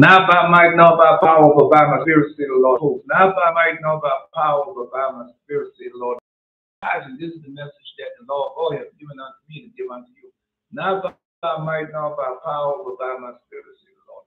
Not by might, nor by power, but by my spirit, say the Lord. Not by might, nor by power, but by my spirit, say the Lord. And this is the message that the Lord God has given unto me to give unto you. Not by might, nor by power, but by my spirit, say the Lord.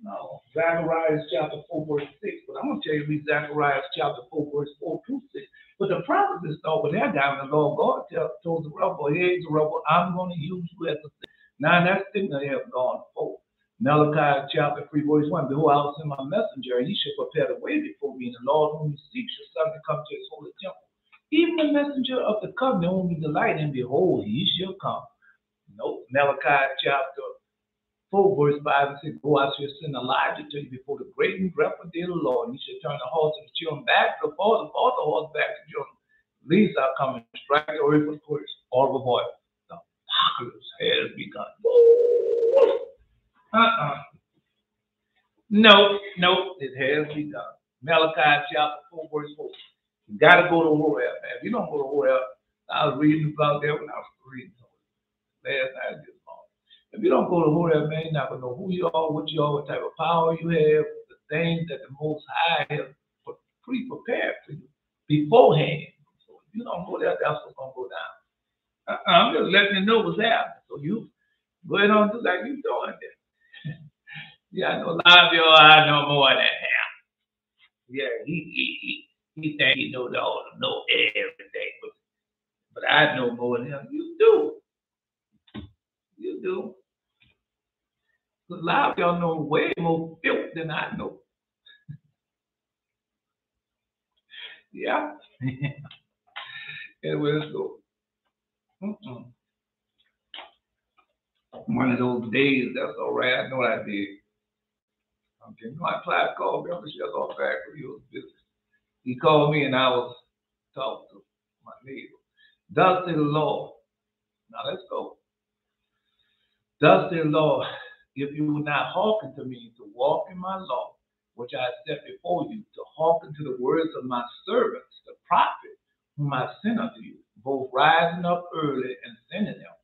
No. Zechariah chapter 4, verse 6. But I'm going to tell you read Zechariah chapter 4, verse 4 through 6. But the prophet is over there down the Lord God told the rebel, hey, the rebel, I'm going to use you as a thing. Now that signal have gone forth. Malachi chapter 3, verse 1. Behold, I will send my messenger, and he shall prepare the way before me, and the Lord whom he seeks shall suddenly come to his holy temple. Even the messenger of the covenant whom he delight in, behold, he shall come. Nope. Malachi chapter 4, verse 5 and 6. Go, I shall send Elijah to you before the great and dreadful day of the Lord, and he shall turn the hearts of the children back to the fathers, all the hearts back to the children. Least are coming, strike the earth with curse, all the voice. The apocalypse has begun. No, it has begun. Malachi chapter 4, verse 4. You got to go to Horeb, man. If you don't go to Horeb, I was reading about that when I was reading last night this morning. If you don't go to Horeb, man, you're not going to know who you are, what you are, what type of power you have, the things that the Most High has pre-prepared for you beforehand. So if you don't go there, that's what's going to go down. I'm just letting you know what's happening. So you go ahead and do like you're doing there. Yeah, I know a lot of y'all I know more than him. Yeah, he think he knows all, know everything, but I know more than him. You do. A lot of y'all know way more filth than I know. Yeah. Anyway, let's go. One of those days, that's all right. I know I did. Okay, my client called me. I'm just off back for your business. He called me and I was talking to my neighbor. Thus say the Lord. Now let's go. Thus say the Lord, if you will not hearken to me to walk in my law, which I set before you, to hearken to the words of my servants, the prophet, whom I sent unto you, both rising up early and sending them,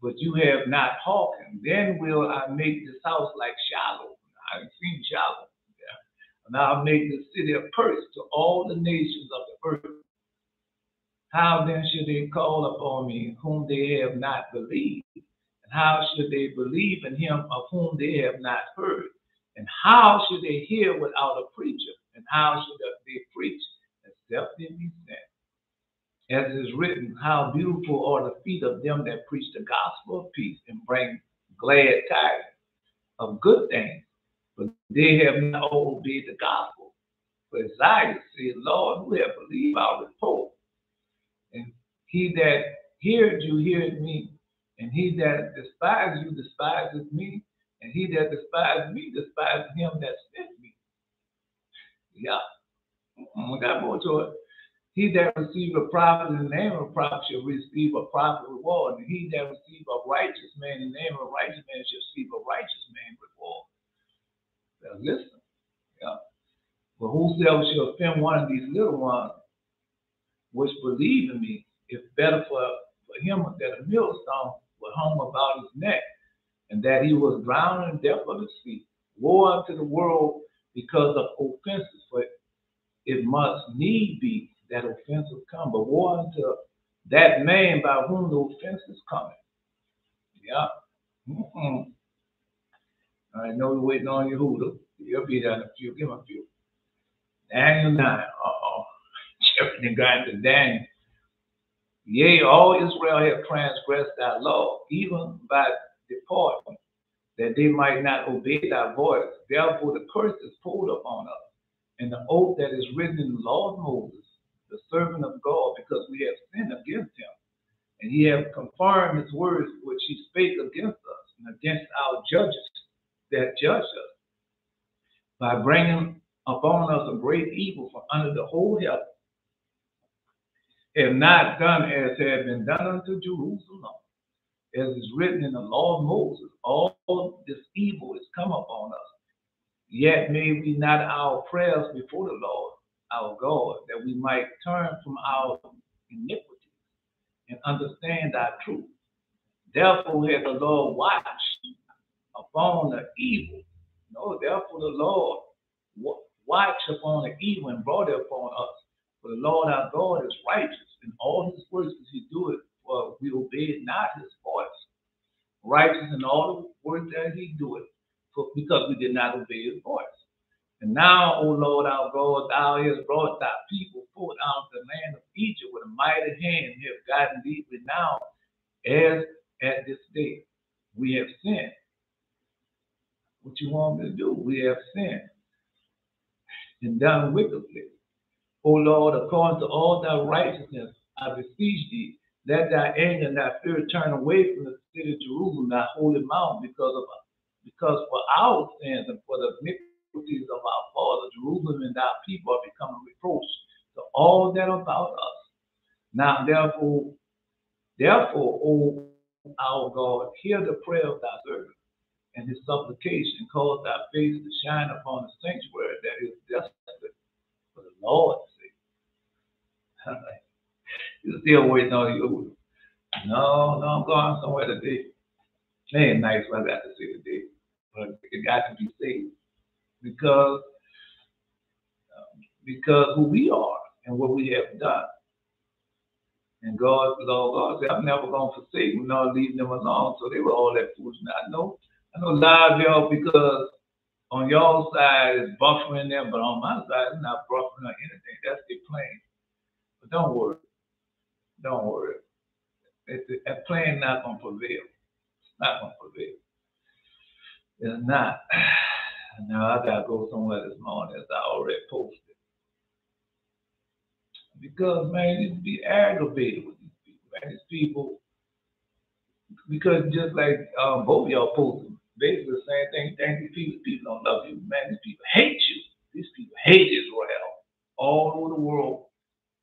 but you have not hearkened, then will I make this house like Shiloh. I've seen Shiloh. And I'll make the city a curse to all the nations of the earth. How then should they call upon me whom they have not believed? And how should they believe in him of whom they have not heard? And how should they hear without a preacher? And how should they preach except they be sent? As it is written, how beautiful are the feet of them that preach the gospel of peace and bring glad tidings of good things. But they have not obeyed the gospel. But Isaiah said, Lord, who have believed our report? And he that heard you heareth me, and he that despises you despises me, and he that despises me despises him that sent me. Yeah, we got more to it. He that receives a prophet in the name of a prophet shall receive a prophet reward, and he that receives a righteous man in the name of a righteous man shall receive a righteous man reward. Now listen, yeah. But whosoever shall offend one of these little ones, which believe in me, it's better for him that a millstone was hung about his neck, and that he was drowned in the depth of the sea. Woe unto the world because of offenses, for it must need be that offenses come. But woe unto that man by whom the offense is coming. Yeah. I know we're waiting on Yehuda. You'll be there in a few. Give him a few. Daniel 9. Everything got into Daniel. Yea, all Israel have transgressed thy law, even by departing, that they might not obey thy voice. Therefore the curse is poured upon us, and the oath that is written in the law of Moses, the servant of God, because we have sinned against him. And he hath confirmed his words which he spake against us, and against our judges that judged us, by bringing upon us a great evil from under the whole heaven, have not done as had been done unto Jerusalem, as is written in the law of Moses. All this evil is come upon us. Yet made we not our prayers before the Lord, our God, that we might turn from our iniquities and understand our truth. Therefore hath the Lord watched upon the evil No, therefore the Lord watched upon the evil and brought it upon us. For the Lord our God is righteous, and all his works as he doeth, for we obeyed not his voice. Righteous in all the work that he doeth, because we did not obey his voice. And now, O Lord our God, thou hast brought thy people forth out of the land of Egypt with a mighty hand, and have gotten thee renowned as at this day. We have sinned. What you want me to do? We have sinned and done wickedly. O Lord, according to all thy righteousness, I beseech thee, let thy anger and thy fear turn away from the city of Jerusalem, thy holy mountain, because for our sins and for the iniquities of our fathers, Jerusalem and thy people are becoming reproach to all that are about us. Now therefore, O our God, hear the prayer of thy servant and his supplication, cause thy face to shine upon the sanctuary that is desolate for the Lord's sake. You still waiting on you. No, I'm going somewhere today. It ain't nice what I got to say today, but it got to be saved because who we are and what we have done. And Lord God said, I'm never going to forsake them nor leave them alone. So they were all that foolishness. I know a lot of y'all, because on y'all side it's buffering them, but on my side it's not buffering or anything. That's their plan. But don't worry. Don't worry. That plan not going to prevail. It's not going to prevail. It's not. Now I got to go somewhere this morning, as I already posted. Because, man, you be aggravated with these people. Man, these people, because just like both of y'all posted, basically the same thing. Think these people don't love you. Man, these people hate you. These people hate Israel all over the world,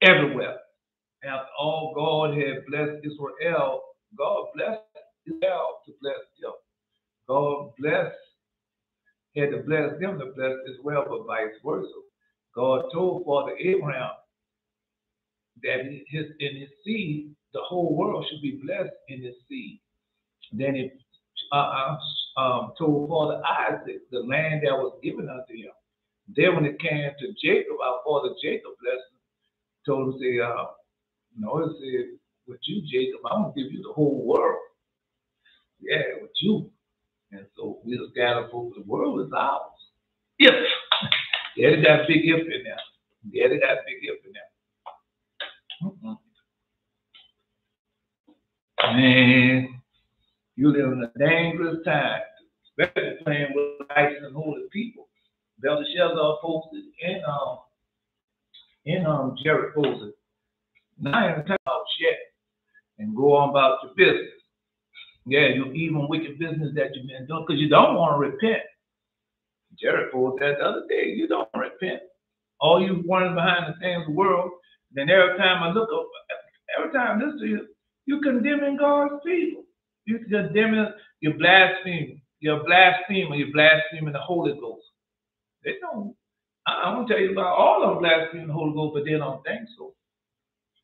everywhere. After all, God had blessed Israel. God blessed Israel to bless them. God had to bless them to bless Israel, but vice versa. God told Father Abraham that in his seed, the whole world should be blessed in his seed. Then he told Father Isaac the land that was given unto him. Then when it came to Jacob, our father Jacob blessed him, told him, say, it said, with you, Jacob, I'm going to give you the whole world. Yeah, with you. And so we just gather for the world is ours. If. Yeah, they got big if in there. Yeah, they got big if in there. Man, you live in a dangerous time, especially playing with righteous and holy people. Belshazzar posted in Jared posted, now I ain't talking about yet, and go on about your business. Yeah, your even wicked business that you've been doing, because you don't want to repent. Jared posted that the other day, you don't repent. All you running behind the things of the world, then every time I look up, every time I listen to you, you condemning God's people. You condemning, you're blaspheming. You're blaspheming the Holy Ghost. They don't, I'm going to tell you about all of them blaspheming the Holy Ghost, but they don't think so.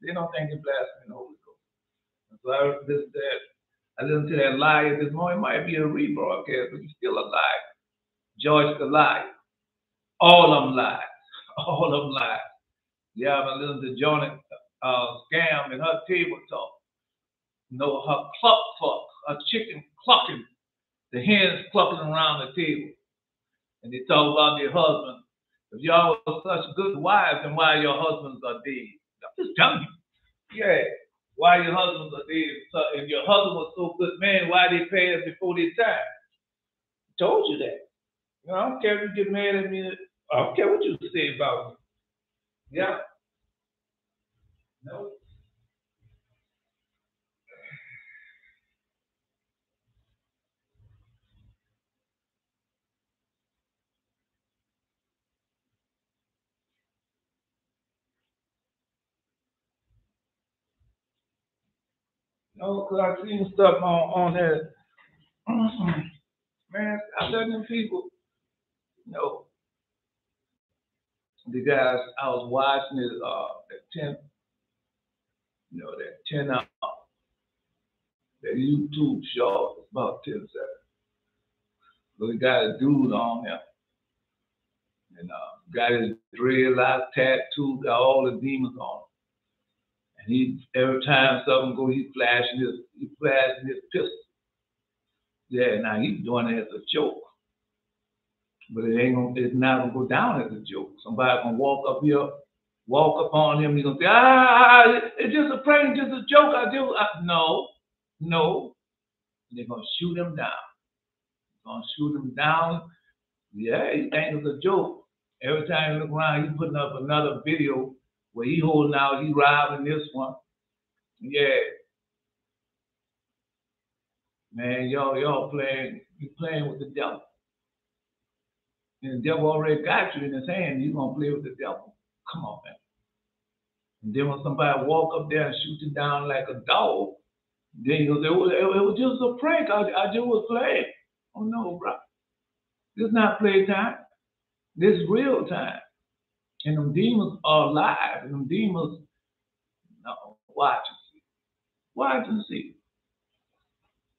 They don't think they're blaspheming the Holy Ghost. And so I listened to that liar this morning. It might be a rebroadcast, but he's still a liar. George the liar. All of them lies. All of them lies. Yeah, I listened to Johnny Scam and her table talk. Her cluck, her chicken clucking, the hens clucking around the table. And they talk about their husband. If y'all are such good wives, then why your husbands are dead? I'm just telling you. Yeah. Why your husbands are dead? If your husband was so good, man, why they passed before their time? I told you that. I don't care if you get mad at me. I don't care what you say about me. Yeah. No. No, because I've seen stuff on there. Man, I'm letting them people, the guys, I was watching it, that 10 hour, that YouTube show, about 10 seconds. So he got a dude on there. And got his dreadlocks, tattooed, got all the demons on him. And he, every time something go, he flashing his pistol. Yeah, now he's doing it as a joke. But it's not gonna go down as a joke. Somebody gonna walk up on him, he's gonna say, it's just a prank, just a joke. No. And they're gonna shoot him down. Yeah, he thinks it's a joke. Every time you look around, he's putting up another video where he holding out, he robbing this one. Yeah. Man, y'all playing with the devil. And the devil already got you in his hand, you gonna play with the devil. Come on, man. And then when somebody walk up there and shoot you down like a dog, then you go say, it was just a prank. I just was playing. Oh no, bro. This is not playtime. This is real time. And them demons are alive. And them demons, no, watch and see. Watch and see.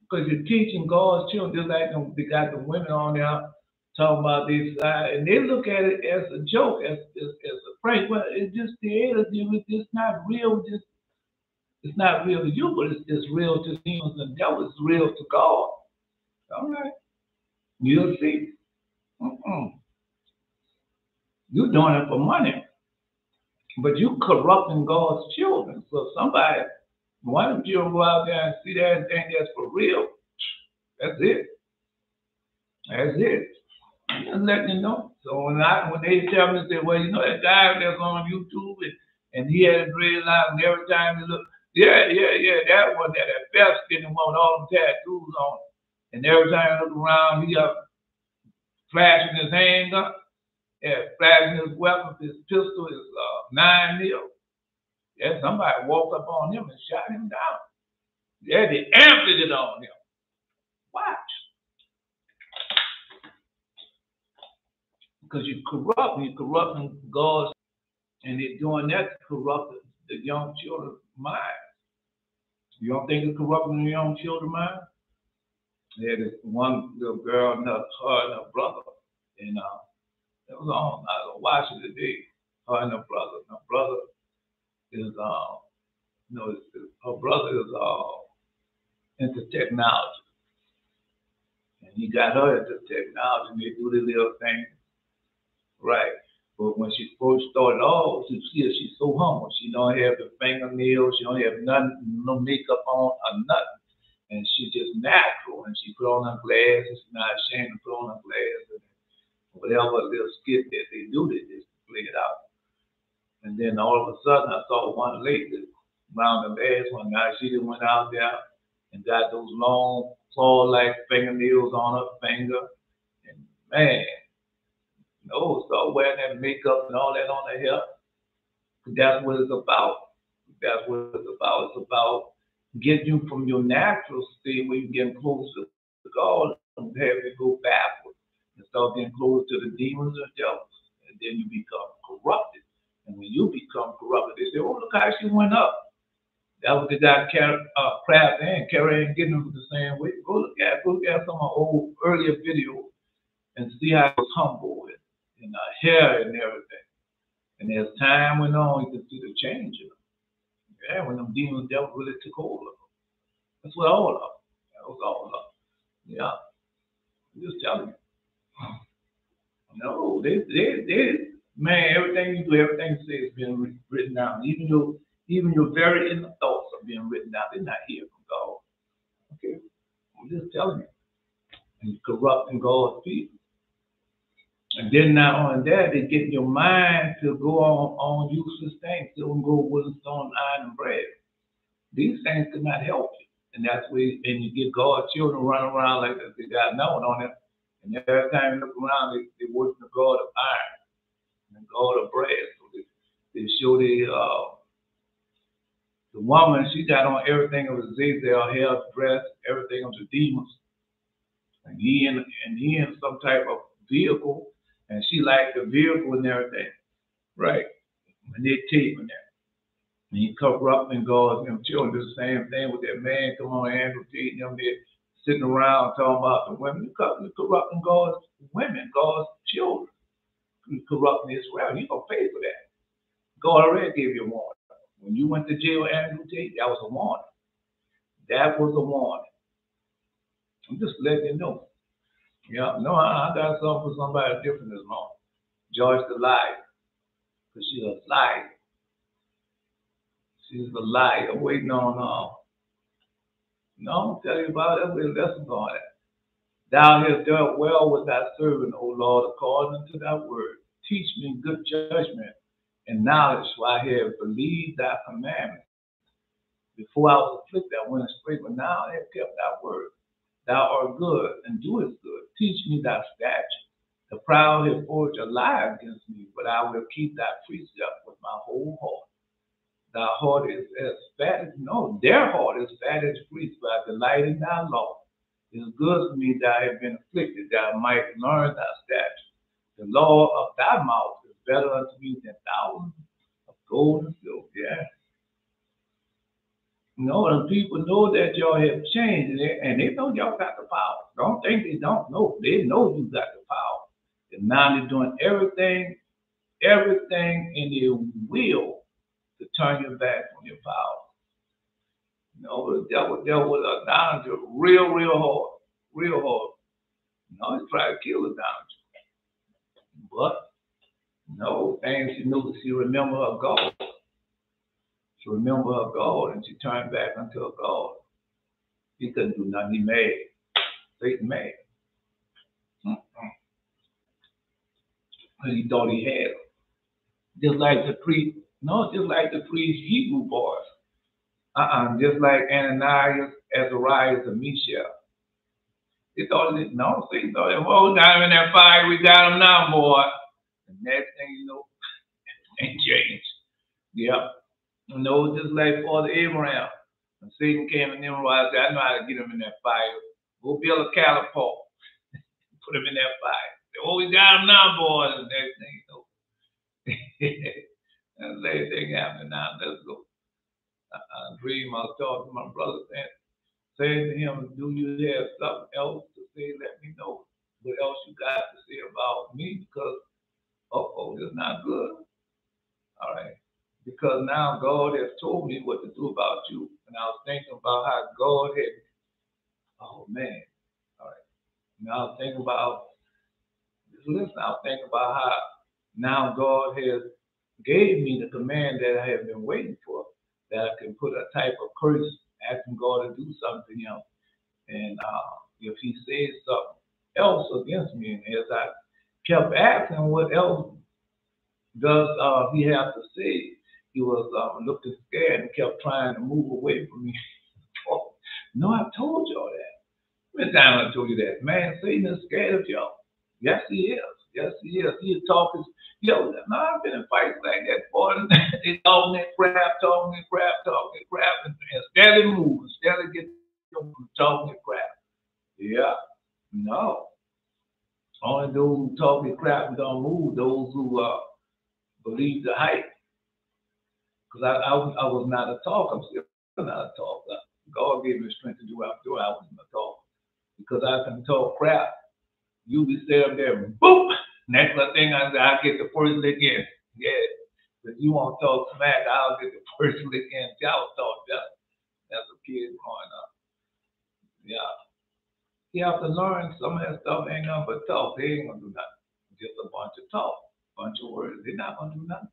Because you're teaching God's children, just like they got the women on there talking about this, and they look at it as a joke, as a prank. Well, it's just theater. It's not real. It's not real to you, but it's real to demons and devils. It's real to God. All right. You'll see. You're doing it for money, but you corrupting God's children. So somebody, one of you go out there and see that and think that's for real. That's it. That's it. I'm just letting you know. So when they tell me, say, well, you know that guy that's on YouTube and he had a dreadlock and every time he look, yeah, that one, that best skinny one with all them tattoos on. And every time I look around, he got flashing his handgun. Yeah, flashing his weapon, his pistol is 9mm. Yeah, somebody walked up on him and shot him down. Yeah, they amped it on him. Watch. Because you're corrupting God's, and they're doing that to corrupt the young children's mind. You don't think it's corrupting the young children's mind? Yeah, this one little girl and her brother, and it was on. I was watching it today. Her and her brother. Her brother is her brother is into technology, and he got her into technology. And they do the little thing, right? But when she first started off, she's so humble. She don't have the fingernails. She don't have nothing, no makeup on or nothing, and she's just natural. And she put on her glasses. She's not ashamed to put on her glasses. Whatever little skit that they do, they just play it out. And then all of a sudden, I saw one lady around the last one night. She just went out there and got those long claw-like fingernails on her finger. And man, start wearing that makeup and all that on her hair. That's what it's about. That's what it's about. It's about getting you from your natural state where you're getting closer to God and having to go backwards and start getting closer to the demons and devils. And then you become corrupted. And when you become corrupted, they say, oh, look how she went up. That was the guy Kraft and Carrie ain't getting them the same way. Go look at some of my old earlier videos and see how it was humble and hair and everything. And as time went on, you can see the change in them. Yeah, when them demons devils really took hold of them. That's what all of them. That was all of them. Yeah. I'm just telling you. No, they man, everything you do, everything you say is being written down. Even your very inner thoughts are being written down. They're not here from God. Okay? I'm just telling you. And you're corrupting God's people. And then not only that, they get your mind to go on useless things. They don't go with stone, iron, and bread. These things could not help you. And that's where and you get God's children running around like that. They got nothing on them. And every time you look around, they worship the God of iron and God of bread. So they show the woman, she got on everything of the Zazel, hair, dress, everything of the demons. And he in some type of vehicle, and she liked the vehicle and everything. Right. And they taping that. And he corrupting God's children. Do the same thing with that man. Come on, Andrew Tate, them there sitting around talking about the women. You're corrupting God's women, God's children. You're corrupting Israel. You're going to pay for that. God already gave you a warning. When you went to jail, Andrew Tate, that was a warning. That was a warning. I'm just letting you know. Yeah, no, I got something for somebody different this morning. Joyce the liar. Because she's a liar. She's a liar waiting on no, I'm going to tell you about it. We'll listen on it. Thou hast dealt well with thy servant, O Lord, according to thy word. Teach me good judgment and knowledge, for I have believed thy commandments. Before I was afflicted, I went astray, but now I have kept thy word. Thou art good and doest good. Teach me thy statutes. The proud have forged a lie against me, but I will keep thy precepts with my whole heart. Thy heart is as fat as, no, their heart is fat as grease, but I delight in thy law. It is good for me that I have been afflicted, that I might learn thy statutes. The law of thy mouth is better unto me than thousands of gold and silver. Yeah. No, and people know that y'all have changed, and they know y'all got the power. Don't think they don't know. They know you got the power. And now they're doing everything in their will to turn your back on your power. You know, the devil was down to real hard. No, he tried to kill us down to. But no, things she knew, she remembered her God. She remembered her God, and she turned back unto her God. He couldn't do nothing. He mad. Satan mad. He thought he had her. Just like the three Hebrew boys. Just like Ananias, Azariah, and Mishael. They thought it, no, Satan thought, well, we got him in that fire, we got him now, boy. The next thing you know, ain't changed. Yeah. You know, just like Father Abraham. When Satan came in Nimrod, I said, I know how to get him in that fire. Go build a catapult. Put him in that fire. Say, oh, we got him now, boy. The next thing you know. That's the same thing happening now. Let's go. I dream, I was talking to my brother saying to him, do you have something else to say? Let me know what else you got to say about me, because, it's not good. All right. Because now God has told me what to do about you. And I was thinking about how God had, oh man. All right. Now I was thinking about, listen, I was thinking about how now God has gave me the command that I have been waiting for, that I can put a type of curse, asking God to do something else. And if he says something else against me, and as I kept asking what else does he have to say, he was looking scared and kept trying to move away from me. No, I told y'all that. How many times I told you that? Man, Satan is scared of y'all. Yes, he is. Yes, he is. He is talking. Yo, no, I've been in fights like that, boy. They talking that crap, and steadily moving, steadily getting talking that crap. Yeah, no. Only those who talk that crap and don't move, those who believe the hype. Because I was not a talker. I'm still not a talker. God gave me the strength to do what I'm doing. I wasn't a talker. Because I can talk crap. You be stay up there, boop. Next thing I say, I get the first lick in. Yeah. If you want to talk smack, I'll get the first lick in. I was taught that. That's a kid growing up. Yeah. You have to learn some of that stuff ain't nothing but talk. They ain't gonna do nothing. Just a bunch of talk, bunch of words. They're not gonna do nothing.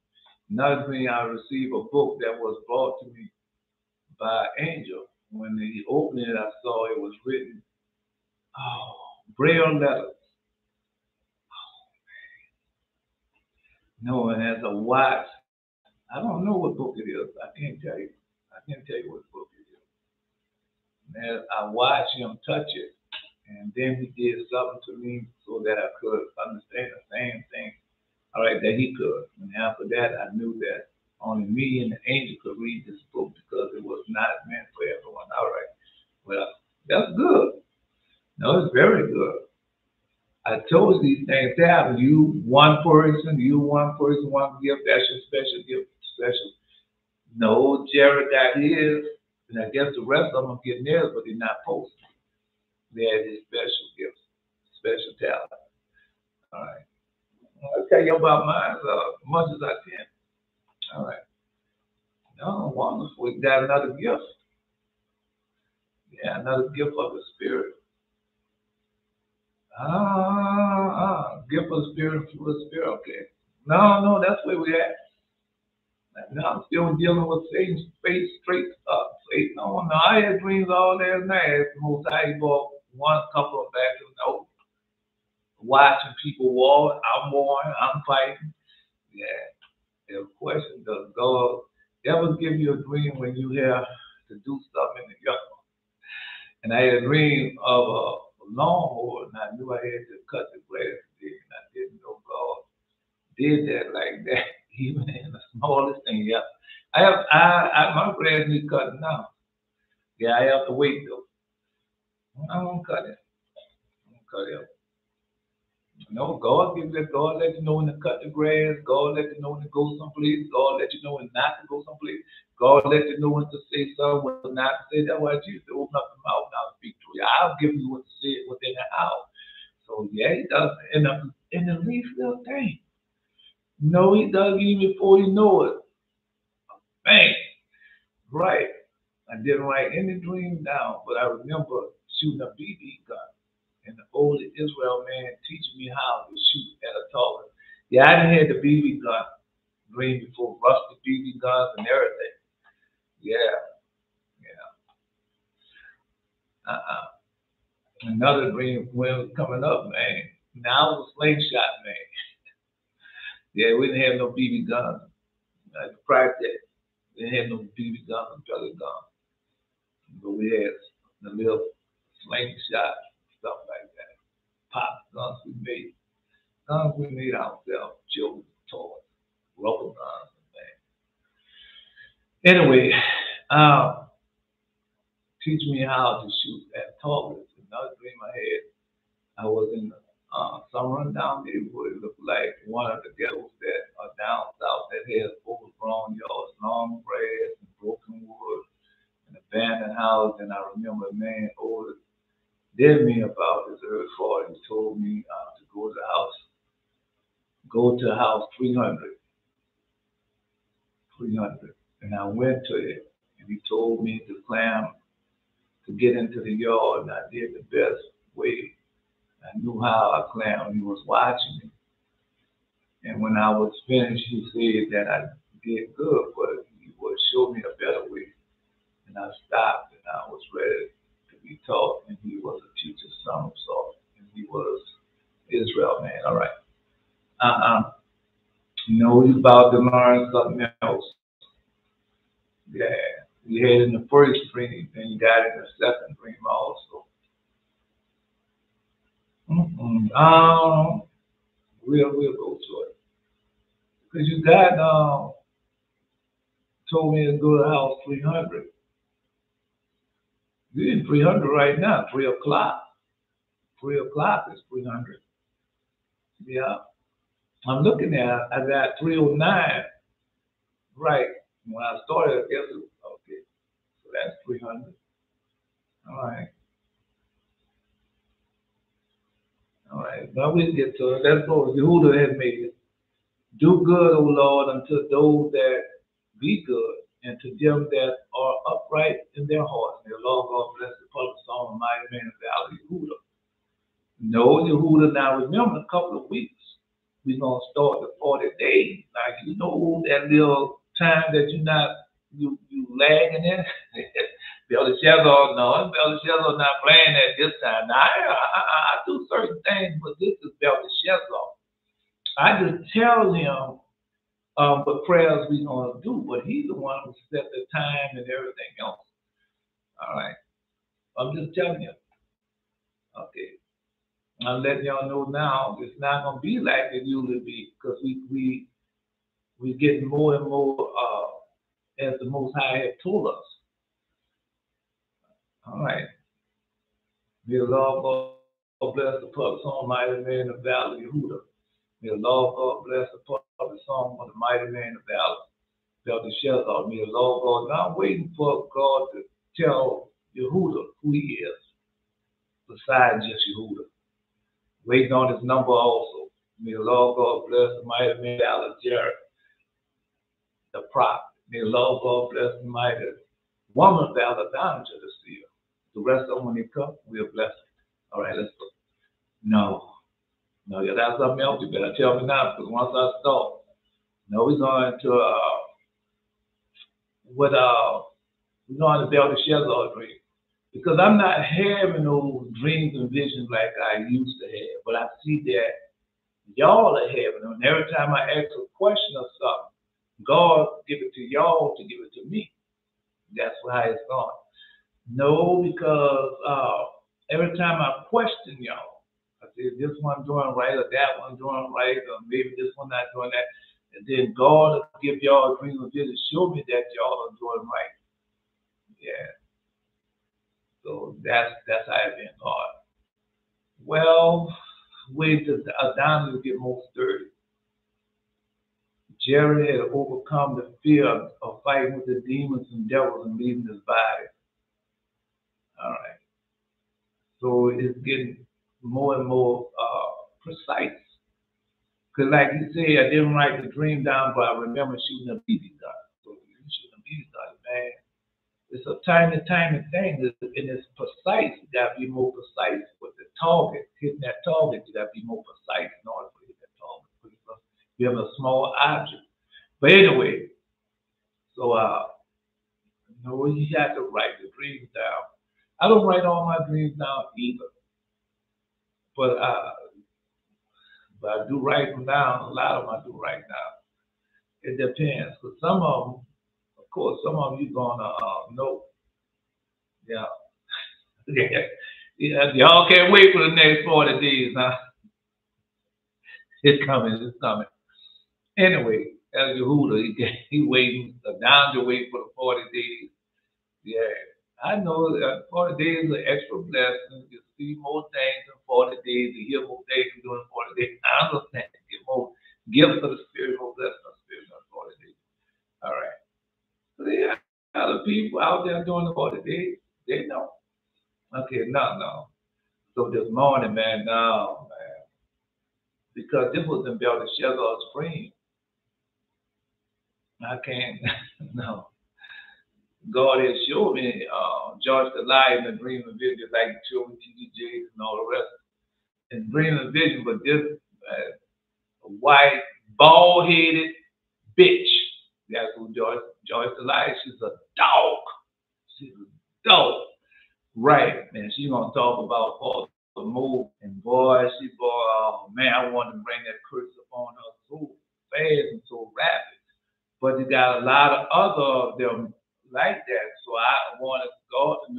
Another thing, I received a book that was brought to me by an angel. When he opened it, I saw it was written, Braille letters. No, and as a watch, I don't know what book it is. I can't tell you. I can't tell you what book it is. And as I watched him touch it, and then he did something to me so that I could understand the same thing, all right, that he could. And after that, I knew that only me and the angel could read this book, because it was not meant for everyone. All right. Well, that's good. No, it's very good. I told you these things to happen. You one person, one gift, that's your special gift, special. No, Jared got his, and I guess the rest of them are getting theirs, but they're not posted. They had these special gifts, special talent. All right. I'll tell you about mine as much as I can. All right. No, wonderful. We got another gift. Yeah, another gift of the Spirit. Gift of the Spirit, fruit of the Spirit. Okay. No, that's where we at. Now I'm still dealing with Satan's face straight up. Satan, no, I had dreams all last night. The most I bought one couple of back in the watching people war. I'm warring, I'm fighting. Yeah. The question, does God ever give you a dream when you have to do something in the yard? And I had a dream of a lawnmower, and I knew I had to cut the grass today, and I didn't know God did that like that, even in the smallest thing. Yeah, my grass needs cutting now. Yeah, I have to wait though. I won't cut it. I won't cut it. No, God gives it. God let you know when to cut the grass. God let you know when to go someplace. God let you know when not to go someplace. God let you know when to say something, when not to say. That's why Jesus said, open up the mouth and I'll speak to you. I'll give you what to say within the hour. So yeah, he does in the least little thing. No, he does even before you know it. Man, right. I didn't write any dream down, but I remember shooting a BB gun. And the old Israel man teaching me how to shoot at a target. Yeah, I didn't have the BB gun dream before, rusty BB guns and everything. Yeah, yeah. Another dream when it was coming up, man. Now I was a slingshot man. Yeah, we didn't have no BB guns. I had to practice. We didn't have no BB guns and pellet guns. But we had the little slingshot, stuff like that. Pop guns we made. Guns we made ourselves, children's toys, rubber guns and things. Anyway, teach me how to shoot at targets. Another dream I had, I was in some rundown neighborhood. It looked like one of the ghettos that are down south that has overgrown yards, long grass and broken wood and abandoned houses. And I remember a man older than me about his early 40s told me to go to house 300, 300. And I went to it and he told me to climb to get into the yard, and I did the best way. I knew how I climbed. He was watching me. And when I was finished, he said that I did good, but he would show me a better way. And I stopped and I was ready to be taught. And he was a teacher's son, so and he was Israel man. All right. No, he's about to learn something else. Yeah. We had in the first dream, and you got it in the second dream also. We'll go to it. Because you got told me to go to house 300. You're in 300 right now, 3 o'clock. 3 o'clock is 300. Yeah. I'm looking at I got 309. Right. When I started, I guess it was okay. So that's 300. All right. All right. But we'll get to it. Let's go. Yehuda has made it. Do good, O Lord, unto those that be good, and to them that are upright in their hearts. May the Lord God bless the public song of mighty man of valley, Yehuda. No, Yehuda, now remember, in a couple of weeks, we're going to start the 40 days. Like, you know, that little time that you lagging in. Belshazzar, no, Belshazzar not playing at this time. Now, I do certain things, but this is Belshazzar. I just tell him what prayers we're going to do, but he's the one who set the time and everything else. All right. I'm just telling you. Okay. I'm letting y'all know now it's not going to be like it usually be because we getting more and more as the Most High have told us. All right. May the Lord God bless the public song, mighty man of valley, Yehuda. May the Lord God bless the public song of the mighty man of valley, Belshazzar. May the Lord God. Now I'm waiting for God to tell Yehuda who he is. besides just Yehuda. Waiting on his number also. May the Lord God bless the mighty man Jasher, the prophet. May the Lord God bless the mighty woman Valentine to the seal. The rest of them, when they come, we'll bless them. All right, let's go. No, yeah, that's something else. You better tell me now, because once I start, no, we're going to we're going to build a shelter dream. Because I'm not having those dreams and visions like I used to have, but I see that y'all are having them. And every time I ask a question or something, God give it to y'all to give it to me. That's how it's going. No, because every time I question y'all, I say this one doing right or that one doing right, or maybe this one not doing that. And then God will give y'all a dream and vision, show me that y'all are doing right. Yeah. So that's how it's been hard. Well, wait till Adam will get more sturdy. Jerry had overcome the fear of fighting with the demons and devils and leaving his body. All right. So it's getting more and more precise. Because like you say, I didn't write the dream down, but I remember shooting a BB gun. So you shooting a BB gun, man. It's a tiny thing, and it's precise. You got to be more precise with the target. Hitting that target, you got to be more precise in order to hit that target. Because you have a small object. But anyway, so no, you have to write the dreams down. I don't write all my dreams down either, but I do write them down. A lot of them I do write down. It depends, because some of them, of course, some of them you're gonna know. Yeah. Yeah, y'all can't wait for the next 40 days, huh? It's coming. Anyway, as Yehuda, he waiting, down to wait for the 40 days. Yeah, I know that 40 days are extra blessings. You see more things in 40 days, you hear more things during 40 days. I understand. Get more gifts of the Spirit, more blessings of the Spirit during 40 days. All right. So yeah, other people out there doing the 40 days, they know. Okay, no. So this morning, man, no, man. Because this was in Belteshazzar's dream. I can't, no. God has showed me George the Lion in the dream and vision, like children, TDJs and all the rest. And dream and vision, but this white, bald-headed bitch. That's who George the Lion. She's a dog. She's a dog. Right, man. She's gonna talk about all the move, and boy, man, I wanted to bring that curse upon her so fast and so rapid. But you got a lot of other of them like that. So I wanted God to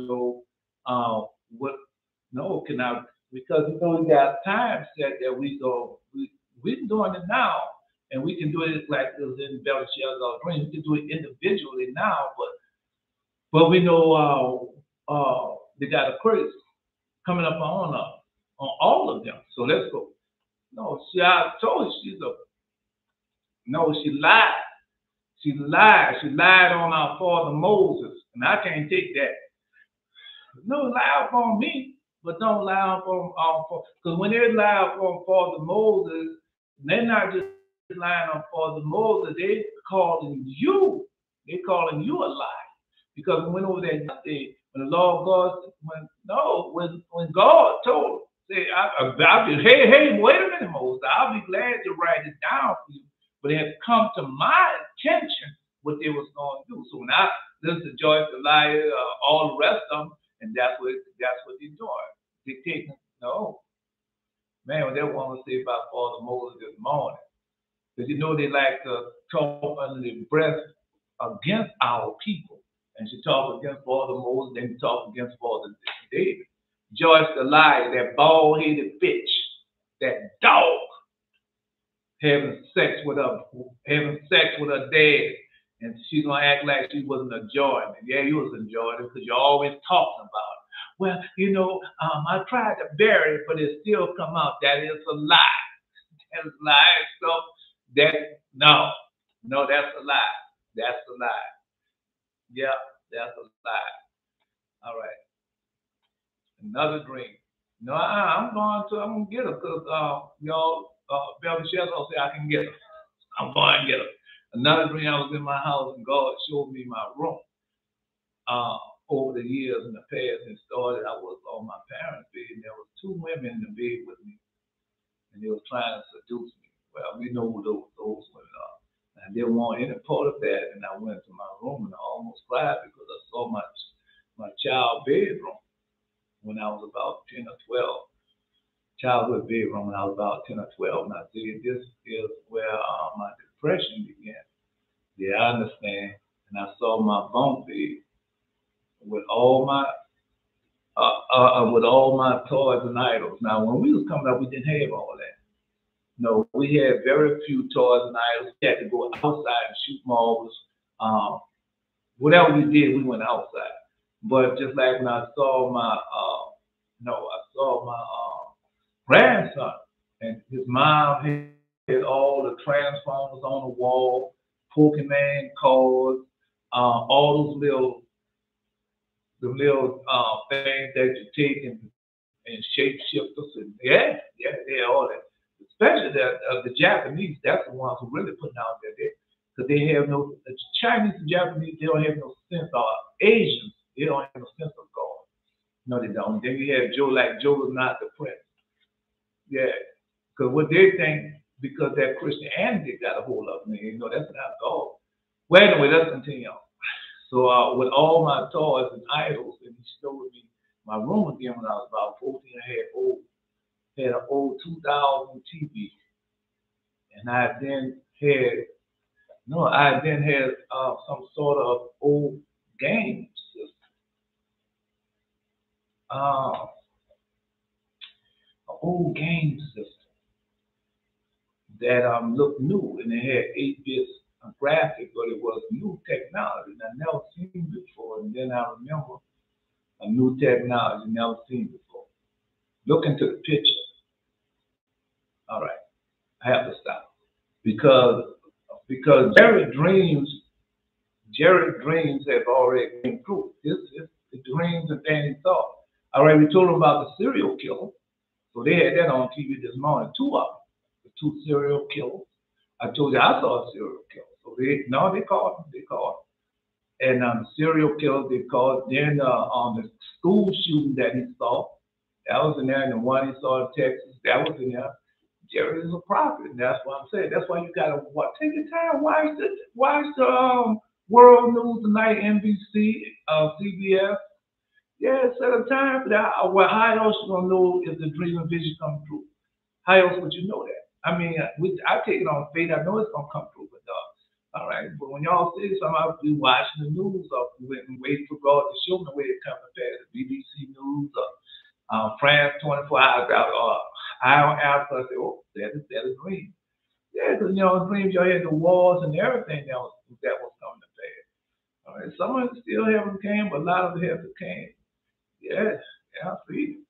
know can I, because we got time set that we're doing it now, and we can do it like it was in Belteshazzar's dream. We can do it individually now, but we know they got a curse coming up on all of them. So let's go. No, I told you she lied. She lied. She lied on our father Moses, and I can't take that. No, lie upon me, but don't lie upon because when they lie upon Father Moses, they're not just lying on Father Moses. They calling you. They calling you a lie. Because we went over there yesterday when the Lord God when God told say hey, wait a minute, Moses, I'll be glad to write it down for you. But it has come to my attention what they was going to do. So when I listen to Joyce the Liar, all the rest of them, and that's what they're doing. Dictating. No. Man, what they want to say about Father Moses this morning. Because they like to talk under their breath against our people. And she talked against Father Moses, then she talked against Father David. Joyce the Liar, that bald-headed bitch, that dog, having sex with her dad, and she's gonna act like she wasn't enjoying it. Yeah, you was enjoying it because you're always talking about it. Well, I tried to bury it, but it still come out. That is a lie. That is a lie. So no, that's a lie. That's a lie. Yeah, that's a lie. All right. Another dream. No, I'm gonna get her because y'all, Beverly Shell say I can get her. I'm going to get her. Another dream, I was in my house and God showed me my room. Uh, over the years in the past and started, I was on my parents' bed and there was two women in the bed with me and they were trying to seduce me. Well, we know who those women are. And I didn't want any part of that and I went to my room and I almost cried because I saw my child bedroom when I was about 10 or 12. Childhood bedroom when I was about 10 or 12. And I said, this is where my depression began. Yeah, I understand. And I saw my bunk bed with all my toys and idols. Now, when we was coming up, we didn't have all that. No, we had very few toys and idols. We had to go outside and shoot marbles. Um, Whatever we did, we went outside. But just like when I saw my grandson and his mom had all the transformers on the wall, Pokemon cards, all those things that you take and shape shifters and yeah, all that. Especially the Japanese, that's the ones who really putting out there. Because they have no, the Chinese and Japanese, they don't have no sense, or Asians, they don't have no sense of God. No, they don't. Then you have Joe, like Joe was not the prince. Yeah, because what they think, because that Christianity got a hold of me, that's not God. Well, anyway, let's continue on. So with all my toys and idols, and he showed me my room again when I was about 14. I had an old 2000 TV, and I then had some sort of old game system, uh, an old game system that looked new, and it had 8 bits graphic, but it was new technology, and I never seen before. And then I remember a new technology never seen before. Look into the picture. All right, I have to stop because Jerry dreams have already been proved. This is the dreams and things he saw. All right, we told him about the serial killer. So they had that on TV this morning. Two of them, the two serial killers. I told you I saw a serial killer. So they called him. They called him. And the serial killer they called. Then on the school shooting that he saw, that was in there. And the one he saw in Texas, that was in there. Jerry is a prophet, and that's what I'm saying. That's why you gotta take your time. Watch the World News Tonight, NBC, CBS. Yeah, set a time for that. Well, how else you gonna know if the dream and vision come true? How else would you know that? I mean, I take it on faith. I know it's gonna come true, but all right. But when y'all say something, I'll be watching the news or waiting for God to show me the way it comes to pass. BBC News or France 24 hours out. I don't ask us, say, oh, that is a dream. Yeah, because dreams y'all had the wars and everything that was coming to pass. All right, some of it still haven't came, but a lot of it hasn't came. Yes, yeah, I see.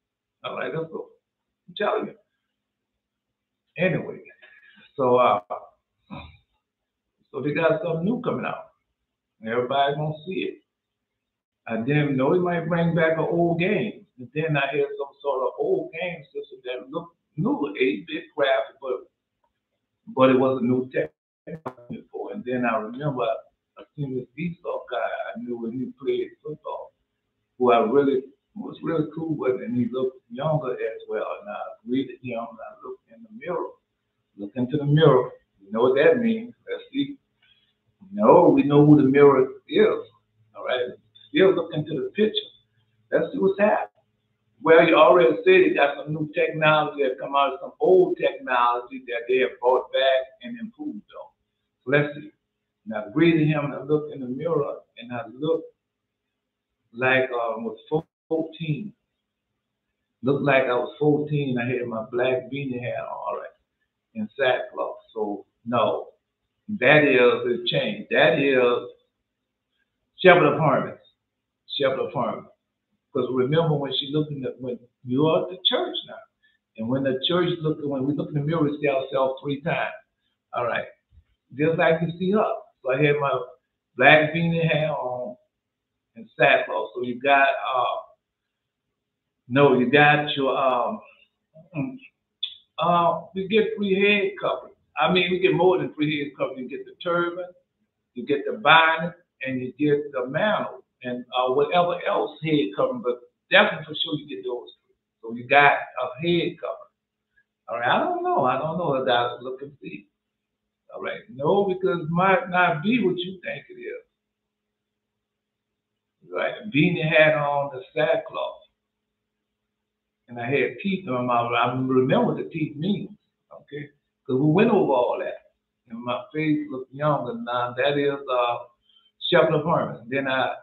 All right, let's go. I'm telling you. Anyway, so they got something new coming out. Everybody gonna see it. I didn't know it might bring back an old game. And then I had some sort of old game system that looked new, 8-bit graphic, but it was a new technology before. And then I remember I seen this Esau guy I knew when he played football, who I really was really cool with, and he looked younger as well. And I greeted him, and I looked in the mirror. Look into the mirror. You know what that means? Let's see. No, we know who the mirror is. All right. Still look into the picture. Let's see what's happening. Well, you already said you got some new technology that come out of some old technology that they have brought back and improved on. So let's see. And I greeted him and I looked in the mirror and I looked like I was 14. Looked like I was 14. I had my black beanie hat on, all right, in sackcloth. So no, that is a change. That is Shepherd of Hermits. Shepherd of Hermits. Because remember when she looked when you are at the church now, and when when we look in the mirror, we see ourselves 3 times. All right, just like you see her. So I had my black beanie hat on and sackcloth. So you got No, you got your we get three head coverings. I mean, we get more than three head coverings. You get the turban, you get the binding, and you get the mantle, and whatever else head covering. But definitely for sure you get those three. So you got a head covering. All right, I don't know. I don't know. I got to look and see. All right, no, because it might not be what you think it is. Right, beanie had on the sackcloth, and I had teeth on my mouth. I remember what the teeth means, okay? Because we went over all that, and my face looked younger now. That is Shepherd of Herman. Then then I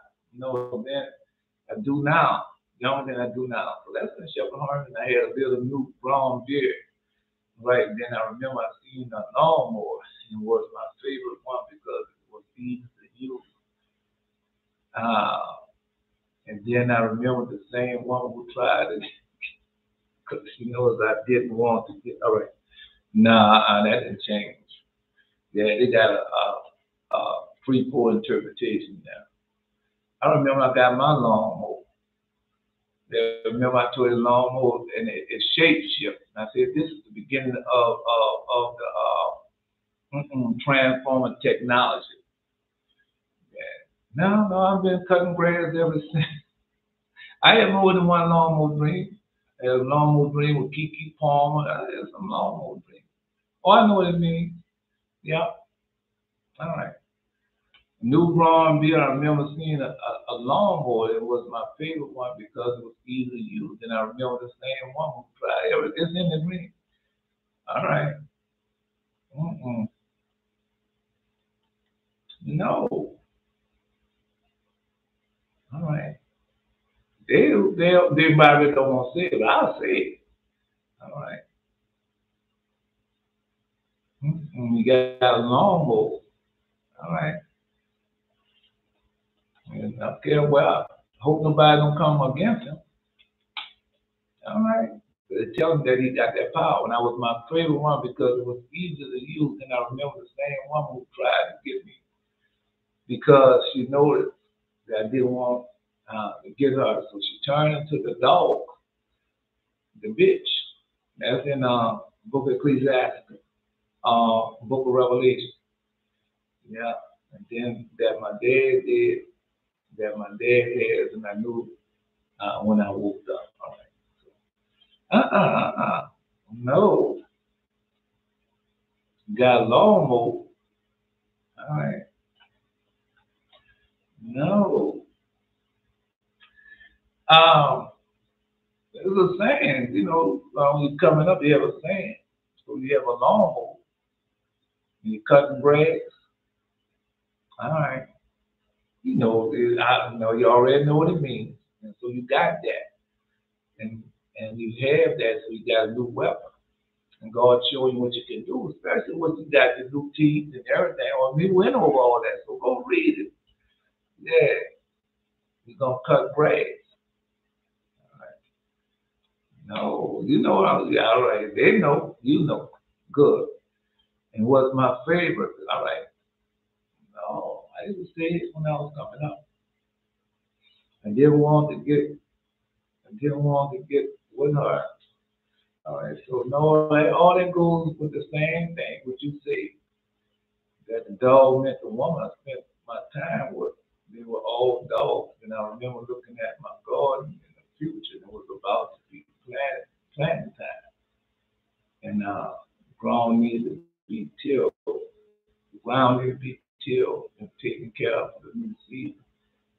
do now, younger than I do now. So that's the Shepherd of Herman. I had a little new brown beard. Right, then I remember I seen a lawnmower, and it was my favorite one because it was easy to use. And then I remember the same one who tried it because she knows I didn't want to get. All right, nah, that didn't change. Yeah, they got a free for interpretation now. I remember I got my lawnmower. I remember I told the lawnmower and it shape shift. And I said, this is the beginning of the transforming technology. Yeah. No, I've been cutting grass ever since. I had more than one lawnmower dream. I had a lawnmower dream with Kiki Palmer. I had some lawnmower dreams. Oh, I know what it means. Yeah. All right. New Braun beer, I remember seeing a lawnmower. It was my favorite one because it was easy to use. And I remember the same one who tried everything. It's in the dream. All right. No. All right. They probably don't want to say it, but I'll say it. All right. You got a lawnmower. All right. And I care well. I hope nobody don't come against him. All right. They tell him that he got that power. And that was my favorite one because it was easy to use. And I remember the same woman who tried to get me because she noticed that I didn't want to get her. So she turned into the dog, the bitch. That's in Book of Ecclesiastes, Book of Revelation. Yeah. And then that my dad did, that my dad has, and I knew when I woke up. All right. No. Got a lawnmower. All right. No. There's a saying, when you're coming up, you have a saying. So you have a lawnmower, and you're cutting grass. All right. I know you already know what it means. And so you got that. And you have that, so you got a new weapon. And God showing you what you can do, especially when you got the new teeth and everything. Well, we went over all that, so go read it. Yeah. You're going to cut grass. All right. No, all right. They know, you know. Good. And what's my favorite? All right. No, I used to say it when I was coming up. I didn't want to get with her. All right. So no, all that goes with the same thing. What you say that the dog meant the woman I spent my time with. They were all dogs, and I remember looking at my garden in the future. And it was about to be planting time, and ground needed to be tilled. The ground needed to be tilled and taken care of for the new season.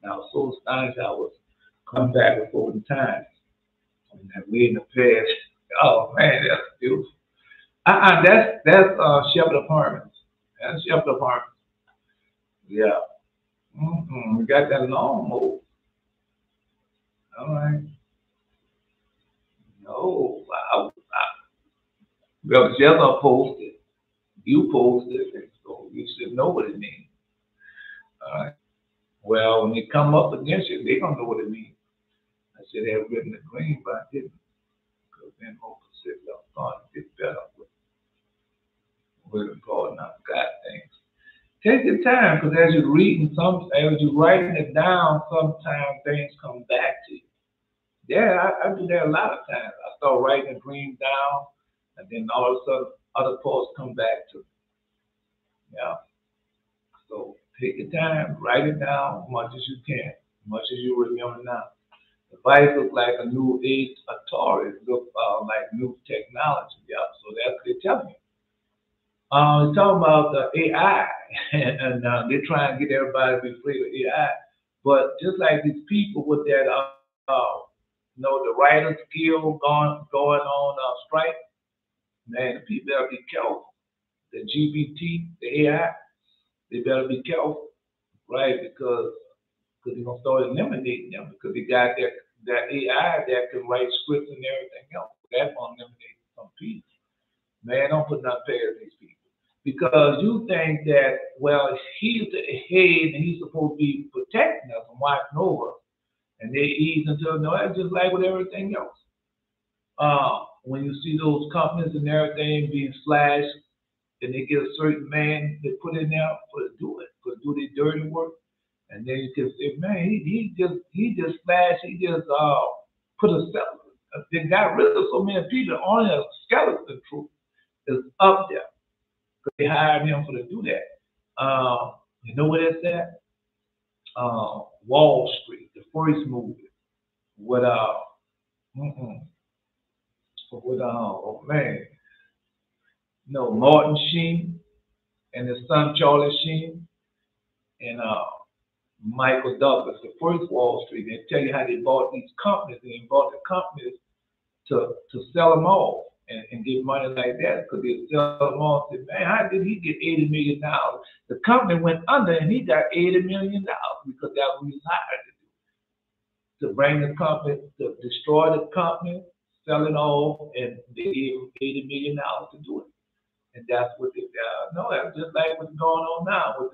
And I was so astonished I was coming back before the time. And that way in the past, oh man, that's beautiful. That's Shepherd Apartments. That's Shepherd Apartments. Yeah. We got that lawnmower. All right. No, well, Jezza posted. You posted, so you should know what it means. All right. Well, when they come up against you, they don't know what it means. I should have written the green, but I didn't. Because then most of the I'm starting to get better with God, and I forgot things. Take your time, because as you're reading, as you're writing it down, sometimes things come back to you. Yeah, I do that a lot of times. I start writing a dream down, and then all of a sudden, other thoughts come back to me. Yeah. So take your time, write it down as much as you can, as much as you remember now. The Bible look like a new age authority, look like new technology. Yeah. So that's what they're telling you. It's talking about the AI, and they're trying to get everybody to be free of AI. But just like these people with that, the writer skill going on strike, man, the people better be careful. The GBT, the AI, they better be careful, right? Because they're gonna start eliminating them because they got that AI that can write scripts and everything else. That's gonna eliminate some people. Man, don't put nothing past these people. Because you think that, well, he's the head and he's supposed to be protecting us and watching over us. And they ease into it. No, that's just like with everything else. When you see those companies and everything being slashed, and they get a certain man they put in there for do their dirty work, and then you can say, man, he just slashed, he just put a they got rid of so many people. Only a skeleton troop is up there. They hired him for to do that. You know what it's at? Wall Street, the first movie with mm-mm, oh man, no, Martin Sheen and his son Charlie Sheen and Michael Douglas, the first Wall Street. They tell you how they bought these companies. They bought the companies to sell them off and get money like that because they sell them off. Say, man, how did he get $80 million? The company went under and he got $80 million because that's what he was hired to bring the company, to destroy the company, sell it off, and they gave him $80 million to do it. And that's what they no, that's just like what's going on now with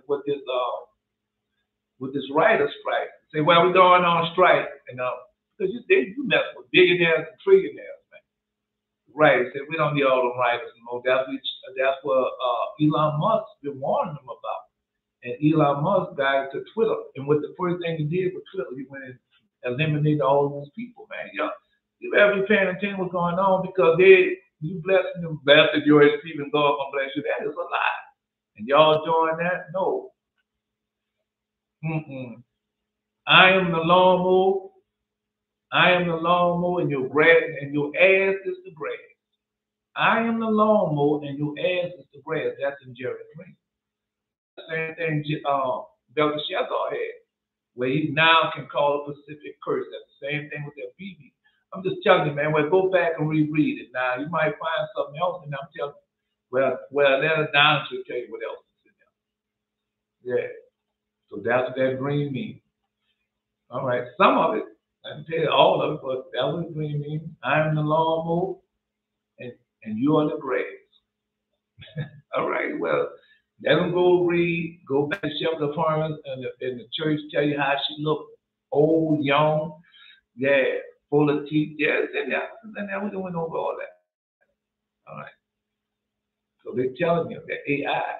this writer strike. Say, well, we're going on strike, and because you mess with billionaires and trillionaires, man. Right? Say we don't need all them writers anymore. That's what Elon Musk been warning them about. And Elon Musk got into Twitter, and what the first thing he did with Twitter, he went and eliminated all those people, man. You better be paying attention what's going on because you blessing them, blessed yours, Stephen God gonna bless you. That is a lie. And y'all doing that? No. Mm-mm. I am the lawnmower. I am the lawnmower, and your grass and your ass is the grass. I am the lawnmower, and your ass is the grass. That's in Jerry Green. Same thing Belshazzar had, where he now can call a Pacific curse. That's the same thing with that BB. I'm just telling you, man. Well, go back and reread it. Now you might find something else, and I'm telling you. Well, let us down to tell you what else is in there. Yeah. So that's what that dream means. All right. Some of it, I can tell you all of it, but that was the dream means. I am the lawnmower, and you are the grass. All right. Well, let them go back to Shepherd of Hermas, and the church tell you how she looked old, young, yeah, full of teeth. Yeah, it's in there. It's in there. We don't over all that. All right. So they're telling you that AI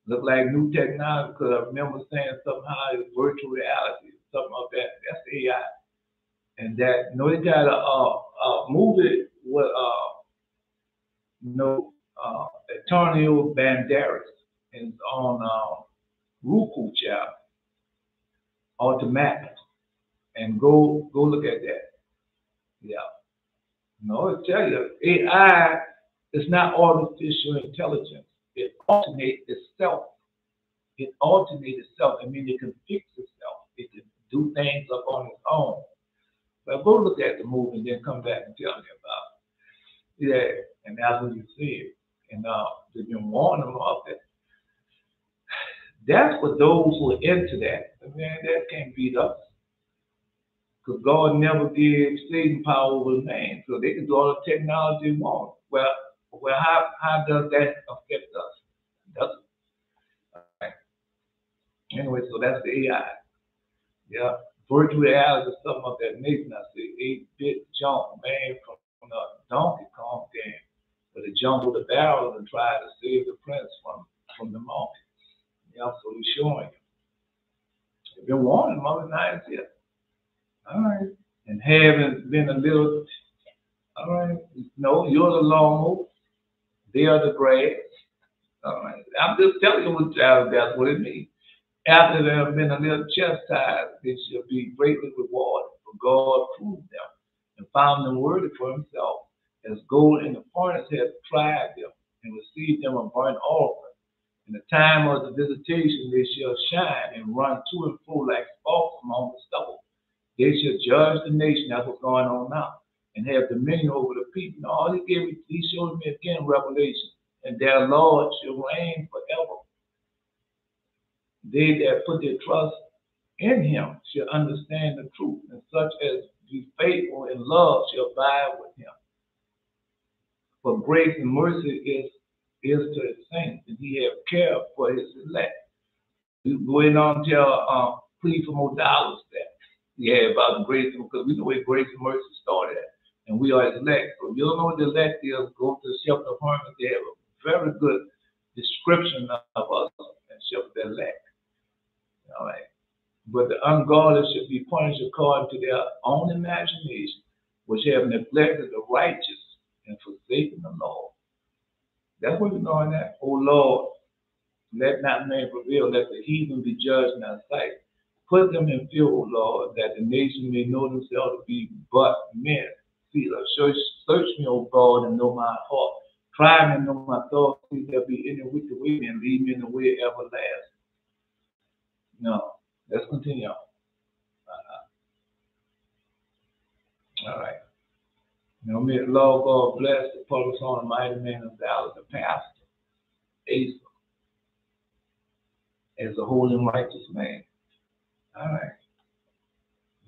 look like new technology because I remember saying somehow it's virtual reality, something like that. That's AI. And that, they got a movie with, Antonio Banderas is on Roku Child, Automatic. And go look at that. Yeah. No, I tell you, AI is not artificial intelligence. It alternates itself. It alternates itself. I mean, it can fix itself. It can do things up on its own. But go look at the movie and then come back and tell me about it. Yeah, and that's what you see it. And they've been warning them about that. That's for those who are into that. Man, that can't beat us. Because God never gave Satan power over man, so they can do all the technology they want. Well, how does that affect us? Doesn't. Right. Anyway, so that's the AI. Yeah, virtual reality is something of that nature. I say 8-bit jump, man, from the Donkey Kong game, where they jumped over the barrel and tried to save the prince from the monkey. Yeah, so he's showing you. They've been warning them all the night here. All right, and having been a little, all right, no, you're the lawnmower, they are the grass. All right. I'm just telling you what that's what it means. After they have been a little chastised, they shall be greatly rewarded. For God proved them and found them worthy for himself, as gold in the furnace has tried them, and received them a burnt offering. In the time of the visitation they shall shine and run to and fro like sparks among the stubble. They shall judge the nation, that's what's going on now, and have dominion over the people. Now, all he showed me again, Revelation, and their Lord shall reign forever. They that put their trust in him shall understand the truth, and such as be faithful in love shall abide with him. For grace and mercy is to his saints, and he have care for his elect. We going on to plead for more dollars there. Yeah, about the grace, because we know where grace and mercy started at, and we are his elect. So if you don't know what the elect is, go to the Shepherd of Hermas. They have a very good description of us and Shepherd the elect. All right. But the ungodly should be punished according to their own imagination, which have neglected the righteous and forsaken the Lord. That's what we're going at. O Lord, let not man prevail, let the heathen be judged in thy sight. Put them in fear, O Lord, that the nation may know themselves to be but men. See, search me, O God, and know my heart. Try me and know my thoughts. See if there be any wicked way, and lead me in the way everlasting. No, let's continue on. All right. Now, may the Lord God bless the public son, the mighty man of valor, the pastor, Asa, as a holy and righteous man. All right.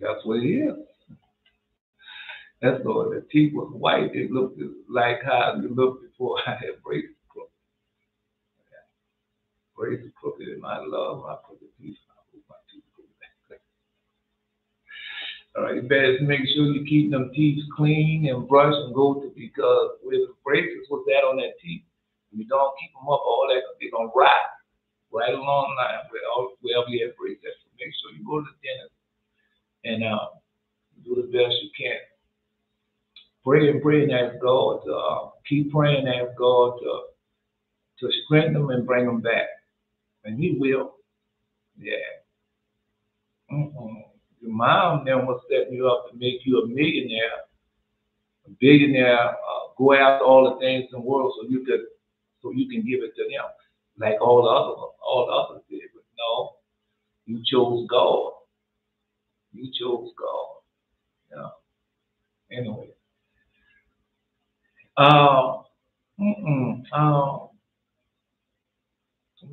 That's what he is. That's what the teeth was white. It looked like how it looked before I had braces crooked. Yeah. Braces crooked in my love, my crooked teeth. My teeth crooked. All right, you better make sure you keep them teeth clean and brush and go to, because with the braces was that on that teeth, if you don't keep them up, all that, they're going to rot right along the line wherever you have braces. So make sure you go to the dentist and do the best you can. Pray and ask God to keep praying and ask God to strengthen them and bring them back. And he will. Yeah. Your mom then was setting you up to make you a millionaire, a billionaire, go after all the things in the world so you can give it to them, like all the others did. But no, you chose God. You chose God. Yeah. Anyway.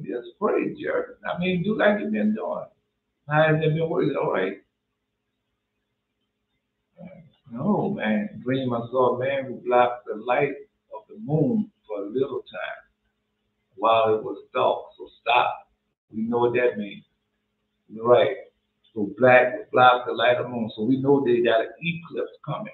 Just pray, Jerry. I mean, do like you've been doing. How has it been working? All right. No, man. Dream I saw a man who blocked the light of the moon for a little time while it was dark. So stop. We know what that means. You're right. So block the light of the moon. So we know they got an eclipse coming.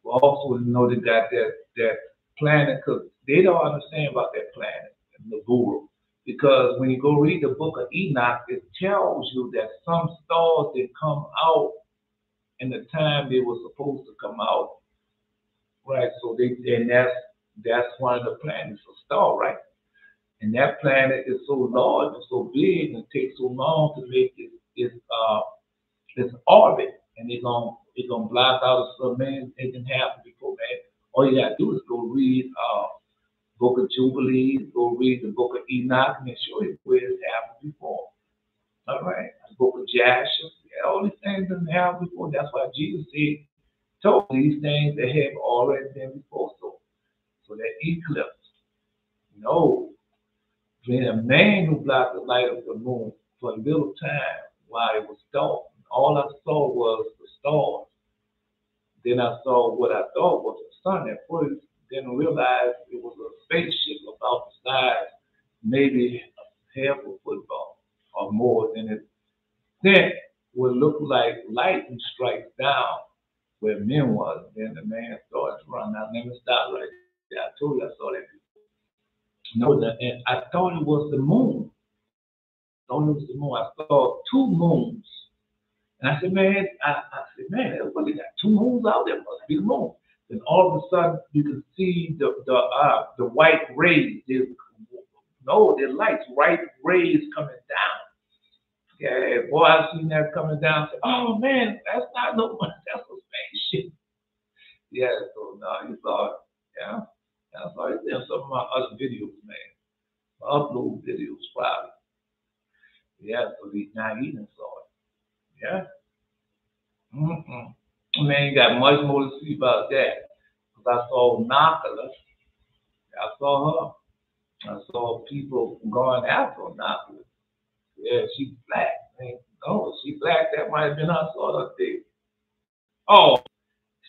We also know they got that planet, because they don't understand about that planet, the Guru. Because when you go read the book of Enoch, it tells you that some stars that come out in the time they were supposed to come out, right? So that's one of the planets, a star, right? And that planet is so large and so big, and it takes so long to make its orbit, and it's gonna block out so many. It can happen before, man. All you gotta do is go read Book of Jubilees, go read the Book of Enoch, and it show you where it's happened before. All right, the Book of Jasher, yeah, all these things didn't happen before. That's why Jesus said, told these things that have already been before. So that eclipse, no, when a man who blocked the light of the moon for a little time while it was dark, all I saw was the stars. Then I saw what I thought was the sun at first. Then I realized it was a spaceship about the size, maybe half a football or more than it. Then would look like lightning strikes down where men was. Then the man started to run. Now let me stop right there. I told you I saw that before. No, and I thought it was the moon. I thought it was the moon. I saw two moons. And I said, man, that's what they got 2 moons out there. Must be the moon. Then all of a sudden, you can see the white rays. They're lights, white rays coming down. Yeah, boy, I seen that coming down. I said, oh man, that's not no, that's a spaceship. Yeah, so no, you saw it. Yeah, I saw it in some of my other videos, man. My upload videos, probably. Yeah, so now he done saw it. Yeah. Man, you got much more to see about that. Because I saw Nakala. I saw her. I saw people going after Nakala. Yeah, she's black. Man. Oh, she black. That might have been her sort of thing. Oh,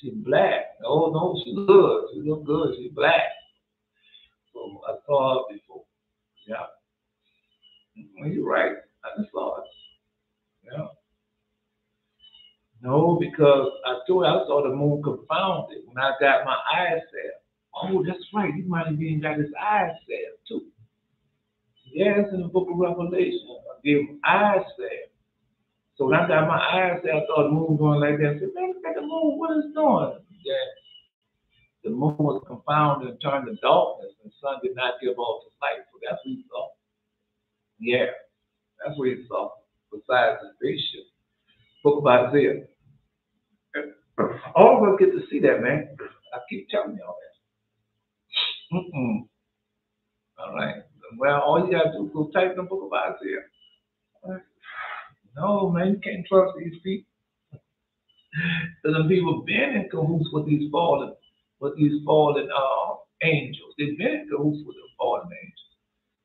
she's black. No, she good. She look good. She's black. So I saw her before. Yeah. You're right. I just saw it. Yeah. No, because I saw the moon confounded when I got my eyes set. Oh, that's right. You might have even got his eyes set too. Yes, in the book of Revelation. I gave him eyes set. So when I got my eyes set, I saw the moon going like that. I said, man, look at the moon. What is it doing? Yeah. The moon was confounded and turned to darkness, and the sun did not give off its light. So that's what he saw. Yeah, that's what he saw. Besides the spaceship. Book of Isaiah. All of us get to see that, man. I keep telling y'all that. All right. Well, all you gotta do is go type in the book of Isaiah. No, man, you can't trust these people. Because them people been in cahoots with these fallen angels. They've been in cahoots with the fallen angels.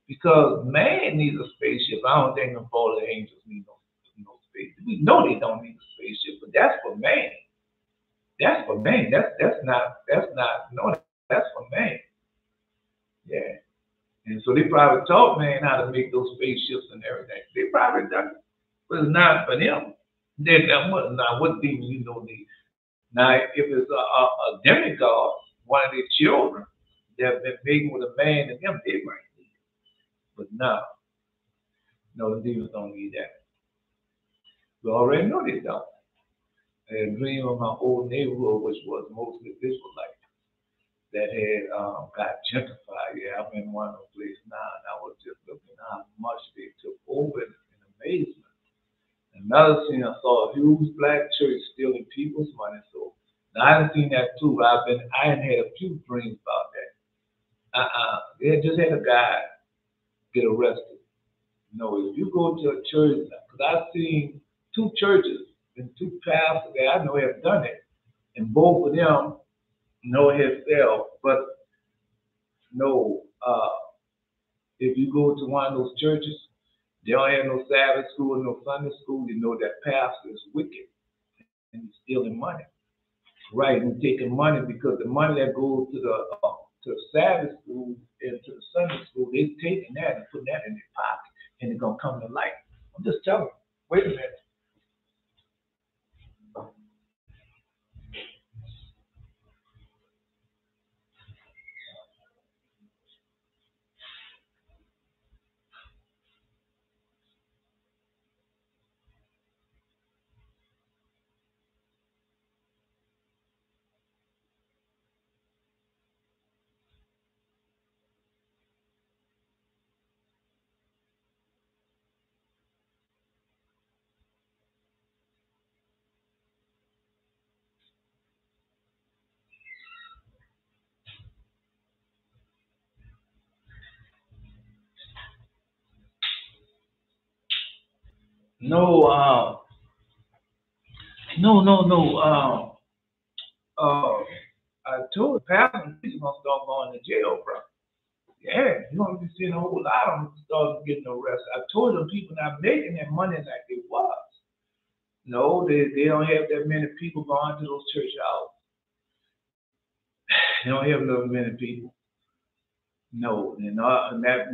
Because man needs a spaceship. I don't think the fallen angels need no spaceship. We know they don't need a spaceship, but that's for man. That's for man. That's for man. Yeah. And so they probably taught man how to make those spaceships and everything. They probably done it. But it's not for them. What demon you know need? Now, if it's a demigod, one of their children, they've been making with a man and them, they might need it. But no, the demons don't need that. We already know they don't. I had a dream of my old neighborhood, which was mostly Israelites, that had got gentrified. Yeah, I'm in one of those places now, and I was just looking how much they took over in amazement. Another thing, I saw a huge black church stealing people's money. So now I've seen that too. I had a few dreams about that. They just had a guy get arrested. If you go to a church, because I've seen 2 churches and 2 pastors that I know have done it, and both of them have failed. But if you go to one of those churches, they don't have no Sabbath school, no Sunday school. You know that pastor is wicked and he's stealing money. Right, and taking money because the money that goes to the Sabbath school and to the Sunday school, they're taking that and putting that in their pocket, and they're gonna come to light. I'm just telling you. Wait a minute. No. I told the pastor he's gonna start going to jail, bro. Yeah, you're gonna be seeing a whole lot of them start getting arrested. I told them people not making that money like they was. No, they don't have that many people going to those church houses. They don't have that many people. No, and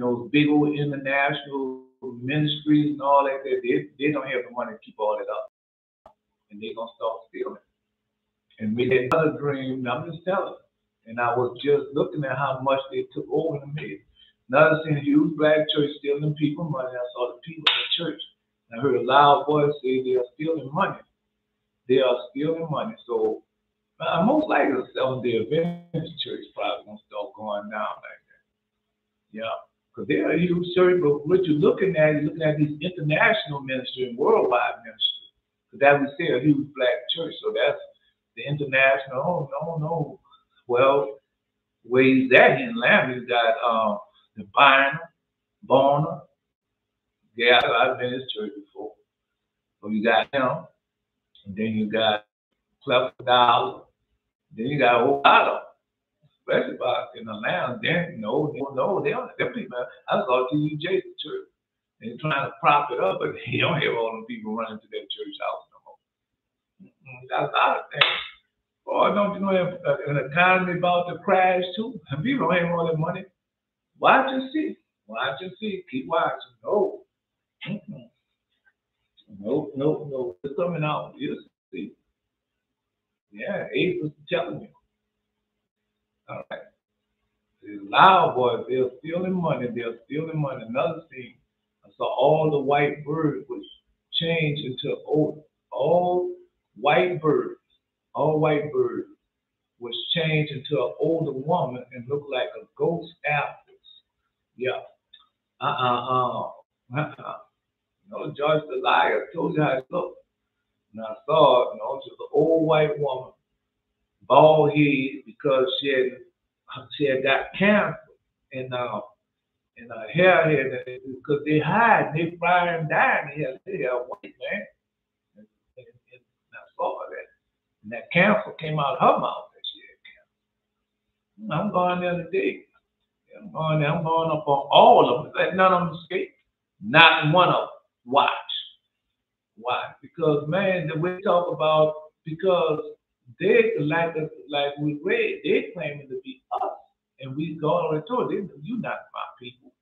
those big old international ministries and all that, they don't have the money to keep all that up. And they're gonna start stealing. And we had another dream, I'm just telling you. And I was just looking at how much they took over the million. Another thing, a huge black church stealing people money. I saw the people in the church. And I heard a loud voice say they are stealing money. they are stealing money. So most likely the Seventh-day Adventist church probably gonna start going down like that. Yeah, because they're a huge church, but what you're looking at these international ministry and worldwide ministry. Because that we say a huge black church, so that's the international. Oh no. Well, where he's at in Atlanta, you got the Bonner. Yeah, I've been in his church before. So you got him, and then you got Clever Dollar, then you got a whole lot of them, especially about in Atlanta. Then they don't. Them people, I saw TD Jason church. They're trying to prop it up, but they don't have all them people running to that church house no more. That's a lot of things. Boy, don't you know an economy about to crash too? And people don't have all that money. Watch and see. Watch and see. Keep watching. No. No. It's coming out. You see. Yeah, Ace was telling you. All right. The loud boys, they're stealing money. Another thing, I saw all the white birds was changed into all white birds. All white birds was changed into an older woman and looked like a ghost afterwards. Yeah. No, George the liar told you how it looked. And I saw it, she was an old white woman, bald head, because she had got cancer in her hair, because they hide, they fry and dye in the hair, white man. And I saw that. And that cancer came out of her mouth that she had cancer. I'm going there today. I'm going up on all of them. Let none of them escape. Not one of them. Watch. Why? Because man, the way we talk about, because they like we read, they claiming to be us, and we go already told them, you not my people,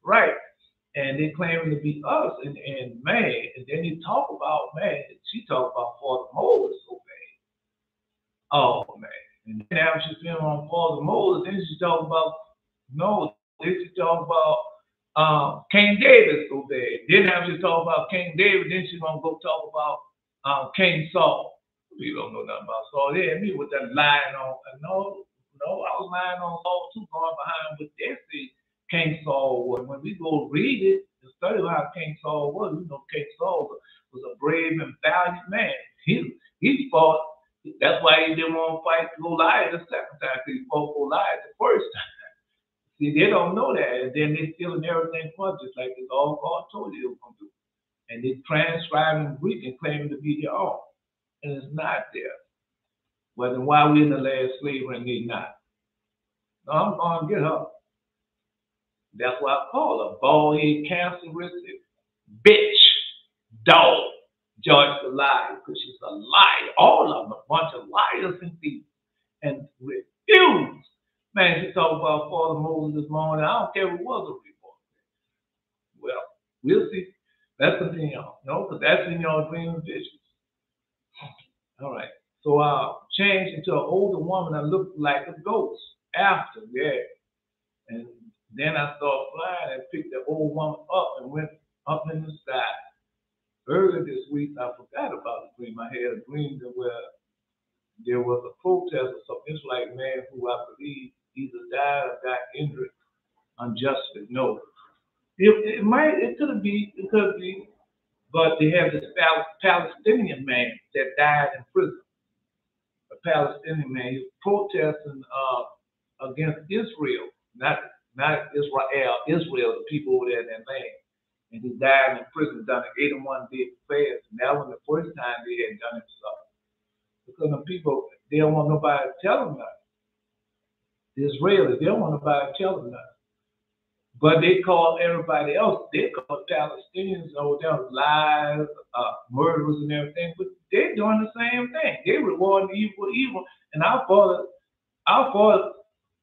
right? And they claiming to be us, and man, and then he talk about man, she talk about Father Moses so bad. Oh man, and then after she film on Father Moses, then she talk about King David so bad. Then after she talk about King David, then she's gonna go talk about King Saul. We don't know nothing about Saul. They had me with that lying on. No, I was lying on Saul too, going behind what they say King Saul was. When we go read it and study how King Saul was, King Saul was a brave and valiant man. He fought. That's why he didn't want to fight Goliath the second time, because he fought Goliath the first time. See, they don't know that, and then they're stealing everything from just like it's all God told you they were going to do. And they transcribing Greek and claiming to be their own. And it's not there. Well, then why we in the last slavery and they not? No, I'm going to get her. That's why I call her bald-head, cancer-ristic, bitch, dog, George the liar, because she's a liar. All of them, a bunch of liars and thieves. And refuse. Man, she talked about Father Moses this morning. I don't care if it was a report. Well, we'll see. Let's continue on. No, because that's in your dreams and visions. All right. So I changed into an older woman that looked like a ghost after, yeah. And then I started flying and picked the old woman up and went up in the sky. Earlier this week, I forgot about the dream. I had a dream where there was a protest of some Israelite man who I believe either died or got injured unjustly. No. It could be, but they have this Palestinian man that died in prison. A Palestinian man, he was protesting against Israel, not Israel, the people over there in that land. And he died in prison, done an 81-day fast. And that was the first time they had done it so. Because the people, they don't want nobody to tell them nothing. The Israelis, they don't want nobody to tell them nothing. But they call everybody else, they call Palestinians over there lies, murderers and everything, but they're doing the same thing. They're rewarding evil with evil. And our father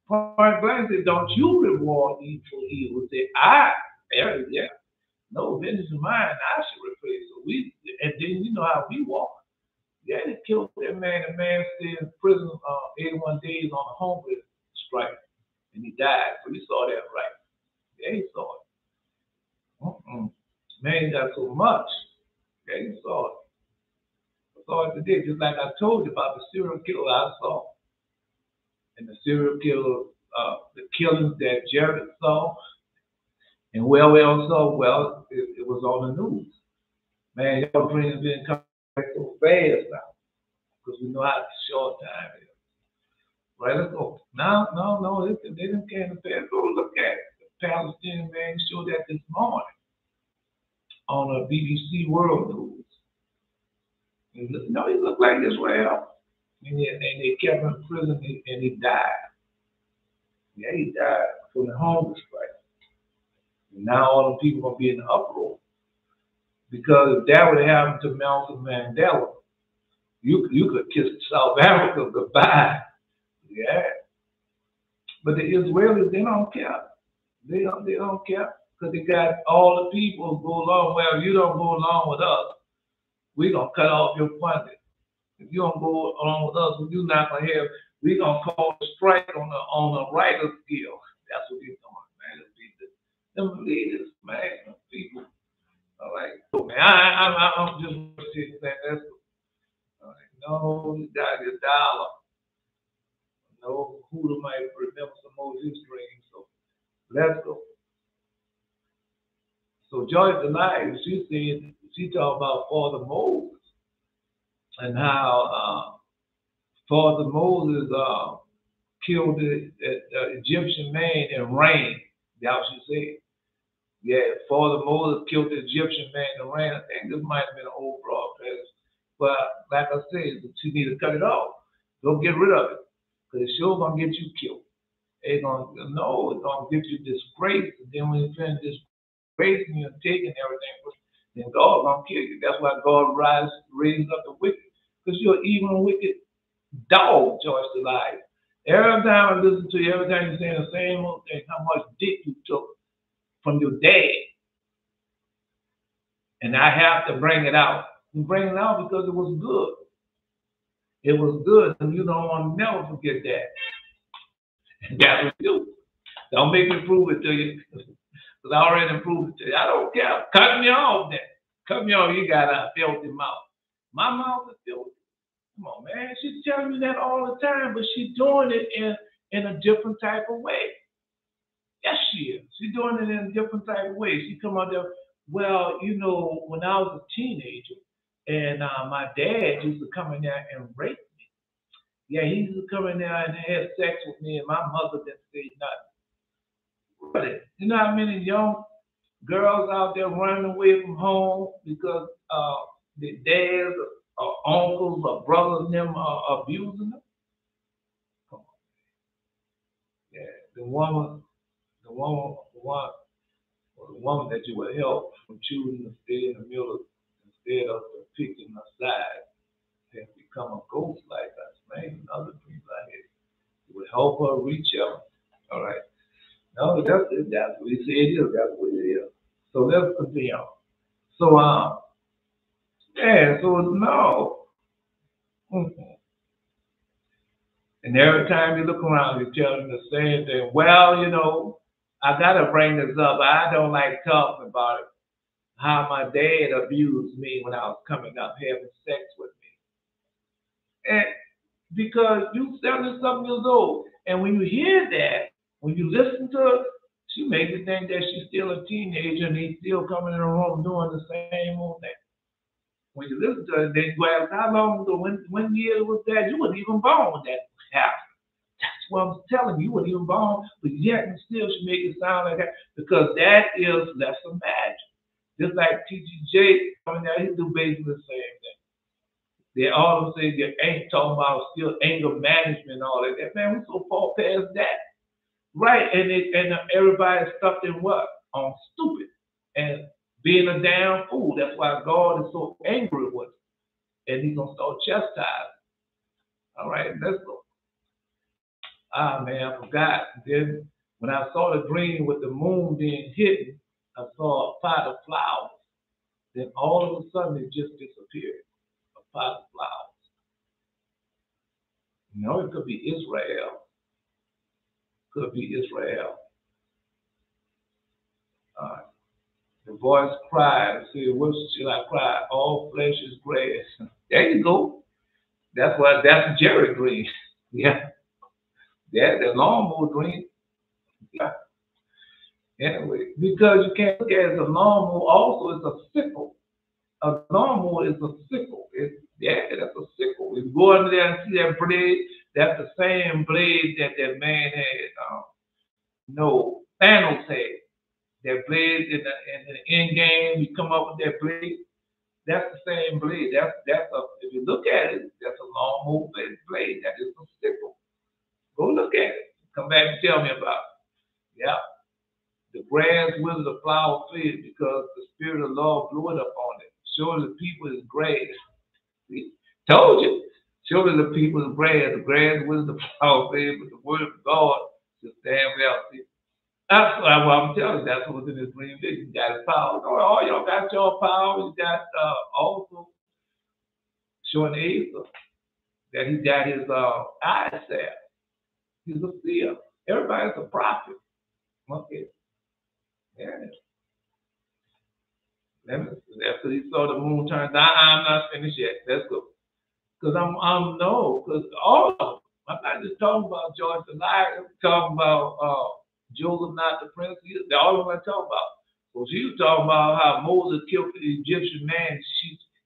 point blank said, don't you reward evil for evil. Say, no, vengeance is mine, I should repay. So and then you know how we walk. Yeah, they killed that man. The man stayed in prison 81 days on a homeless strike, and he died. So you saw that, right? Yeah, he saw it. Man, he got so much. Yeah, he saw it. saw it today, just like I told you about the serial killer I saw. And the serial killer, the killings that Jared saw, and whoever else saw, well, it was on the news. Man, your dreams been coming back so fast now, because we know how short time it is. Right, let's go. No, they didn't care to pay. Go look at it. The Palestinian man showed that this morning on the BBC World News. He looked like Israel. And they kept him in prison and he died. Yeah, he died from the hunger strike. And now all the people gonna be in the uproar. Because if that would have happened to Nelson Mandela, you could kiss South Africa goodbye. Yeah. But the Israelis, they don't care. They don't care. Because they got all the people who go along. Well, you don't go along with us, we're gonna cut off your funding. If you don't go along with us, you're not gonna have. We're gonna call a strike on a writer scale. That's what they're doing, man. Them leaders, man, them people. All right, so, man, I'm just saying that's all right. No, you got your dollar. No, who might remember some more of his dreams. So let's go. So Joyce Delight, she talked about Father Moses and how Father Moses killed the Egyptian man in rain. That's what she said. Yeah, Father Moses killed the Egyptian man in rain. I think this might have been an old broadcast. But like I said, she need to cut it off. Don't get rid of it. Because it's sure going to get you killed. It's going to get you disgraced. And then when you finish disgracing you and taking everything, then God going to kill you. That's why God raised up the wicked. Because you're even a wicked dog, Joyce Delight. Every time I listen to you, every time you're saying the same old thing, how much dick you took from your dad. And I have to bring it out. You bring it out because it was good. It was good, and you don't want to never forget that. That's what you do. Don't make me prove it to you. Because I already proved it to you. I don't care. Cut me off then. Cut me off. You got a filthy mouth. My mouth is filthy. Come on, man. She's telling me that all the time, but she's doing it in a different type of way. Yes, she is. She's doing it in a different type of way. She come out there, well, when I was a teenager, and my dad used to come in there and rape me. Yeah, he used to come in there and have sex with me, and my mother didn't say nothing. Really? You know how many young girls out there running away from home because their dads or uncles or brothers and them are abusing them? Come on. Yeah, the woman that you would help from choosing to stay in the middle instead of picking a side has become a ghost like us, man. Another thing like it. It would help her reach out. All right. No, that's what we say it is. That's what it is. So let's continue. So so no. Mm-hmm. And every time you look around, you tell them the same thing. Well, I gotta bring this up. I don't like talking about it. How my dad abused me when I was coming up, having sex with me. And because you 70-something years old, and when you hear that, when you listen to her, she makes you think that she's still a teenager and he's still coming in the room doing the same old thing. When you listen to her, then you ask, how long ago, when year was that? You weren't even born when that happened. That's what I'm telling you. You weren't even born, but yet and still she make it sound like that because that is lesser magic. Just like TGJ coming out, he do basically the same thing. They all say they ain't talking about still anger management and all that. Man, we so far past that. Right, and everybody's stuck in what? On stupid and being a damn fool. That's why God is so angry with us. And he's going to start chastising. All right, let's go. Man, I forgot. Then when I saw the dream with the moon being hidden, I saw a pot of flowers. Then all of a sudden it just disappeared. A pot of flowers. It could be Israel. Could be Israel. The voice cried and said, what should I cry? All flesh is grass. There you go. That's Jerry Green. Yeah. Yeah, the lawnmower green. Yeah. Anyway, because you can't look at it as a lawnmower, also it's a sickle. A lawnmower is a sickle. That's a sickle. If you go under there and see that blade, that's the same blade that man had. No, Thanos had. That blade in the end game, you come up with that blade. That's the same blade. If you look at it, that's a lawnmower blade. That is a sickle. Go look at it. Come back and tell me about it. Yeah. The grass withers, the flower fades, because the Spirit of the Lord blew it up on it. Surely the people is grass. See? Told you. Surely the people is grass. The grass withers, the flower fades, but the word of God just stand well. See? That's what I'm telling you. That's what's in this green vision. You got his power. Oh, y'all got your power. You got also showing Asa that he got his eyes there. He's a seer. Everybody's a prophet. Okay. Yeah. After he saw the moon turn down, I'm not finished yet. Let's go. Because because all of them. I'm not just talking about George the Liar. I'm talking about Joseph, not the prince. All of them I talk about. So she was talking about how Moses killed the Egyptian man.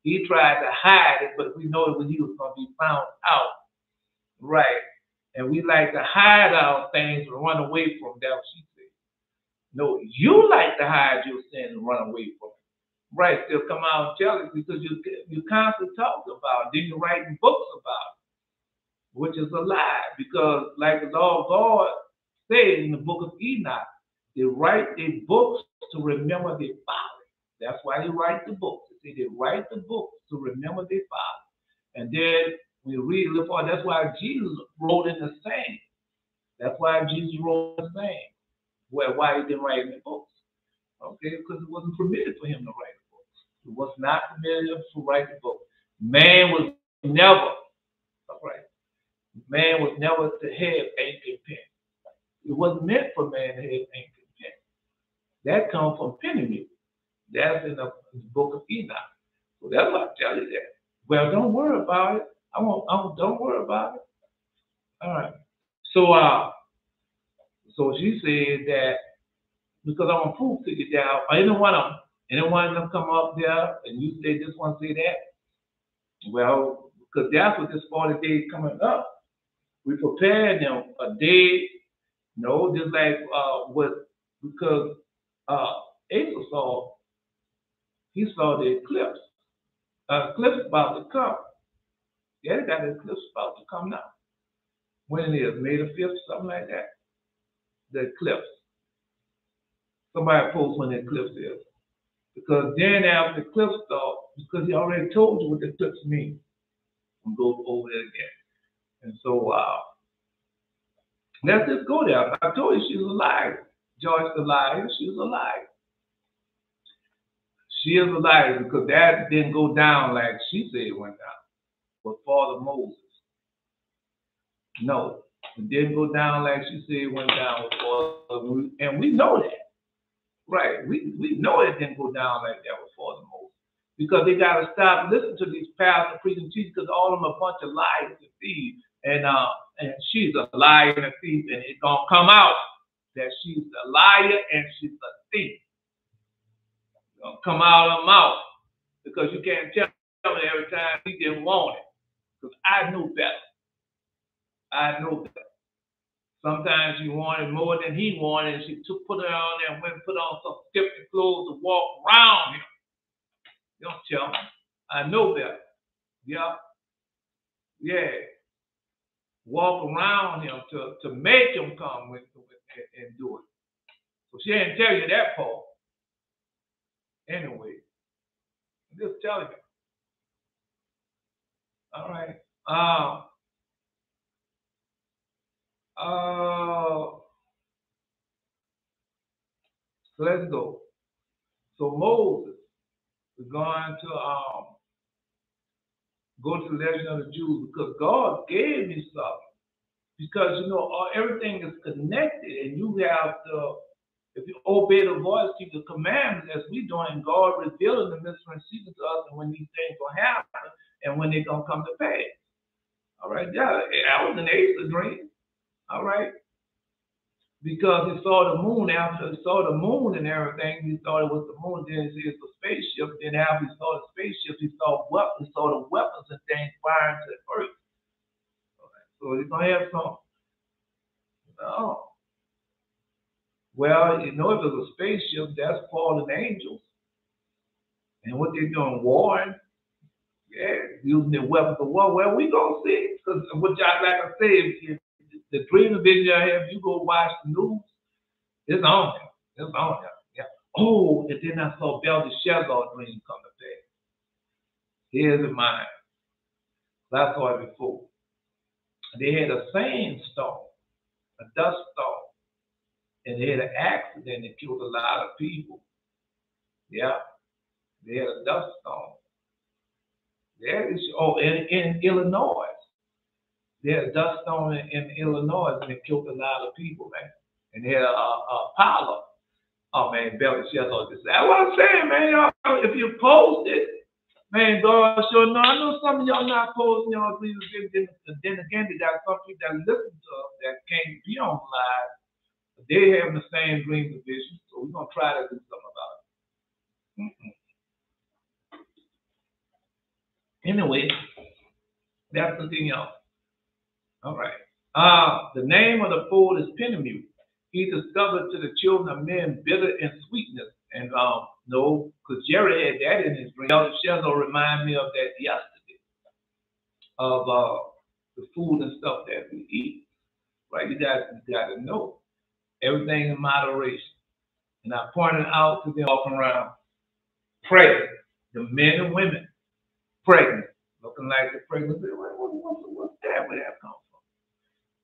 He tried to hide it, but we know it when he was going to be found out. Right. And we like to hide our things and run away from them. That's what she said. No, you like to hide your sin and run away from it. Right, they'll come out and tell it because you constantly talk about it. Then you're writing books about it, which is a lie. Because like the Lord God said in the book of Enoch, they write their books to remember their folly. That's why they write the books. They write the books to remember their folly. And then we read the part. That's why Jesus wrote in the sand. That's why Jesus wrote in the sand. Why he didn't write in the books. Okay, because it wasn't permitted for him to write the books. It was not permitted to write the book. Man was never, man was never to have ink and pen. It wasn't meant for man to have ink and pen. That comes from penning. That's in the book of Enoch. So that's why I tell you that. Well, don't worry about it. Don't worry about it. All right. So she said that because I want to prove to you that any one of them come up there and you say this one, say that. Well, because that's what this 40 days coming up. We prepared them a day, just like because Asa saw the eclipse. Eclipse about to come. Yeah, they got the eclipse about to come now. When it is, May the 5th, something like that. The eclipse. Somebody post when the eclipse is. Because then after the eclipse starts, because he already told you what the eclipse means. I'm going to go over it again. And so let's just go there. I told you she was a liar. Joyce the liar, she was a liar. She is a liar because that didn't go down like she said it went down with Father Moses. No, it didn't go down like she said it went down with Father, and we know that. Right, we know it didn't go down like that with Father Moses. Because they got to stop listening to these pastors, preaching, teachers, because all of them are a bunch of liars and thieves. And she's a liar and a thief, and it's going to come out that she's a liar and she's a thief. It's going to come out of her mouth because you can't tell me every time he didn't want it. Because I knew better. I know better. Sometimes she wanted more than he wanted, and she put it on there and went and put on some different clothes to walk around him. Don't tell me. I know better. Yeah. Yeah. Walk around him to make him come and do it. So she didn't tell you that part. Anyway, I'm just telling you. All right. So let's go. So Moses is going to go to the legend of the Jews because God gave me something. Because everything is connected, and you have to, if you obey the voice, keep the commandments as we doing, God revealing the mystery and secret to us, and when these things will happen, and when they're going to come to pass. All right, yeah, that was an Asa dream. All right, because he saw the moon. After he saw the moon and everything, he thought it was the moon. Then he sees the spaceship. Then after he saw the spaceship, he saw weapons. He saw the weapons and things firing to the earth. Right. So he's gonna have some. No. Well, you know, if it's a spaceship, that's fallen angels, and what they're doing, warring. Yeah, using their weapons of war. Well, we gonna see, because what y'all, like I said, if the dream vision I have, you go watch the news. It's on there. It's on there. Yeah. Oh, and then I saw Belshazzar dream come to pass. Here's in mine. I saw it before. They had a sandstorm, a dust storm, and they had an accident that killed a lot of people. Yeah. They had a dust storm. There is, in Illinois. They had a dust storm in Illinois, and it killed a lot of people, man. And they had a pilot. Oh, man, Belshazzar just said, that's what I'm saying, man. Y'all, if you post it, man, God sure know. I know some of y'all not posting y'all dreams. Then again, they got some people that listen to us that can't be on live. But they have the same dream division, so we're going to try to do something about it. Anyway, that's the thing, y'all. All right. The name of the fool is Penamute. He discovered to the children of men bitter and sweetness. And no, because Jerry had that in his dream. Belshazzar reminded me of that yesterday, of the food and stuff that we eat. Right? You got to know everything in moderation. And I pointed out to them walking around pregnant, the men and women pregnant, looking like they're pregnant. What's that? Where that come from?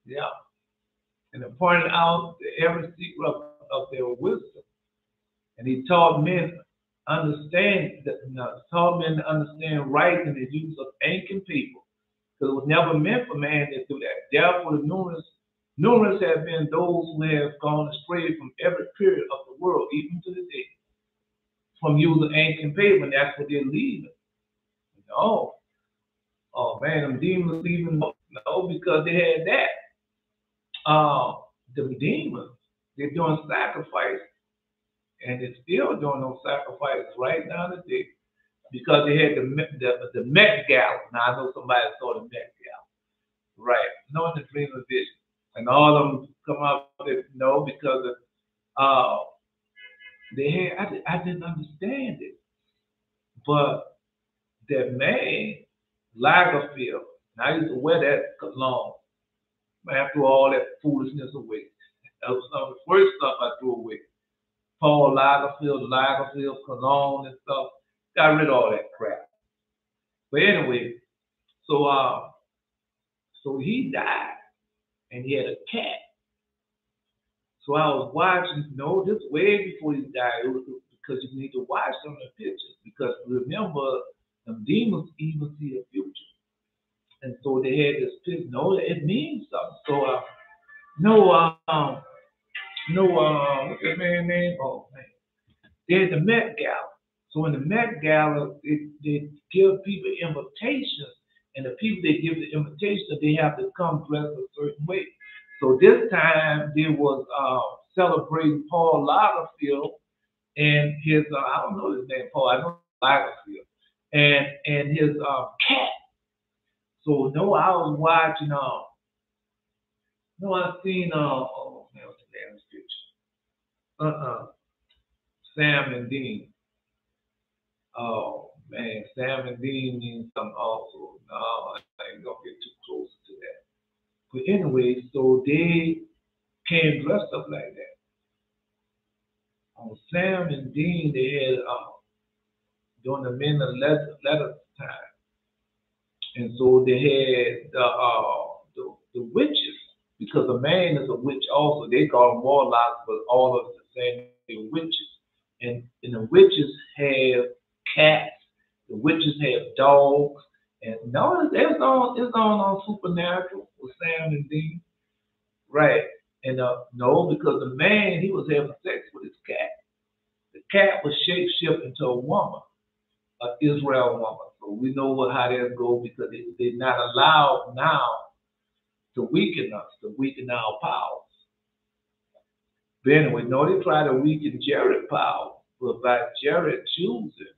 Yeah. And I pointed out every secret of their wisdom. And he taught men taught men to understand right in the use of ink and paper. Because it was never meant for man to do that. Therefore, numerous have been those who have gone astray from every period of the world, even to the day, from using ink and paper, and that's what they're leaving. No. Oh man, them demons leaving. No, because they had that. The demons, they're doing sacrifice, and they're still doing those sacrifices right now today, because they had the Met Gala. Now I know somebody saw the Met Gala, right? Knowing the dream of vision, and all of them come up with no, because they had. I didn't understand it, but that man Lagerfield, and I used to wear that cologne. I threw all that foolishness away. That was some of the first stuff I threw away. Paul Lagerfield, cologne and stuff. Got rid of all that crap. But anyway, so he died, and he had a cat. So I was watching, this way before he died, because you need to watch some of the pictures, because remember, the demons even see the future. And so they had this picture. No, it means something. So what's that man's name? Oh man, there's the Met Gala. So in the Met Gala, they give people invitations, and the people they give the invitation, they have to come dressed a certain way. So this time they was celebrating Paul Lagerfield and his I don't know his name, Paul. I know Lagerfield and his cat. So I was watching. I seen. Oh man, what's the name of this picture? Sam and Dean. Oh man, Sam and Dean means something also. No, I ain't gonna get too close to that. But anyway, so they came dressed up like that. On Sam and Dean, they had during the men of letter time. And so they had the witches, because a man is a witch also. They call them warlocks, but all of the same, they're witches. And the witches have cats. The witches have dogs. And no, it's on Supernatural with Sam and Dean. Right. And no, because the man, he was having sex with his cat. The cat was shape-shifted into a woman, an Israel woman. So we know how that goes because they're not allowed now to weaken us, to weaken our powers. But anyway, no, they try to weaken Jared's power, but by Jared choosing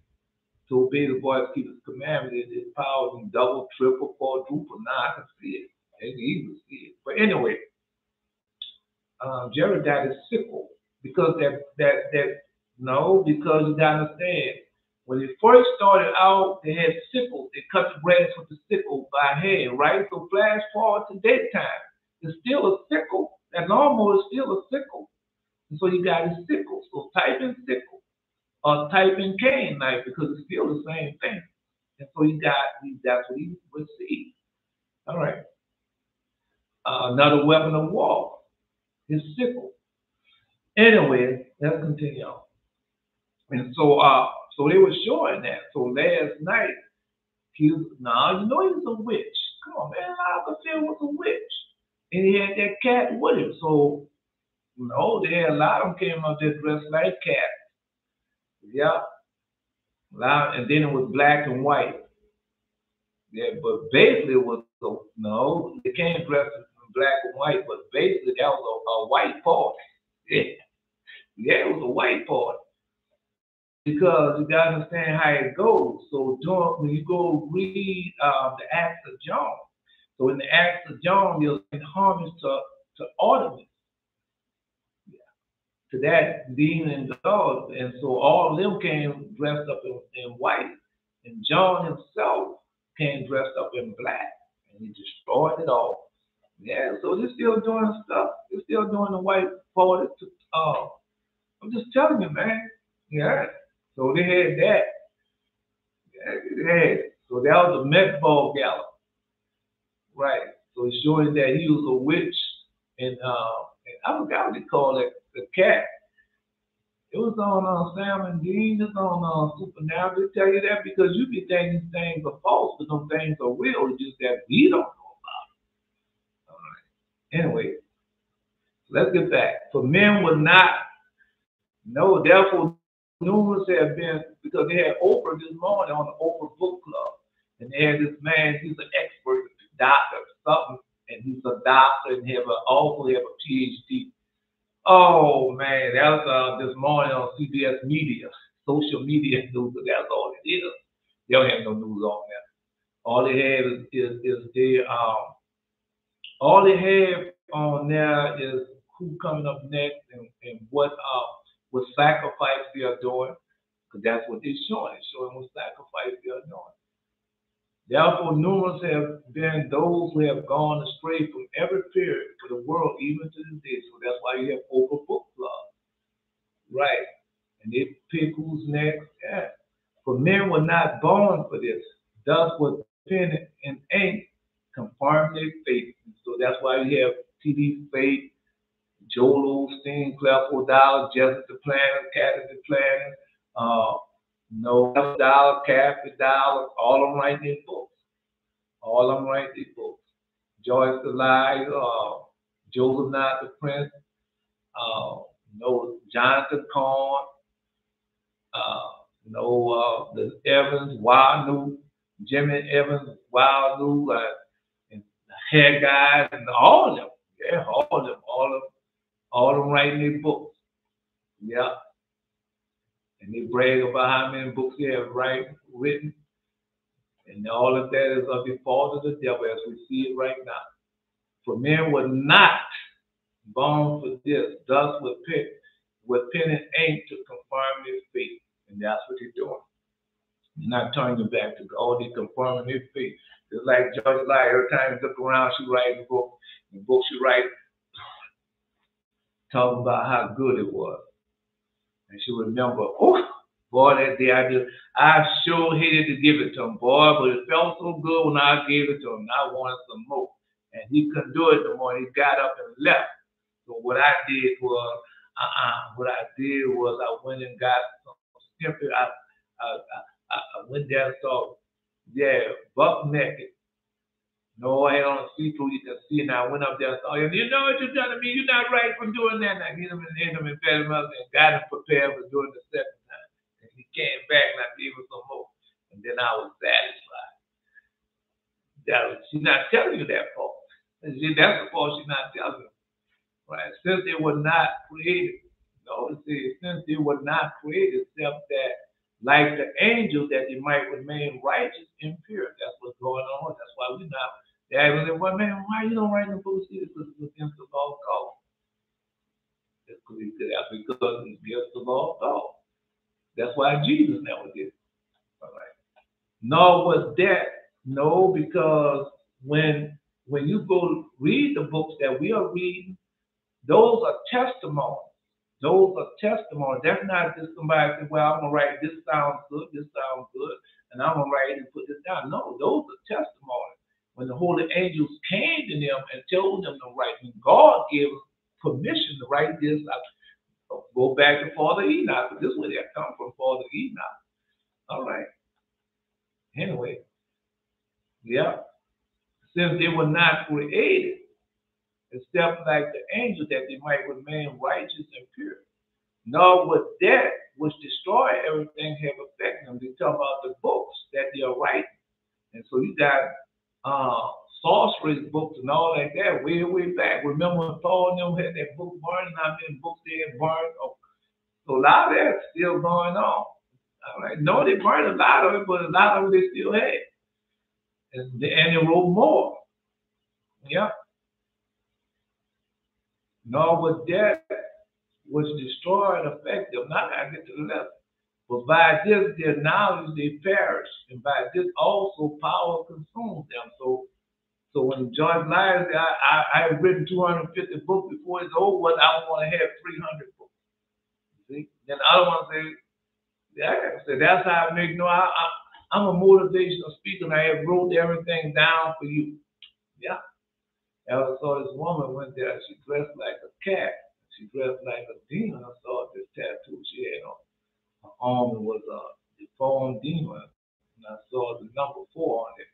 to obey the voice, keep his commandments, his power is double, triple, quadruple. Now I can see it. I can even see it. But anyway, Jared got his sickle because because you gotta understand. When they first started out, they had sickles. They cut the grass with the sickle by hand, right? So flash forward to that time. It's still a sickle. That lawnmower is still a sickle. And so you got his sickle. So type in sickle or type in cane knife because it's still the same thing. And so that's what he received. All right. Another weapon of war, his sickle. Anyway, let's continue on. And so they were showing that. So last night, he was a witch. Come on, man, Pharaoh was a witch. And he had that cat with him. So, they had a lot of them came up there dressed like cats. Yeah. And then it was black and white. Yeah, but basically it was they came dressed in black and white, but basically that was a white party. Yeah, it was a white party. Because you gotta understand how it goes. So when you go read the Acts of John, so in the Acts of John, you'll in homage to Artemis, to that demon and God, and so all of them came dressed up in white, and John himself came dressed up in black, and he destroyed it all. Yeah, so they're still doing stuff. They're still doing the white party. I'm just telling you, man. Yeah. So they had that. Yeah, they had it. So that was a Met Ball gala. Right. So it's showing that he was a witch and I forgot what they call it, the cat. It was on Sam and Dean, it's on Supernatural. They tell you that because you be thinking things are false, but them things are real. It's just that we don't know about it. All right. Anyway, let's get back. For men would not know, therefore numerous have been, because they had Oprah this morning on the Oprah Book Club. And they had this man, he's an expert, doctor, something, and he's a doctor and also have a PhD. Oh man, that was this morning on CBS Media, social media news. That's all it is. They don't have no news on that. All they have all they have on there is who coming up next and what sacrifice they are doing, because that's what they're showing. It's showing what sacrifice they are doing. Therefore, numerous have been those who have gone astray from every period for the world, even to this day. So that's why you have Oprah Book Club. Right. And they pick who's next. Yeah. For men were not born for this. Thus, with pen and ink, confirm their faith. So that's why you have T.D. Faith, Joel Osteen, Clefo Dollar, Jessica Planner, Kathy Planner, Dollar, Kathy Dollar, all of them write their books. All of them write their books. Joyce the Lie, Joseph Not the Prince, Jonathan Corn, the Evans, Wild New, Jimmy Evans, Wild New, and the Hair Guys, and all of them. Yeah, all of them writing their books. Yeah. And they brag about how many books they have written. And all of that is of the fault of the devil as we see it right now. For men were not born for this, thus with pen and ink to confirm their faith. And that's what they're doing. They're not turning back to God, they're confirming their faith. Just like Judge Lai, every time you look around, she writes a book. The book she writes, talking about how good it was. And she remember, boy, that day I sure hated to give it to him, boy, but it felt so good when I gave it to him. I wanted some more. And he couldn't do it no more. He got up and left. So what I did was, I went and got some simply, I went there and saw, buck naked. No, I had on a see-through, you can see, and I went up there and saw him. You know what you're telling me? You're not right for doing that. And I hit him and fed him up and got him prepared for doing the second time. And he came back and I gave him some more. And then I was satisfied. She's not telling you that part. That's the part she's not telling you. Right? Since they were not created, notice it, since they were not created, except that, like the angels, that they might remain righteous and pure. That's what's going on. That's why we're not. They was like, well, man, why you don't write in the book? This is against the law of God. That's because it's against the law of God. That's why Jesus never did it. All right. Nor was that, no, because when you go read the books that we are reading, those are testimonies. Those are testimonies. That's not just somebody saying, well, I'm going to write, this sounds good, and I'm going to write and put this down. No, those are testimonies. When the holy angels came to them and told them to write, when God gave permission to write this, I go back to Father Enoch. This is where that come from, Father Enoch. All right. Anyway, yeah. Since they were not created, except like the angels, that they might remain righteous and pure. Nor would that which destroy everything have affected them. They talk about the books that they are writing. And so you got sorcerer's books and all like that way back. Remember when Paul and them had that book burned, how many books they had burned? Oh, so a lot of that's still going on. All right. No, they burned a lot of it, but a lot of it they still had. And they wrote more. Yeah. Nor would that which destroyed affect them. Now I get to the left. But by this their knowledge they perish, and by this also power consumes them. So when George Lyons said, I have written 250 books before it's over, I want to have 300 books. See? Then the other one said, yeah, so that's how I make, I'm a motivational speaker, and I have wrote everything down for you. Yeah. I saw this woman went there, she dressed like a cat. She dressed like a demon. I saw this tattoo she had on her arm. It was a deformed demon. And I saw the number 4 on it.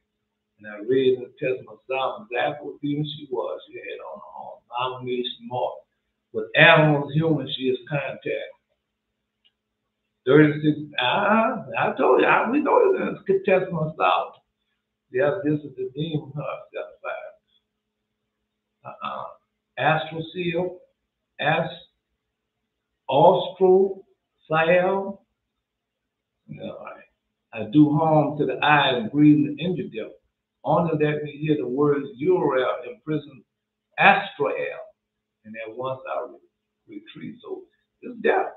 And I read in the Testament of Solomon exactly what demon she was. She had on her arm, abomination, smote. With animals, humans, she is contact. 36, I told you, we know it in the Testament of Solomon. Yeah, this is the demon, chapter 5. Astral seal. Austral, Siel. I do harm to the eye and breathe and injure them. Only that we hear the words Uriel in prison, Astrael, and at once I retreat. So it's death.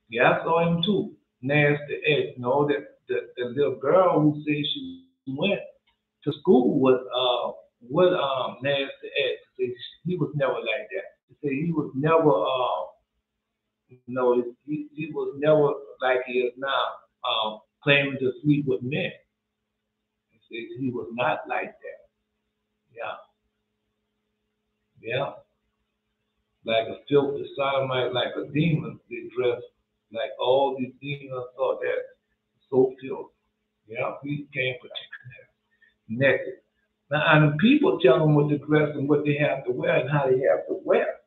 Yeah, I saw him too. Nasty X. No, that the little girl who said she went to school with Nasty X. He was never like that. He was never, he was never like he is now, claiming to sleep with men. He was not like that. Yeah. Like a filthy sodomite, like a demon, they dressed like all these demons thought that so filthy. Yeah, we came protected naked. Now, and people tell them what to dress and what they have to wear and how they have to wear.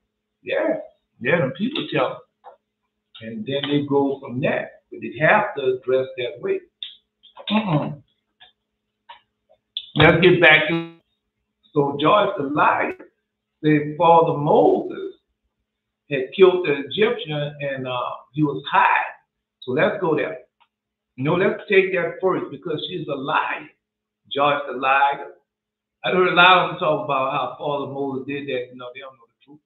Yeah, the people tell them. And then they go from that. But they have to dress that way. Let's get back to, so Joyce the liar said Father Moses had killed the Egyptian and he was hiding. So let's go there. Let's take that first because she's a liar. Joyce the liar. I heard a lot of them talk about how Father Moses did that. They don't know the truth.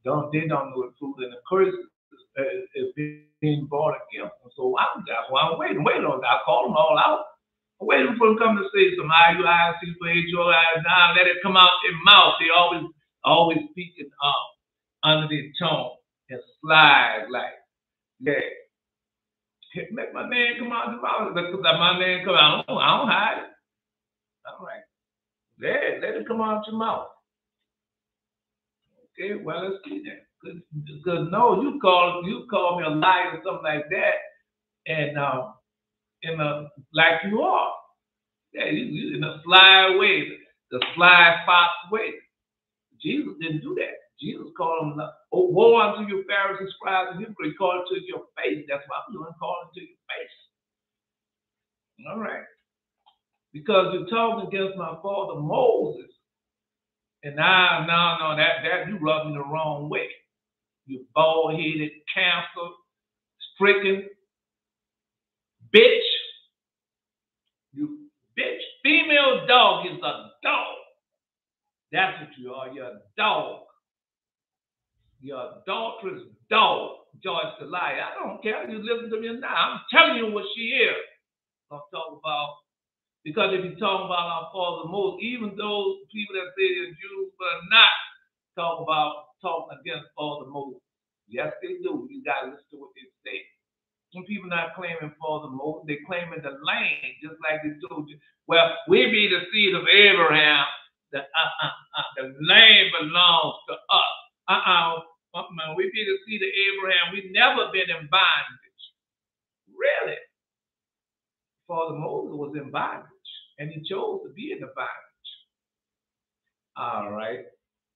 They don't know the truth, and the curse is being brought against them. So that's why I'm waiting on that. I call them all out. I'm waiting for them to come to say some IUI, C4HOI. Now let it come out their mouth. They always speaking under their tongue and slide like, yeah. Make my name come out the mouth. Because my name come out. I don't hide it. All right. Yeah, let it come out your mouth. Okay, well, let's see that. Because no, you call me a liar or something like that, and like you are. Yeah, you in a sly way, the sly fox way. Jesus didn't do that. Jesus called them, woe unto you, Pharisees, scribes, and hypocrites. He called it to your face. That's what I'm doing, calling it to your face. All right. Because you're talking against my father Moses. And now, no, that you rub me the wrong way. You bald-headed, cancer-stricken bitch. You bitch. Female dog is a dog. That's what you are. You're a dog. You're a adulterous dog, George the liar. I don't care. You listen to me now. I'm telling you what she is. I'm talking about, because if you're talking about our father Moses, even those people that say they're Jews but are not talking against Father Moses. Yes, they do. You got to listen to what they say. Some people not claiming Father Moses, they claiming the land, just like they told you. Well, we be the seed of Abraham. The land belongs to us. We be the seed of Abraham. We've never been in bondage. Really? Father Moses was in bondage, and he chose to be in the bondage. All right.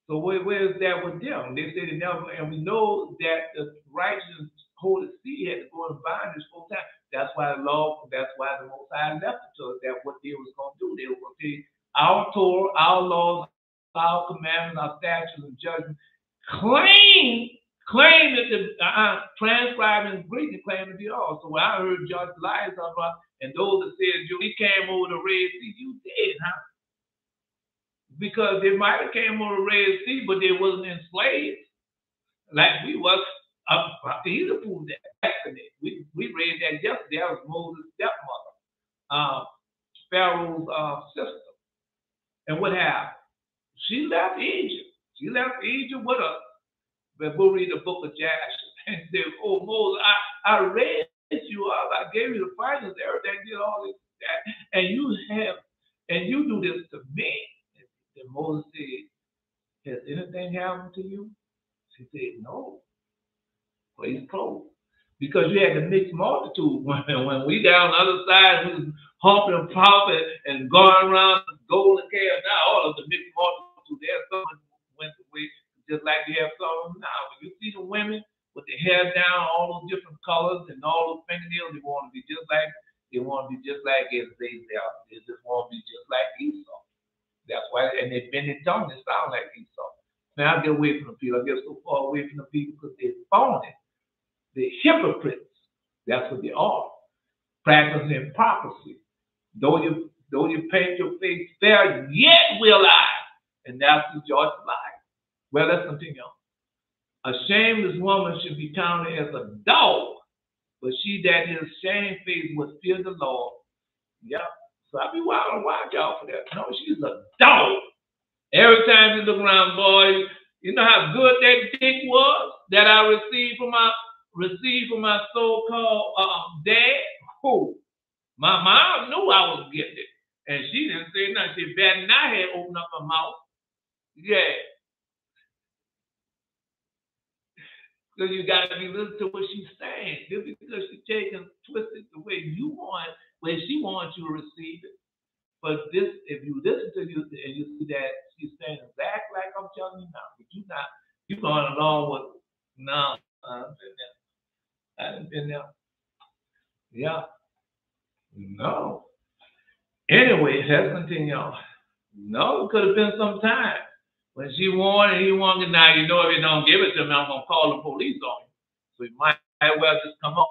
So where is that with them? They say they never, and we know that the righteous Holy Seed had to go in bondage full time. That's why the Most High left it to us, that what they was going to do. They were going to take our Torah, our laws, our commandments, our statutes and judgments, claim that the transcribing Greek and claim to be all. So when I heard Judge Elias talk about, and those that said, he came over the Red Sea, you did, huh? Because they might have came over the Red Sea, but they wasn't enslaved like we was. He's a proof that. We read that yesterday. That was Moses' stepmother, Pharaoh's sister. And what happened? She left Egypt. She left Egypt with us. But we'll read the book of Jasher and said, "Oh Moses, I raised you up. I gave you the finest, everything, did all this, that, and you do this to me." And Moses said, "Has anything happened to you?" She said, "No." Praise clothes. Because you had the mixed multitude. When we down the other side, we was humping and popping and going around the golden calf. Now all of the mixed multitude, there's some went away, just like you have some of them now. When you see the women with their hair down, all those different colors and all those fingernails, they want to be just like Israel. They just want to be just like Esau. That's why, and they bend their tongue and sound like Esau. Now I get away from the people. I get so far away from the people because they're phony. They're hypocrites. That's what they are. Practicing hypocrisy. Though you paint your face fair, yet will I. And that's the George lie. Well, let's continue on. A shameless woman should be counted as a dog, but she that is shamefaced would fear the Lord. Yeah. So I be wild out for that. No, she's a dog. Every time you look around, boy, you know how good that dick was that I received from my so-called dad? Who? My mom knew I was gifted. And she didn't say nothing. She better not have opened up her mouth. Yeah. Because you got to be listening to what she's saying. Just because she's taking twisted the way you want, where she wants you to receive it. But this, if you listen to you and you see that she's saying exactly like I'm telling you now, but you're going along with, no, I haven't been there. Yeah. No. Anyway, let's continue on. No, it could have been some time when she wanted and he wanted. Now, you know, if you don't give it to me, I'm going to call the police on you. So you might well just come on,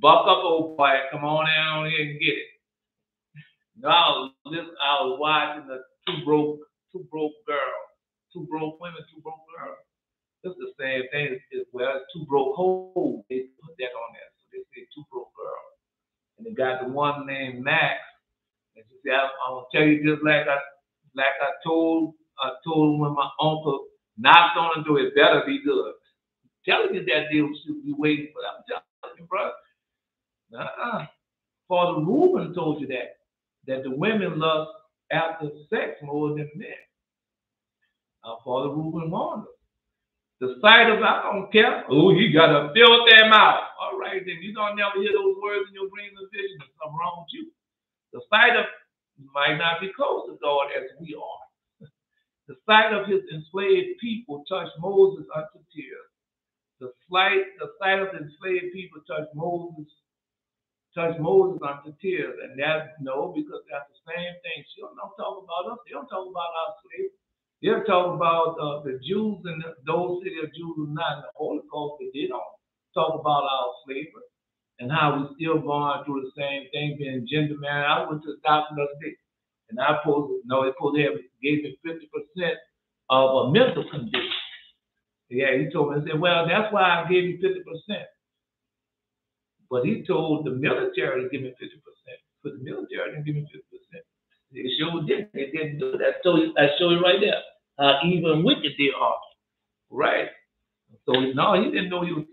buck up, old boy, come on down here and get it. No, I was watching the two broke girls, two broke women, two broke girls. It's the same thing. It's two broke hoes. They put that on there. So they say two broke girls. And they got the one named Max. And she said, I'm gonna tell you just like I told when my uncle knocked on the door, it better be good. I'm telling you that deal should be waiting for that. I'm telling you, bro. Father Reuben told you that the women lust after sex more than men. Father Reuben warned us. The sight of, I don't care. Oh, you got to fill them out. All right, then you're going to never hear those words in your dreams and visions. There's something wrong with you. The sight of, you might not be close to God as we are. The sight of his enslaved people touched Moses unto tears. The sight of the enslaved people touched Moses touched Moses unto tears. And that, no, because that's the same thing. She don't talk about us. They don't talk about our slaves. They'll talk about the Jews and those city of Jews who are not in the Holocaust, but they don't talk about our slavery and how we still going through the same thing, being gender married. I went to the doctor the other day, and they supposed to have gave me 50% of a mental condition. Yeah, he told me, I said, well, that's why I gave you 50%. But he told the military to give me 50%. For the military to give me 50%. They sure didn't. They didn't do that. I show you right there how evil and wicked they are. Right. So no, he didn't know he was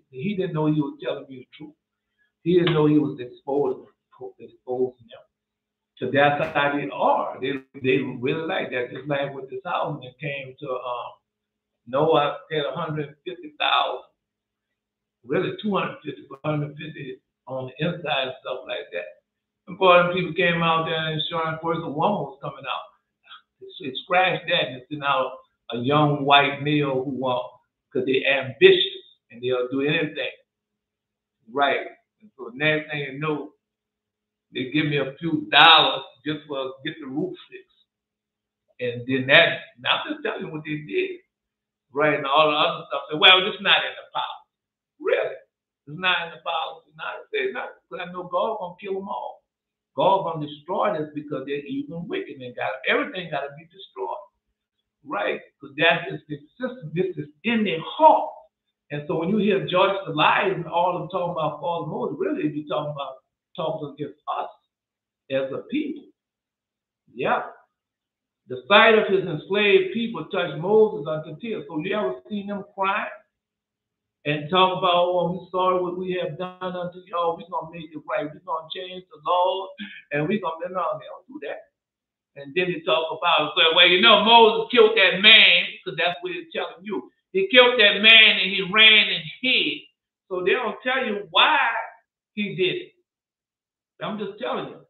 telling me the truth. He didn't know he was exposing them. So that's how they are. They really like that. Just like with this house that came to Noah had 150,000, really 250, 150 on the inside and stuff like that. And boy, people came out there and insurance first a woman was coming out. It scratched that and it's now a young white male who because they're ambitious and they'll do anything. Right. And so next thing you know, they give me a few dollars just for get the roof fixed. And then I'm just telling you what they did. Right, and all the other stuff. So, well, this is not in the policy. Really? It's not in the policy. It's not. Because I know God's going to kill them all. God's going to destroy this because they're evil and wicked. And everything got to be destroyed. Right? Because that is the system. This is in their heart. And so when you hear Joyce the lies and all of them talking about false Moses, really they be talking against us as a people. Yeah. The sight of his enslaved people touched Moses unto tears. So you ever seen them crying and talk about, oh, we're sorry what we have done unto you. Oh, we're going to make it right. We're going to change the laws and we're going to, no, they don't do that. And then they talk about, well, Moses killed that man, because that's what it's telling you. He killed that man and he ran and hid. So they don't tell you why he did it. I'm just telling you.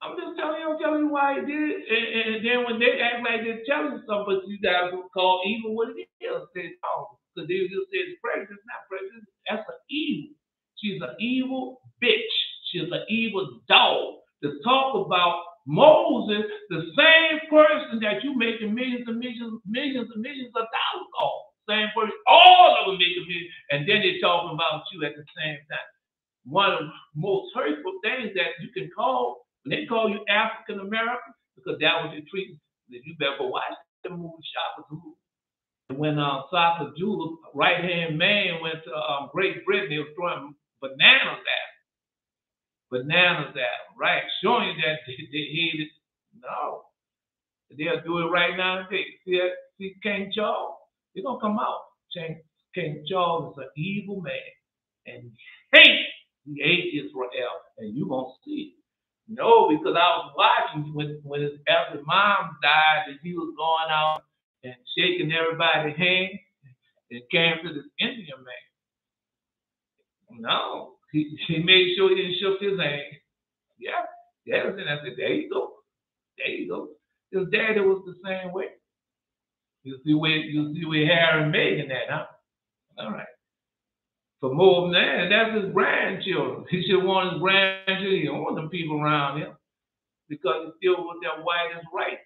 I'm telling you why he did it. And then when they act like they're telling you something, but you guys will call evil what it is. They talk. Because they just say it's prejudice. It's not prejudice. That's an evil. She's an evil bitch. She's an evil dog. To talk about Moses, the same person that you making millions and millions of dollars off. Same person. All of them making millions. And then they're talking about you at the same time. One of the most hurtful things that you can call, when they call you African American, because that was your treatment, you better go watch the movie Shop of Who. When Saka Jewel, right hand man, went to Great Britain, they were throwing bananas at him, right? Showing you that they hated. No. They'll do it right now. See King Charles? He's going to come out. King Charles is an evil man. And he hates Israel. And you're going to see it. No, because I was watching when after mom died and he was going out and shaking everybody's hand and came to this Indian man. No, he made sure he didn't shook his hand. Yeah, that was it. I said, there you go. His daddy was the same way. You see where Harry and Meghan at, huh? All right. For more than that, that's his grandchildren. He should want his grandchildren. He don't want them people around him because he's still with that white is right.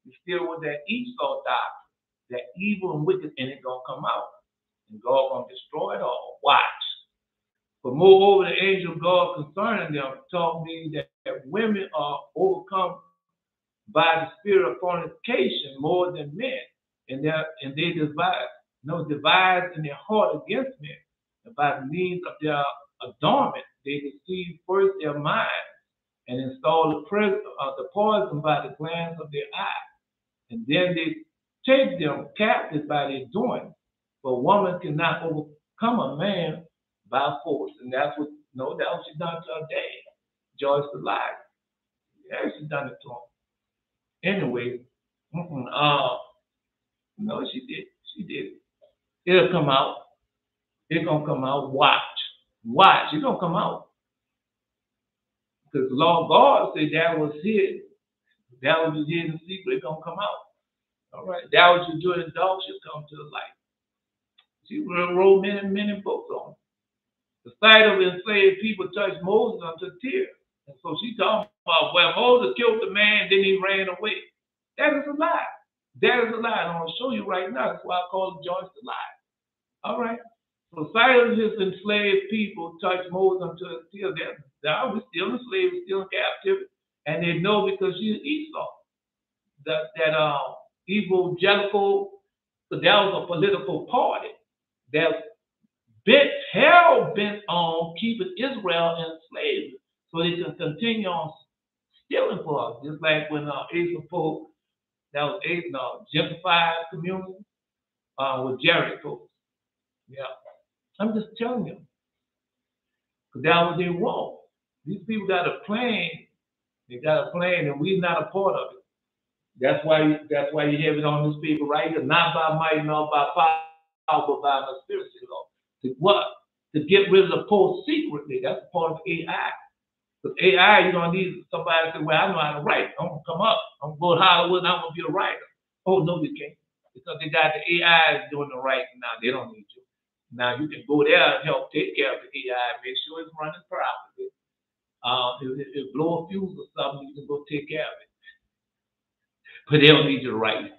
He's still with that Esau doctrine, that evil and wicked, and it's going to come out. And God going to destroy it all. Watch. But moreover, the angel of God concerning them taught me that women are overcome by the spirit of fornication more than men. And they devise in their heart against men. And by the means of their adornment, they deceive first their minds and install the poison by the glance of their eye. And then they take them captive by their doing. But woman cannot overcome a man by force. And that's what she done to her dad, Joyce the Liar. Yeah, she done it to him. Anyway, no, she did. She did. It'll come out. It's going to come out. Watch. It's going to come out. Because the Lord God said that was hid. That was hid in secret. It's going to come out. All right. That was you doing the dog should come to the light. She wrote many books on it. sight of enslaved people touched Moses unto tears. And so she talking about, well, Moses killed the man, then he ran away. That is a lie. That is a lie. And I'm going to show you right now. That's why I call it Joyce a lie. All right. So sight of his enslaved people touched Moses unto tears. Now we're still enslaved, we're still in captivity. And they know because she's Esau. That evangelical, that was a political party that hell bent on keeping Israel in slavery so they can continue on stealing for us. Just like when Asa Pope, that was gentrified community with Jericho. Yeah. I'm just telling you. Because that was their want. These people got a plan. They got a plan, and we're not a part of it. That's why you have it on this paper right here. Not by might, nor by power, but by the spirit, Lord. To what? To get rid of the post secretly. That's part of AI. Because AI, you're going to need somebody to say, well, I know how to write. I'm going to come up. I'm going to go to Hollywood and I'm going to be a writer. Oh, no, you can't. Because they got the AI doing the writing now. They don't need you. Now, you can go there and help take care of the AI, make sure it's running properly. If it blow a fuse or something, you can go take care of it. But they don't need you to write.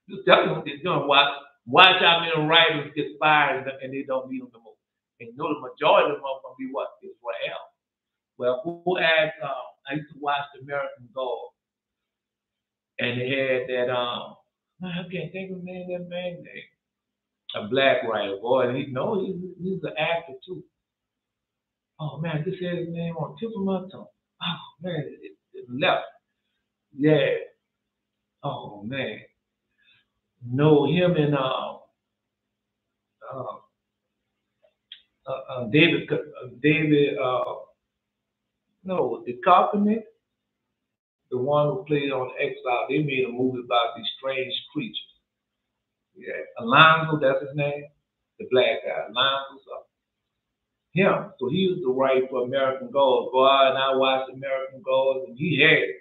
Just tell them what they're doing. Watch how many writers get fired and they don't need them no more. And you know the majority of them are going to be what? Israel. Well, who asked, I used to watch the American God. And they had that, I can't think of that man's name. A black writer, boy. He's an actor too. Oh man, this had his name on the tip of my tongue. Oh man, it left. Yeah. Oh man. No, him and David, the Carpenter, the one who played on Exile. They made a movie about these strange creatures. Yeah, Alonzo, that's his name, the black guy, Alonzo. Him. So he used to write for American Gods. Boy, and I watched American Gods, and he had it.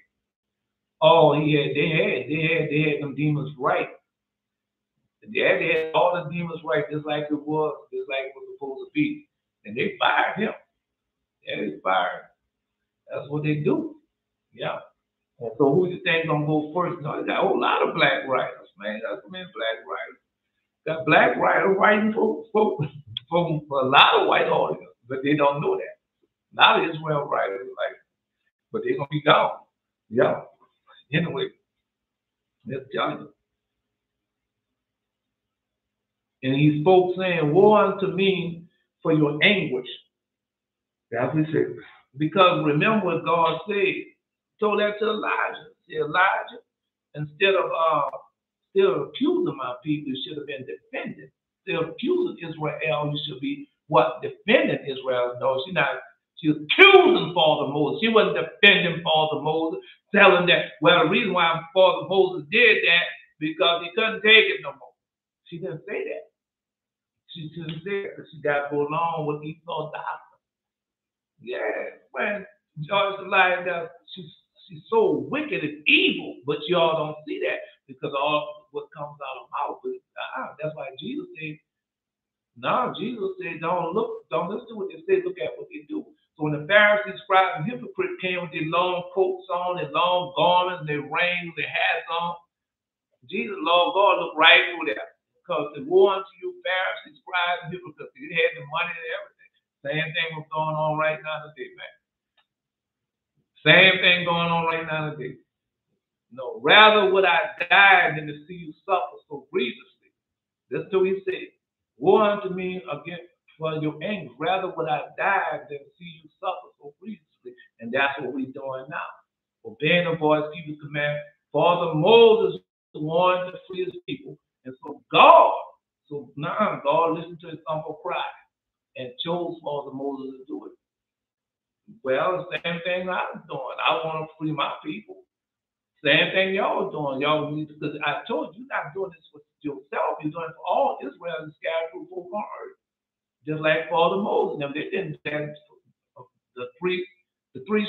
Oh, they had them demons right. They had all the demons right, just like it was supposed to be. And they fired him. Yeah, they fired. That's what they do. Yeah. And so who do you think gonna go first? No, they got a whole lot of black writers, man. That's many black writers. Got black writers writing for a lot of white audience, but they don't know that. A lot of Israel writers like, but they're gonna be gone. Yeah. Anyway, let's tell you. And he spoke saying, woe unto me for your anguish. That's what he said. Because remember what God said. He told that to Elijah. See, Elijah, instead of still accusing my people, you should have been defending. Still accusing Israel, you should be what? Defending Israel. No, she was accusing Father Moses. She wasn't defending Father Moses, telling that, well, the reason why Father Moses did that, because he couldn't take it no more. She didn't say that. She didn't say that. She got to go along with Esau's doctrine. Yeah, man, George the lion, she's so wicked and evil, but y'all don't see that because all what comes out of mouth is that's why Jesus said, Jesus said, don't listen to what they say, look at what they do. So when the Pharisees, scribes, and hypocrites came with their long coats on, their long garments, their rings, their hats on, Jesus, Lord God, looked right through that. Because the war unto you, Pharisees, scribes, and hypocrites, they had the money and everything. Same thing was going on right now today, man. Same thing going on right now today. No, rather would I die than to see you suffer so grievously. That's what he said. Woe unto me again for your anger. Rather would I die than see you suffer so grievously. And that's what we're doing now. Obeying the voice, keep the command. Father Moses wanted to free his people. And so God listened to his humble cry and chose Father Moses to do it. Well, the same thing I'm doing. I want to free my people. Same thing y'all doing. Y'all need to, because I told you, you're not doing this for yourself. You're doing it for all Israel and scattered through full earth. Just like Father Moses. Now, they didn't do that. The three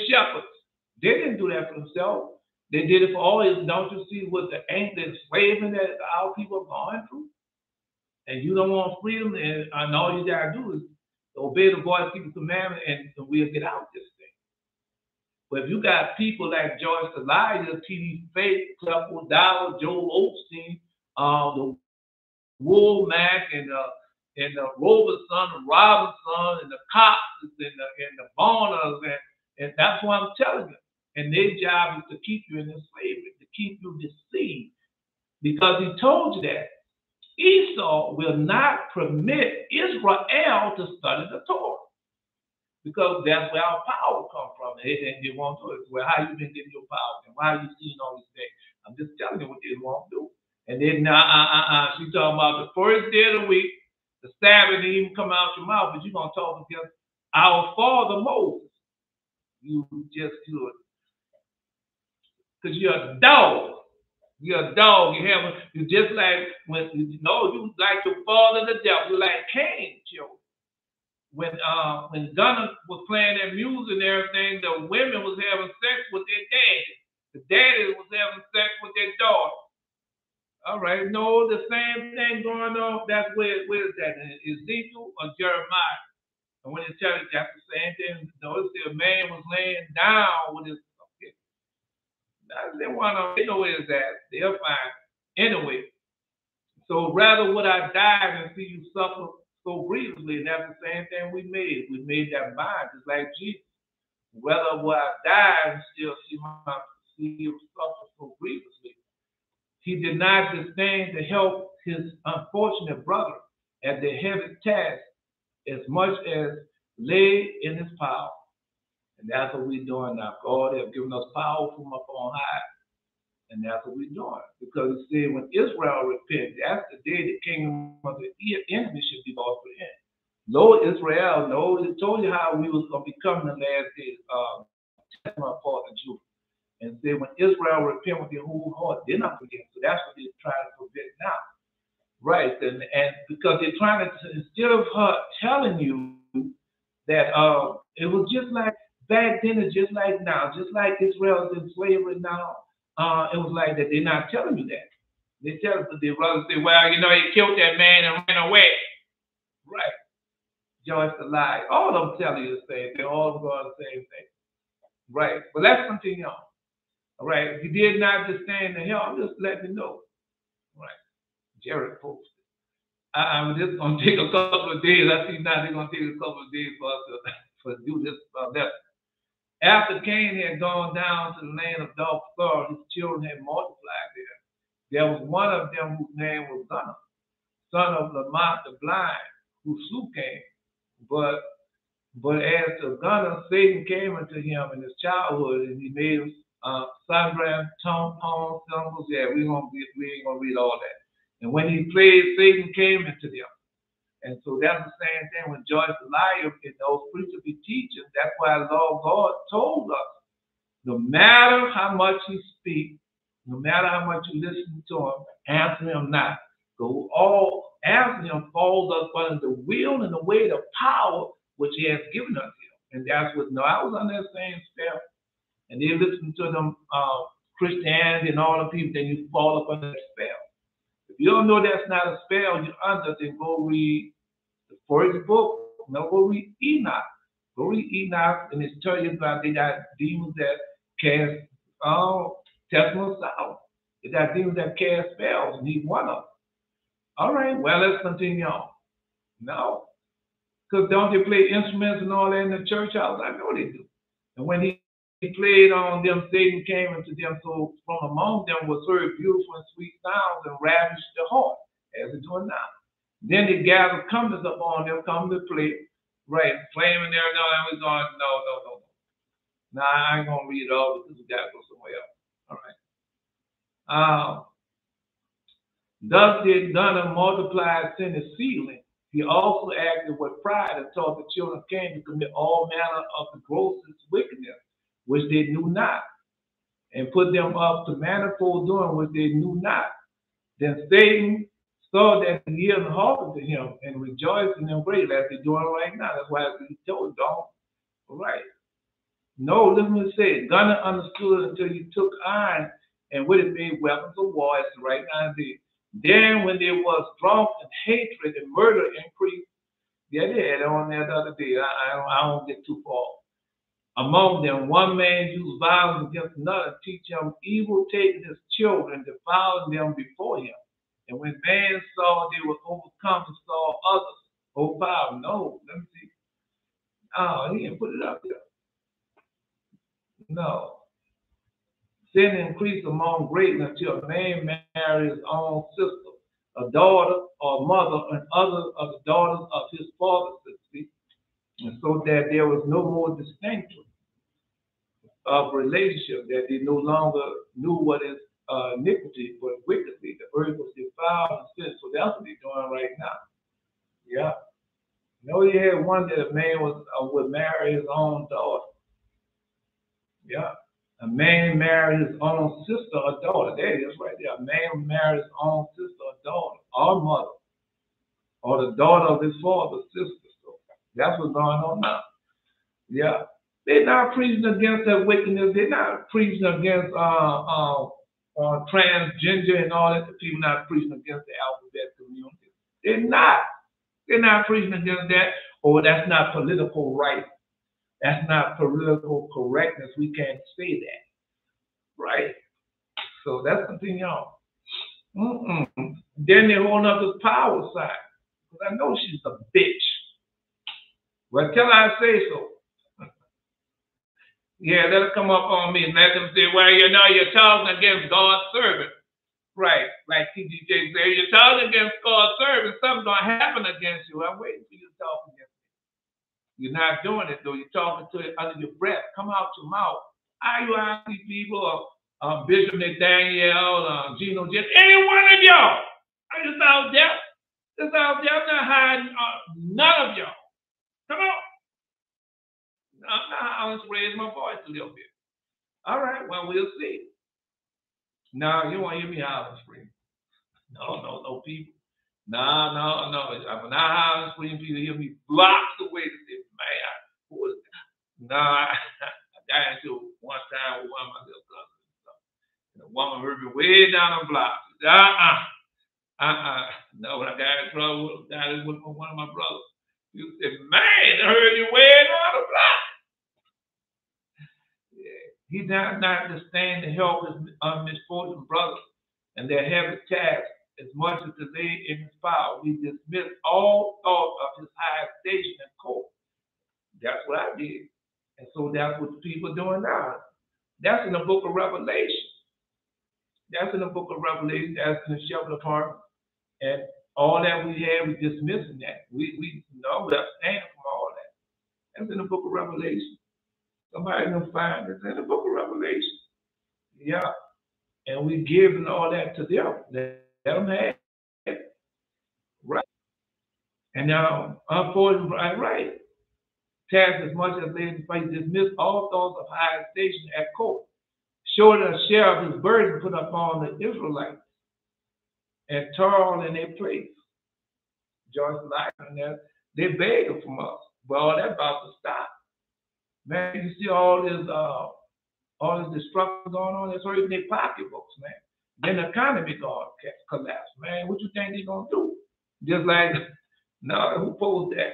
shepherds. They didn't do that for themselves. They did it for all Israel. Don't you see what the enslavement that our people are going through? And you don't want freedom, and all you gotta do is Obey the voice, keep the commandment, and we'll get out this thing. But if you got people like Joyce Elijah, T.D. Faith, Clifford Dollar, Joel Osteen, the Woolmack, and the Robertson, the Robinson, and the Cox, and the Boners, and that's what I'm telling you. And their job is to keep you in this slavery, to keep you deceived. Because he told you that Esau will not permit Israel to study the Torah. Because that's where our power comes from. And they want to, well, how you been getting your power? And why are you seeing all these things? I'm just telling you what they want to do. And then she's talking about the first day of the week, the Sabbath didn't even come out your mouth, but you're going to talk against our father Moses. You just good. Because you're a dog. You're a dog. You're just like when you like your father the devil. You're like Cain, children. When Gunner was playing that music and everything, the women was having sex with their daddy. The daddy was having sex with their daughter. All right, no, the same thing going on. That's where is that? In Ezekiel or Jeremiah? And when it tells you that's the same thing, notice the man was laying down with his. They know where it's at. They'll find anyway. So rather would I die than see you suffer so grievously, and that's the same thing we made. We made that mind, just like Jesus. Whether would I die and still see you suffer so grievously. He did not disdain to help his unfortunate brother at the heavy task as much as lay in his power. And that's what we're doing now. God has given us power from up on high. And that's what we're doing. Because he said when Israel repents, that's the day the kingdom of the enemy should be brought to an end. Lo, Israel, it told you how we was going to become the last days, testament for the Jews. And said when Israel repent with their whole heart, they're not forgetting. So that's what they're trying to prevent now. Right. And because they're trying to, instead of her telling you that it was just like back then, it's just like now, just like Israel is in slavery now. It was like that. They're not telling you that. They tell us that their brothers say, well, he killed that man and ran away. Right. Joyce the lie. All of them telling you the same thing. All of them going the same thing. Right. But let's continue on. All right. If you did not understand the hell, I'm just letting you know. Right. Jared posted. I'm just going to take a couple of days. I see now they're going to take a couple of days for us to do this lesson. After Cain had gone down to the land of Pharaoh, his children had multiplied there. There was one of them whose name was Gunner, son of Lamont the blind, who slew Cain. But as to Gunner, Satan came into him in his childhood, and he made him sunbrand, tongue, palm, symbols. Yeah, we ain't gonna read all that. And when he played, Satan came into them. And so that's the same thing when Joyce the liar and those preachers be teaching. That's why the Lord God told us, no matter how much he speaks, no matter how much you listen to him, answer him not. So all answer him falls us under the will and the weight of power which he has given us here. And that's what I was under that same spell. And they listen to them Christianity and all the people, then you fall up under that spell. If you don't know that's not a spell you're under, then go read the first book. Go read Enoch. Go read Enoch, and it's telling you about they got demons that cast testaments out. They got demons that cast spells, and he's one of them. All right, well, let's continue on. No. Because don't they play instruments and all that in the church house? I know they do. And when he played on them, Satan came into them, so from among them was heard beautiful and sweet sounds and ravished their heart, as it's doing now. Then they gathered comers upon them, come to play, right, flaming there, and we're going, no. Now, I ain't going to read it all because we got to go somewhere else. All right. Thus did Gunner multiply sin exceedingly. He also acted with pride and taught the children of Cain to commit all manner of the grossest wickedness, which they knew not, and put them up to manifold doing which they knew not. Then Satan saw that the years hearkened to him and rejoiced in them greatly, as they're doing right now. That's why he told them, all right. No, listen to what it says. Gunner understood until he took iron and with it made weapons of war, as right now did. Then when there was drunk and hatred and murder increased, Yeah, they had it on there the other day. I don't get too far. Among them, one man used violence against another, teach him evil, taking his children, devouring them before him. And when man saw they were overcome and saw others overpowered, no, let me see. Oh, he didn't put it up there. No. Sin increased among greatness until a man married his own sister, a daughter or mother, and other of the daughters of his father, and so that there was no more distinction of relationship, that they no longer knew what is iniquity, but wickedly. The earth was defiled and sin. So that's what they're doing right now. Yeah. No, you had one that a man would marry his own daughter. Yeah. A man married his own sister or daughter. There it is right there. A man married his own sister or daughter or mother or the daughter of his father's sister. So that's what's going on now. Yeah. They're not preaching against that wickedness. They're not preaching against transgender and all that. The people not preaching against the alphabet community. They're not. They're not preaching against that. Oh, that's not political right. That's not political correctness. We can't say that. Right. So that's the thing, y'all. Then they hold up the power side. Because I know she's a bitch. Well, tell her I say so. Yeah, let her come up on me and let them say, well, you know, you're talking against God's servant. Right. Like TGJ said, you're talking against God's servant. Something's going to happen against you. I'm waiting for you to talk against me. You're not doing it, though. You're talking to it under your breath. Come out your mouth. IUIC people, Bishop Nathaniel, Gino, just any one of y'all. I'm just out there. Just out there. I'm not hiding none of y'all. Come on. I'll just raise my voice a little bit. All right, well, we'll see. No, you won't hear me holler and scream. No, people. No. I'm not hollering and screaming. People hear me blocks away to say, man, who is that? No, I got into one time with one of my little cousins. And the woman heard me way down the block. No, when I got in trouble, got it with one of my brothers. You said, man, I heard you way down the block. He did not disdain to help his misfortunate brothers and their heavy task as much as to lay in his power. He dismissed all thought of his high station in court. That's what I did. And so that's what the people are doing now. That's in the book of Revelation. That's in the book of Revelation. That's in the shepherd apartment. And all that we had, we're dismissing that. We know we're abstaining from all that. That's in the book of Revelation. Somebody will find it in the book of Revelation. Yeah. And we giving all that to them. Let them have it. Right. And now, unfortunately, right. Task as much as they dismiss all thoughts of high station at court. Showed a share of his burden put upon the Israelites and toil in their place. Joyce and I, they begging from us. Well, that's about to stop. Man, you see all this destruction going on, it's hurting their pocketbooks, man. Then the economy going to collapse, man. What you think they're going to do? Just like, no, who posed that?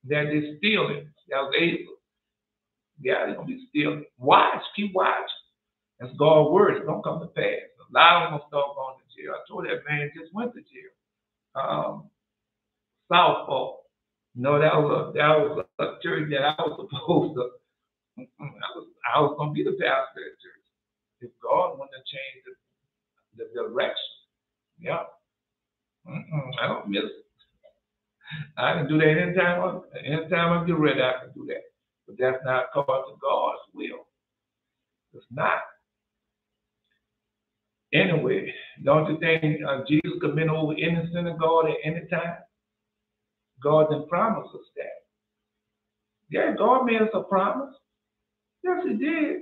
That they're stealing. That was April. Yeah, they're going to be stealing. Watch, keep watching. That's God's word. It's going to come to pass. A lot of them will start going to jail. I told that man just went to jail. Southpaw. No, that was a church that I was supposed to. I was going to be the pastor at church. If God wanted to change the direction, yeah. I don't miss it. I can do that anytime I get ready, I can do that. But that's not according to God's will. It's not. Anyway, don't you think Jesus could bend over any synagogue at any time? God didn't promise us that. Yeah, God made us a promise. Yes, he did.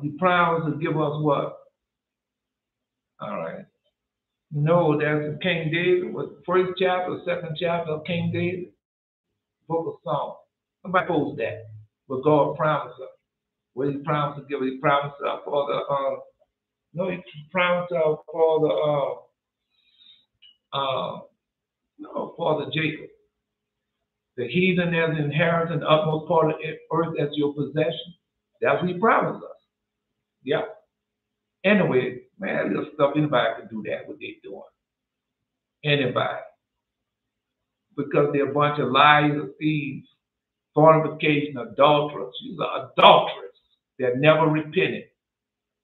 He promised to give us what? All right. No, that's King David, first chapter, second chapter of King David, book of Psalms. Somebody post that. What God promised us. What he promised to give us. He promised us for the he promised us for the Jacob. The heathen as inheritance, the utmost part of the earth as your possession. That's what he promised us. Yeah. Anyway, man, little stuff, anybody can do that, what they doing. Anybody. Because they're a bunch of liars, thieves, fornication, adulterers. She's an adulteress that never repented.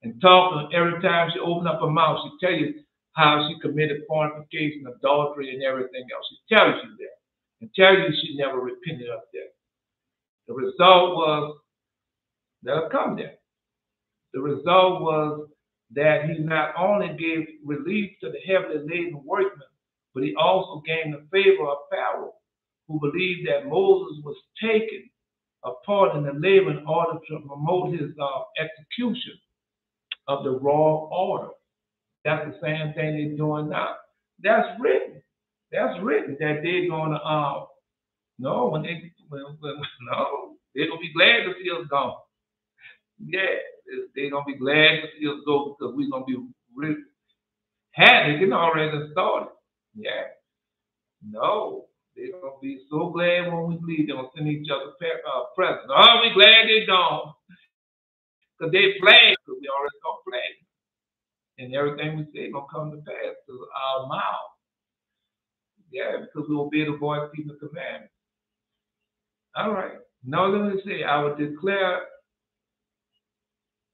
And talking every time she opened up her mouth, she tell you how she committed fornication, adultery, and everything else. She tells you that. And tell you she never repented of that. The result was, that'll come there. The result was that he not only gave relief to the heavily laden workmen, but he also gained the favor of Pharaoh, who believed that Moses was taken apart in the labor in order to promote his execution of the royal order. That's the same thing they're doing now. That's written. That's written that they're going to, no, when no, they're going to be glad to see us gone. Yeah, they're going to be glad to see us go because we're going to be really happy. It already started. Yeah. No, they're going to be so glad when we leave. They're going to send each other presents. Oh, we're glad they're gone. Because they flag, because we already got flag. And everything we say is going to come to pass through our mouth. Yeah, because we obey the voice, keep the commandments. All right. Now let me say, I will declare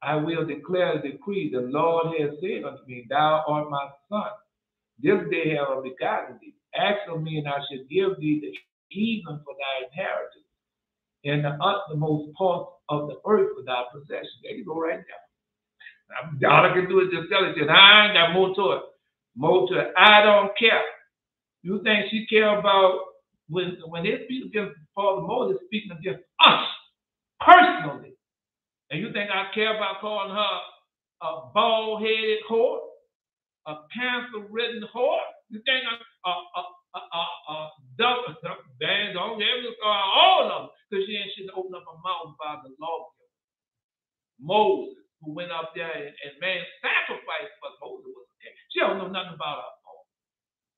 a decree. The Lord has said unto me, thou art my son. This day have I begotten thee. Ask of me, and I shall give thee the heathen for thy inheritance, and the uttermost part of the earth for thy possession. There you go right now. All I can do is just tell it, I ain't got more to it. More to it. I don't care. You think she care about when they speak against Father Moses, speaking against us personally? And you think I care about calling her a bald-headed whore, a cancer-ridden whore? You think I'm double? Don't ever call all of them because she shouldn't open up her mouth by the law. Moses, who went up there and man sacrificed for Moses was okay. She don't know nothing about her.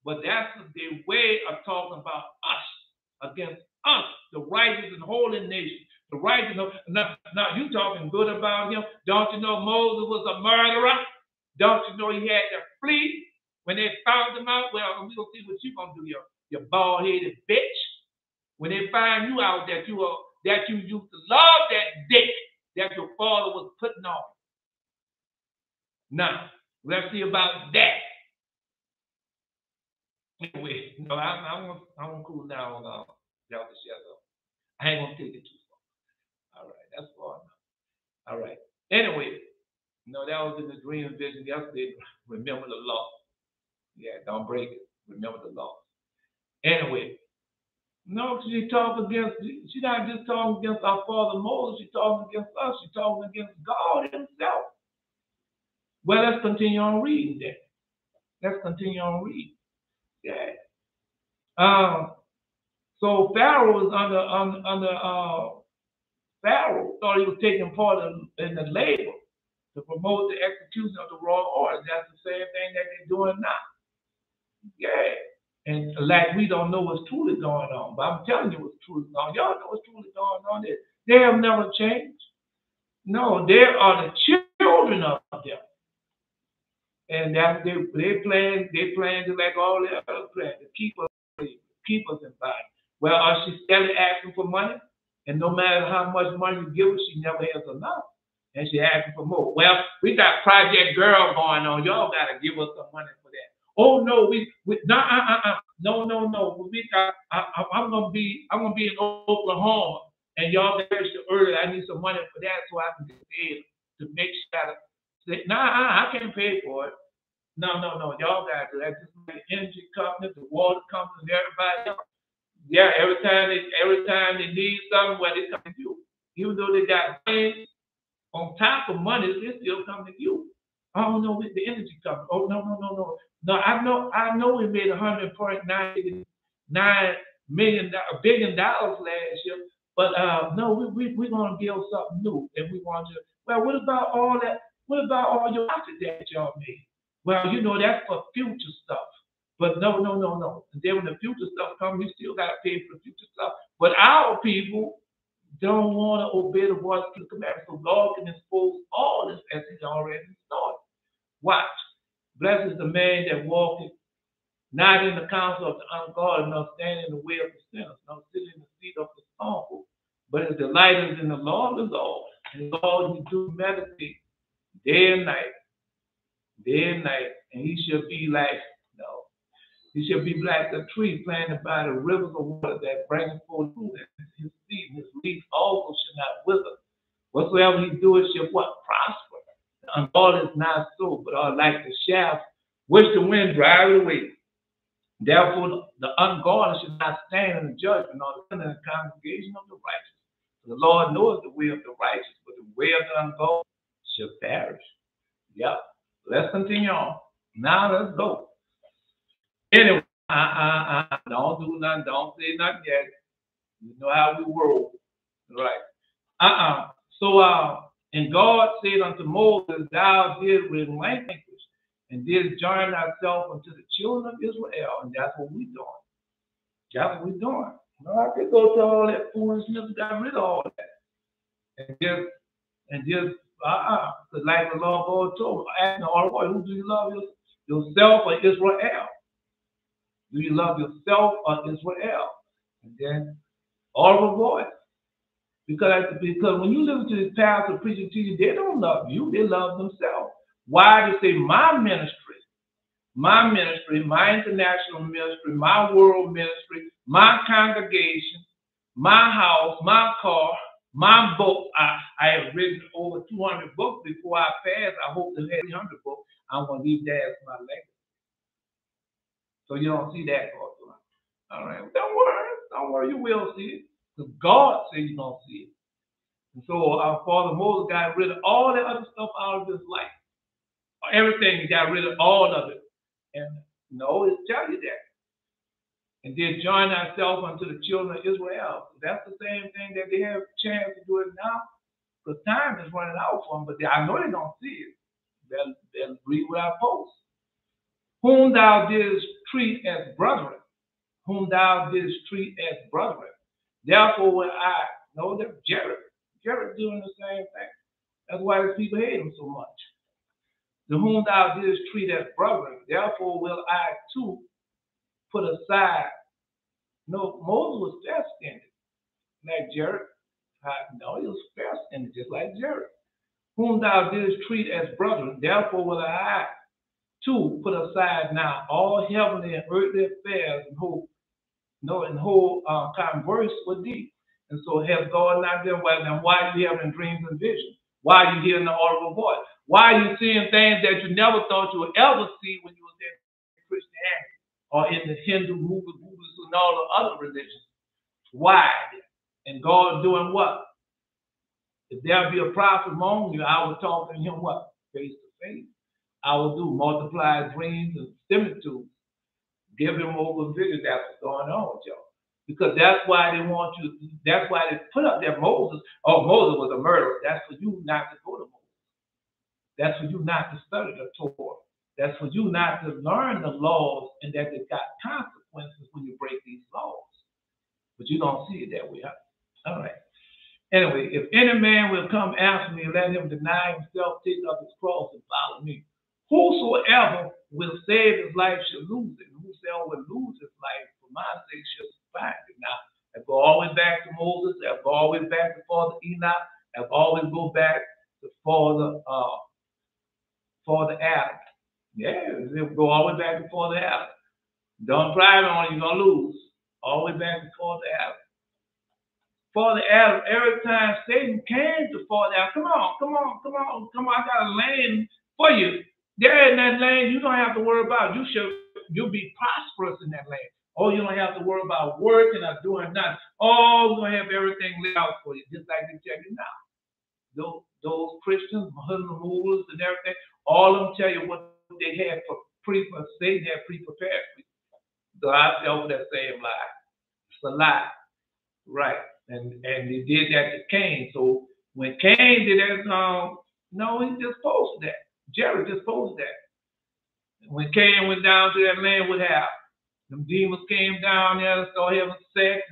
But that's the way of talking about us, against us, the righteous and holy nation. The righteous, now you talking good about him. Don't you know Moses was a murderer? Don't you know he had to flee when they found him out? Well, we're going to see what you're going to do, you bald-headed bitch. When they find you out that you used to love that dick that your father was putting on. Now, let's see about that. Anyway, no, I'm gonna cool down on y'all to shut up. I ain't gonna take it too far. All right, that's far enough. All right. Anyway, that was in the dream and vision yesterday. Remember the law. Yeah, don't break it. Remember the law. Anyway, no, she not just talking against our father Moses, she's talking against us, she's talking against God himself. Well, let's continue on reading then. Let's continue on reading. Yeah. So Pharaoh was under Pharaoh thought he was taking part in the labor to promote the execution of the royal order. That's the same thing that they're doing now. Yeah. And like we don't know what's truly going on, but I'm telling you what's truly going on. Y'all know what's truly going on there. They have never changed. No, they are the children of them. And that they plan just like all the other plans to keep us in bondage. Well, she's steadily asking for money, and no matter how much money you give her, she never has enough. And she's asking for more. Well, we got Project Girl going on. Y'all gotta give us some money for that. Oh no, no. We got I'm gonna be in Oklahoma, and y'all got to early. I need some money for that so I can get paid to make sure. I can't pay for it. No. Y'all got to. That's just like the energy companies, the water companies, and everybody else. Yeah, every time they need something, well, they come to you. Even though they got things on top of money, they still come to you. Oh no, with the energy company. Oh no. No, I know we made $100.9 billion last year, but no, we're gonna give something new, and we want to. Well, what about all that? What about all your profit that y'all made? Well, that's for future stuff. But no. And then when the future stuff comes, we still got to pay for the future stuff. But our people don't want to obey the voice of the commandments. So God can expose all this as He's already started. Watch. Blessed is the man that walketh not in the counsel of the ungodly, nor stand in the way of the sinners, nor sit in the seat of the scornful, but his delight is in the law of the Lord. And Lord, he do meditate day and night, and he shall be like, no, he shall be like a tree planted by the rivers of water that bringeth forth fruit, and his seed and his leaf also shall not wither. Whatsoever he doeth shall what? Prosper. The ungodly is not so, but are like the shaft which the wind driveth away. Therefore, the ungodly should not stand in the judgment, nor stand in the congregation of the righteous. For the Lord knoweth the way of the righteous, but the way of the ungodly shall perish. Yep. Let's continue on. Now let's go. Anyway, don't do nothing. Don't say nothing yet. You know how we roll. Right. So, and God said unto Moses, thou didst relinquish and didst join thyself unto the children of Israel. And that's what we're doing. That's what we're doing. No, I could go to all that foolishness, got rid of all that. And just, because like the Lord God told me, asking all boy, who do you love, yourself or Israel? Do you love yourself or Israel? And then all the voice. Because when you listen to this pastor preaching to you, they don't love you, they love themselves. Why? They say, my ministry, my international ministry, my world ministry, my congregation, my house, my car, my book. I have written over 200 books before I pass. I hope to have 300 books. I'm going to leave that as my legacy. So you don't see that going through. All right. Don't worry, you will see it. Because God said you're going to see it. And so our Father Moses got rid of all that other stuff out of his life. Everything, he got rid of all of it. And no, it tell you that. And then join ourselves unto the children of Israel. That's the same thing that they have a chance to do it now. Because time is running out for them, but I know they don't see it. They'll read what I post. Whom thou didst treat as brethren. Whom thou didst treat as brethren. Therefore, when I know that Jared doing the same thing. That's why these people hate him so much. To whom thou didst treat as brethren, therefore will I too put aside. No, Moses was fair-skinned, like Jared. No, he was fair-skinned, just like Jared. Whom thou didst treat as brethren, therefore will I too put aside now all heavenly and earthly affairs and hold converse with thee. And so has God not been well? Then why are you having dreams and visions? Why are you hearing the audible voice? Why are you seeing things that you never thought you would ever see when you were in Christianity or in the Hindu, Buddhist, and all the other religions? Why? And God doing what? If there be a prophet among you, I will talk to him what? Face to face. I will do multiply dreams and similitudes. Give him over vision. That's what's going on with y'all. Because that's why they want you, that's why they put up that Moses was a murderer. That's for you not to go to Moses. That's for you not to study the Torah. That's for you not to learn the laws and that they've got consequences when you break these laws. But you don't see it that way. All right. Anyway, if any man will come after me, let him deny himself, take up his cross, and follow me. Whosoever will save his life shall lose it, and whosoever will lose his life for my sake shall find it. Now, I go always back to Moses, I go always back to Father Enoch, I always go back to Father Adam. Yeah, they'll go all the way back to Father Adam. Don't drive on, you're going to lose. All the way back to Father Adam. Father Adam, every time Satan came to Father Adam, come on, I got a lane for you. There in that lane, you don't have to worry about. You'll be prosperous in that lane. Oh, you don't have to worry about working or doing nothing. Oh, we're going to have everything laid out for you, just like they tell you now. Those Christians, Muslim rulers and everything, all of them tell you what they had Satan had pre-prepared for you. So I fell for that same lie. It's a lie. Right. And they did that to Cain. So when Cain did that, no, he just posted that. Jared just posted that. When Cain went down to that land, what happened? Them demons came down there and started having sex.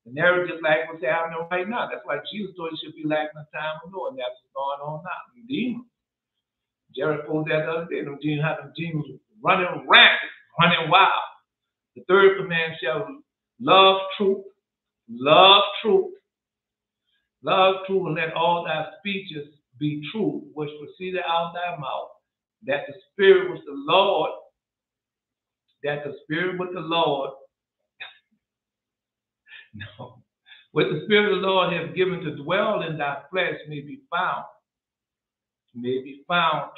And they're just like what's happening right now. That's why Jesus told you should be like in the time of Noah, and that's what's going on now. Demons. Jerry pulled that the other day. Them demons have them demons running rampant, running wild. The third command shall love truth, love truth, love truth, and let all thy speeches be true, which proceeded out of thy mouth, that the Spirit with the Lord, no, what the Spirit of the Lord has given to dwell in thy flesh may be found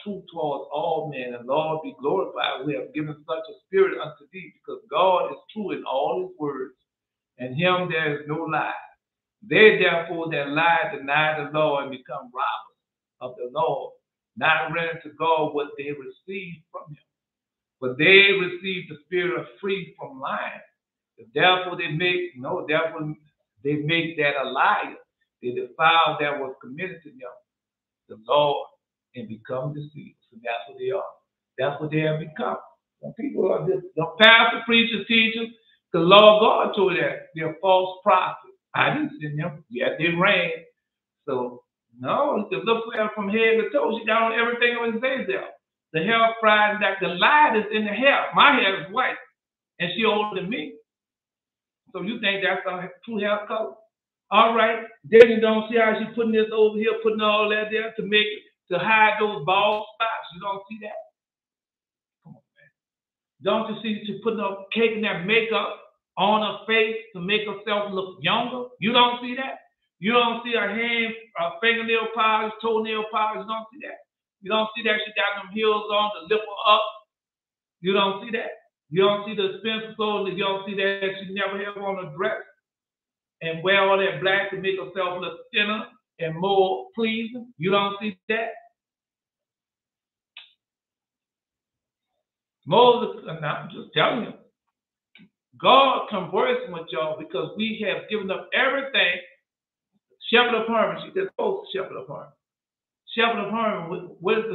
true towards all men, and Lord be glorified. We have given such a spirit unto thee, because God is true in all his words, and him there is no lie. They therefore that lie deny the Lord and become robbers of the Lord, not rendering to God what they received from him. But they received the spirit of free from lying. Therefore they make that a liar. They defile that was committed to them, the Lord, and become deceivers. And that's what they are. That's what they have become. When people are just the pastor, preachers, teachers, the Lord God told that they're false prophets. I didn't send them. Yet they reign. So no, to look at her from head to toe, she got on everything on his face there. The hair fried, that the light is in the hair. My hair is white, and she older than me. So you think that's a true hair color? All right. Then you don't see how she's putting this over here, putting all that there to hide those bald spots. You don't see that? Come on, man. Don't you see she putting up caking that makeup on her face to make herself look younger? You don't see that? You don't see her hand, fingernail polish, toenail polish. You don't see that? You don't see that she got them heels on to lift her up? You don't see that? You don't see the expensive clothes. You don't see that she never have on a dress and wear all that black to make herself look thinner and more pleasing. You don't see that? Moses, and I'm just telling you, God conversing with y'all because we have given up everything. Shepherd of Hermon, she said, oh, Shepherd of Hermon. Shepherd of Hermon, what is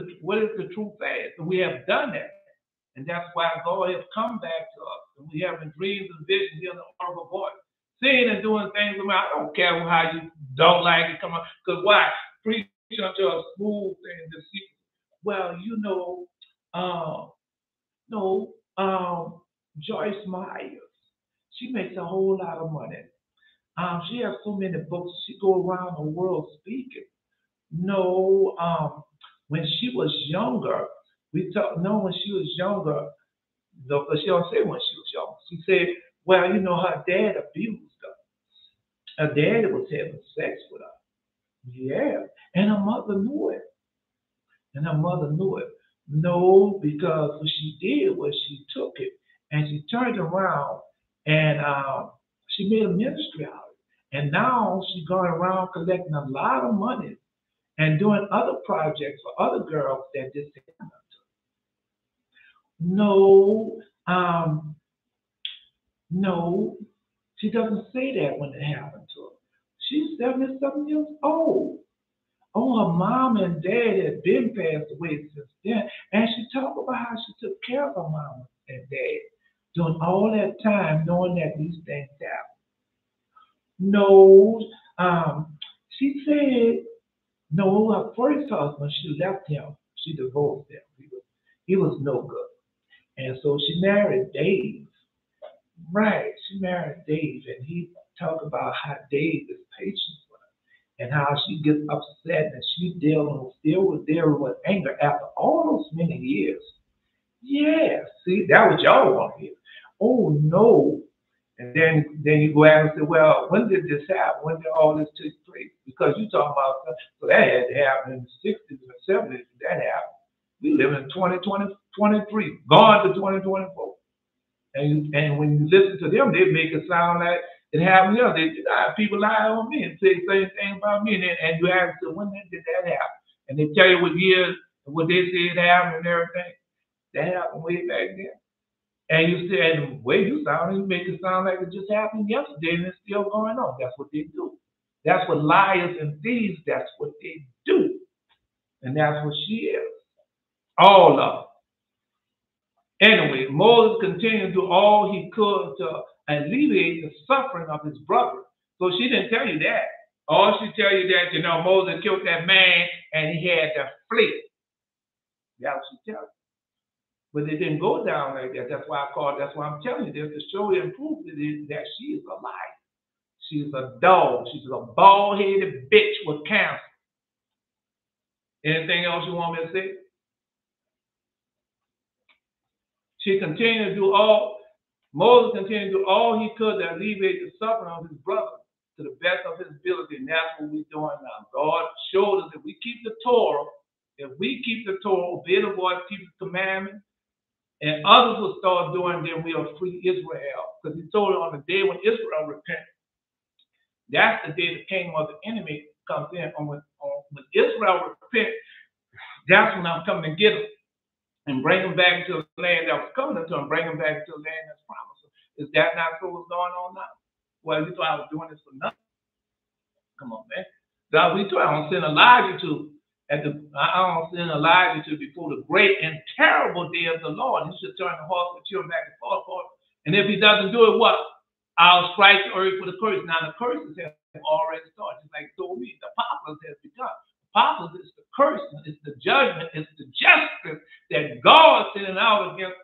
the true fast? And we have done that. And that's why God has come back to us. And we have dreams and visions, hearing the audible voice. Seeing and doing things. I don't care how you don't like it. Come on. Because why? Preaching unto a smooth and deceitful. Well, Joyce Myers, she makes a whole lot of money. She has so many books. She go around the world speaking. No, when she was younger, when she was younger, no, but she don't say when she was younger. She said, well, her dad abused her. Her dad was having sex with her. Yeah, and her mother knew it. No, because what she did was she took it and she turned around and she made a ministry out of it. And now she's going around collecting a lot of money and doing other projects for other girls that just happened to her. No, she doesn't say that when it happened to her. She's 77 years old. Oh, her mom and dad had been passed away since then. And she talked about how she took care of her mom and dad during all that time, knowing that these things happened. No, she said, no, her first husband, she left him. She divorced him. He was no good. And so she married Dave. Right, she married Dave. And he talked about how Dave is patient with her and how she gets upset and she's still dealing with anger after all those many years. Yeah, see, that was y'all want to hear. Oh, no. And then you go out and say, well, when did this happen? When did all this take place? Because you talking about, so that had to happen in the 60s and 70s. That happened. We live in 2023, gone to 2024. And when you listen to them, they make it sound like it happened. People lie on me and say the same thing about me. And you ask them, when did that happen? And they tell you what years and what they said happened and everything. That happened way back then. And you say, and the way you sound, you make it sound like it just happened yesterday and it's still going on. That's what they do. That's what liars and thieves, that's what they do. And that's what she is. All of them. Anyway, Moses continued to do all he could to alleviate the suffering of his brother So she didn't tell you that. All she tell you that, Moses killed that man and he had to flee. That's what she tell you. But it didn't go down like that. That's why I'm telling you this to show you and prove that she is a liar. She's a dog. She's a bald-headed bitch with cancer. Anything else you want me to say? Moses continued to do all he could to alleviate the suffering of his brother to the best of his ability. And that's what we're doing now. God showed us if we keep the Torah, obey the voice, keep the commandments, and others will start doing, then we'll free Israel. Because he told on the day when Israel repented, that's the day the kingdom of the enemy comes in. When Israel repent, that's when I'm coming to get them and bring them back to the land that was coming to them, bring them back to the land that's promised. Is that not what's going on now? Well, you thought I was doing this for nothing. Come on, man. God, we thought I don't send Elijah to before the great and terrible day of the Lord. He should turn the hearts of the children back and forth. And if he doesn't do it, what? I'll strike the earth with a curse. Now the curses have already started. Just like told me, the populace has begun. Populace is the curse, it's the judgment, it's the justice that God is sending out against.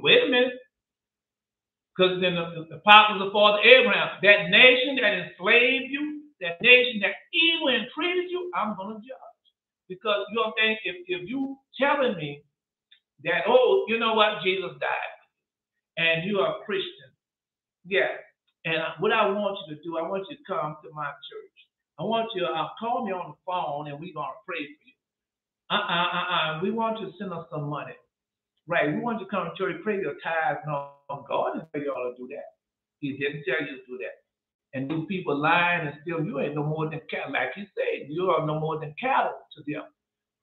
Wait a minute. Because then the populace of Father Abraham, that nation that enslaved you, that nation that evil and treated you, I'm going to judge. Because you know what I'm saying? If you telling me that, oh, you know what, Jesus died, and you are a Christian, yeah. And what I want you to do, I want you to come to my church. I want you to call me on the phone and we're going to pray for you. We want you to send us some money. Right. We want you to come to church, pray your tithes. No, God didn't tell you all to do that. He didn't tell you to do that. And these people lying and still, you ain't no more than cattle. Like he said, you are no more than cattle to them.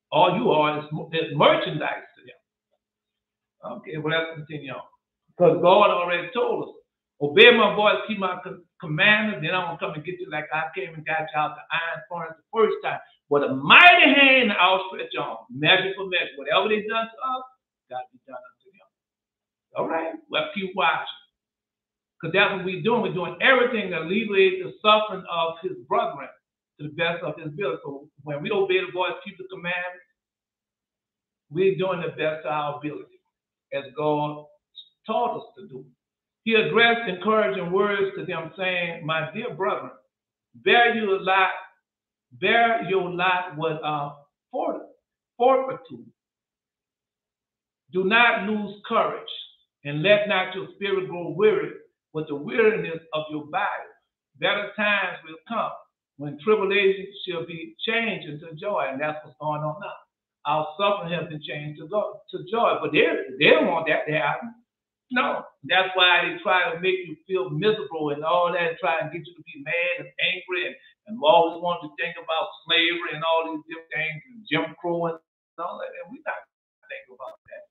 All you are is merchandise to them. Okay, well, let's continue on. Because God already told us, obey my voice, keep my commandments, then I'm going to come and get you like I came and got you out the iron furnace the first time. With a mighty hand I'll stretch on, measure for measure. Whatever they done to us, got to be done unto them. All right? Well, keep watching. Because that's what we're doing. We're doing everything to alleviate the suffering of his brethren to the best of his ability. So when we obey the voice, keep the commandments, we're doing the best of our ability, as God taught us to do. He addressed encouraging words to them, saying, my dear brethren, bear your lot with fortitude. Do not lose courage, and let not your spirit grow weary with the weariness of your body. Better times will come when tribulation shall be changed into joy, and that's what's going on now. Our suffering has been changed to joy, but they don't want that to happen. No, that's why they try to make you feel miserable and all that, try to get you to be mad and angry and always want to think about slavery and all these different things and Jim Crow and all that. And we're not thinking about that.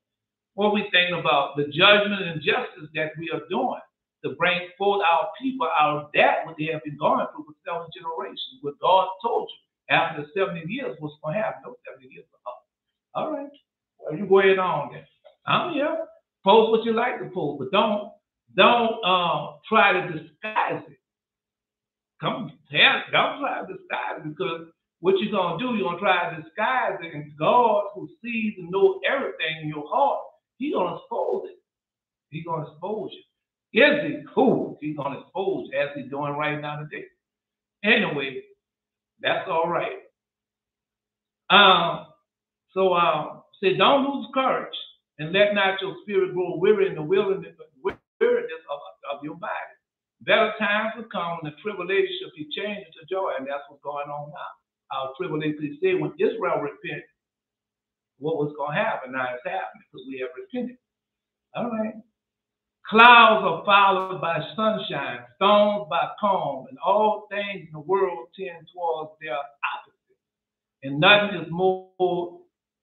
What we thinking about the judgment and justice that we are doing to bring forth our people out of that what they have been going through for 7 generations. What God told you after the 70 years what's going to happen. Those 70 years are up. All right. Well, you go ahead on then. I'm here. Post what you like to post, but don't try to disguise it. Don't try to disguise it, because what you're gonna do, you're gonna try to disguise it, and God, who sees and knows everything in your heart, He's gonna expose it. He's gonna expose you. Is he? Who? He's gonna expose you, as he's doing right now today. Anyway, that's all right. Say, don't lose courage. And let not your spirit grow weary in the weariness of your body. Better times will come when the tribulation shall be changed into joy, and that's what's going on now. Our tribulation, he said, when Israel repented, what was going to happen? Now it's happening because we have repented. All right. Clouds are followed by sunshine, storms by calm, and all things in the world tend towards their opposite. And nothing is more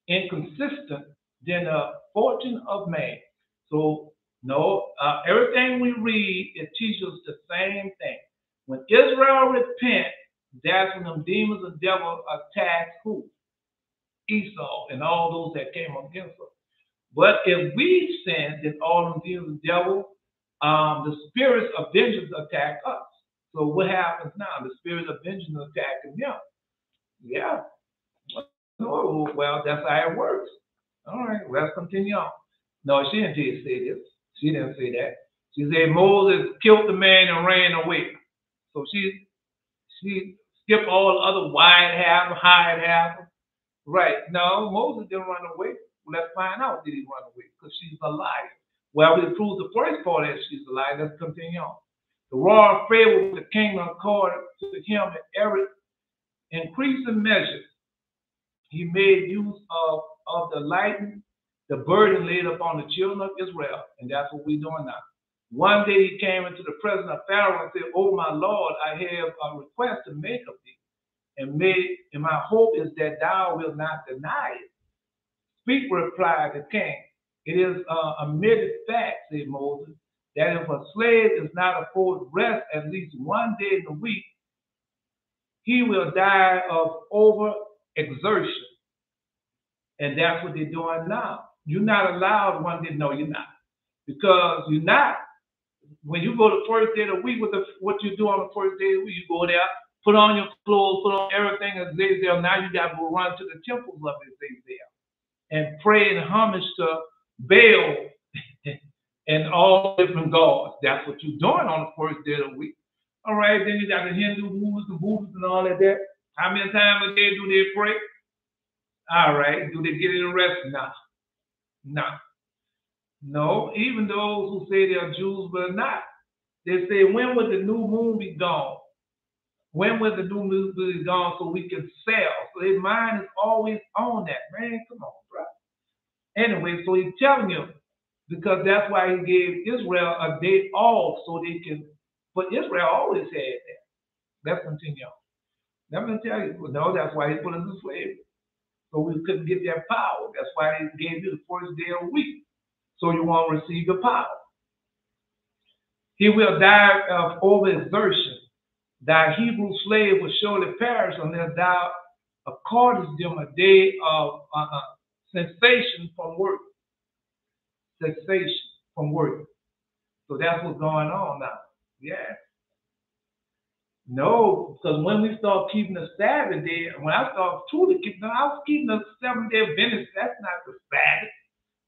inconsistent than the fortune of man. So, no, everything we read, it teaches us the same thing. When Israel repent, that's when them demons and devils attack who? Esau and all those that came against us. But if we sin, then all them demons and devils the spirits of vengeance attack us. So what happens now? The spirits of vengeance attacking them. Yeah. Well, that's how it works. All right, let's continue on. No, she didn't say this. She didn't say that. She said Moses killed the man and ran away. So she skipped all the other why it happened, how it happened. Right. No, Moses didn't run away. Well, let's find out, did he run away? Because she's a liar. Well, we proved the first part that she's a liar. Let's continue on. The royal Pharaoh, the king, accorded to him in every increasing measure. He made use of the lightning, the burden laid upon the children of Israel. And that's what we're doing now. One day he came into the presence of Pharaoh and said, "Oh, my Lord, I have a request to make of thee. And my hope is that thou wilt not deny it." "Speak," replied the king. "It is a admitted fact," said Moses, "that if a slave is not afforded rest at least one day in the week, he will die of overexertion." And that's what they're doing now. You're not allowed one day. No, you're not. Because you're not. When you go the first day of the week, what you do on the first day of the week, you go there, put on your clothes, put on everything as Azazel. Now you got to go run to the temples of Azazel and pray and homage to Baal and all different gods. That's what you're doing on the first day of the week. All right, then you got the Hindu Buddhists and Buddhists and all of that. How many times a day do they pray? All right, do they get any rest? No. Even those who say they're Jews but are not. They say, when will the new moon be gone? When will the new moon be gone so we can sell? So their mind is always on that. Man, come on, bro. Anyway, so he's telling you, because that's why he gave Israel a day off so they can, but Israel always had that. Let's continue on. Let me tell you, no, that's why he put us in slavery. So we couldn't get that power. That's why he gave you the first day of the week. So you won't receive the power. He will die of overexertion. Thy Hebrew slave will surely perish unless thou accordest them a day of cessation from work. Cessation from work. So that's what's going on now. Yeah. No, because when we start keeping the Sabbath day, when I start truly keeping, I was keeping the 7-day Adventist. That's not the Sabbath.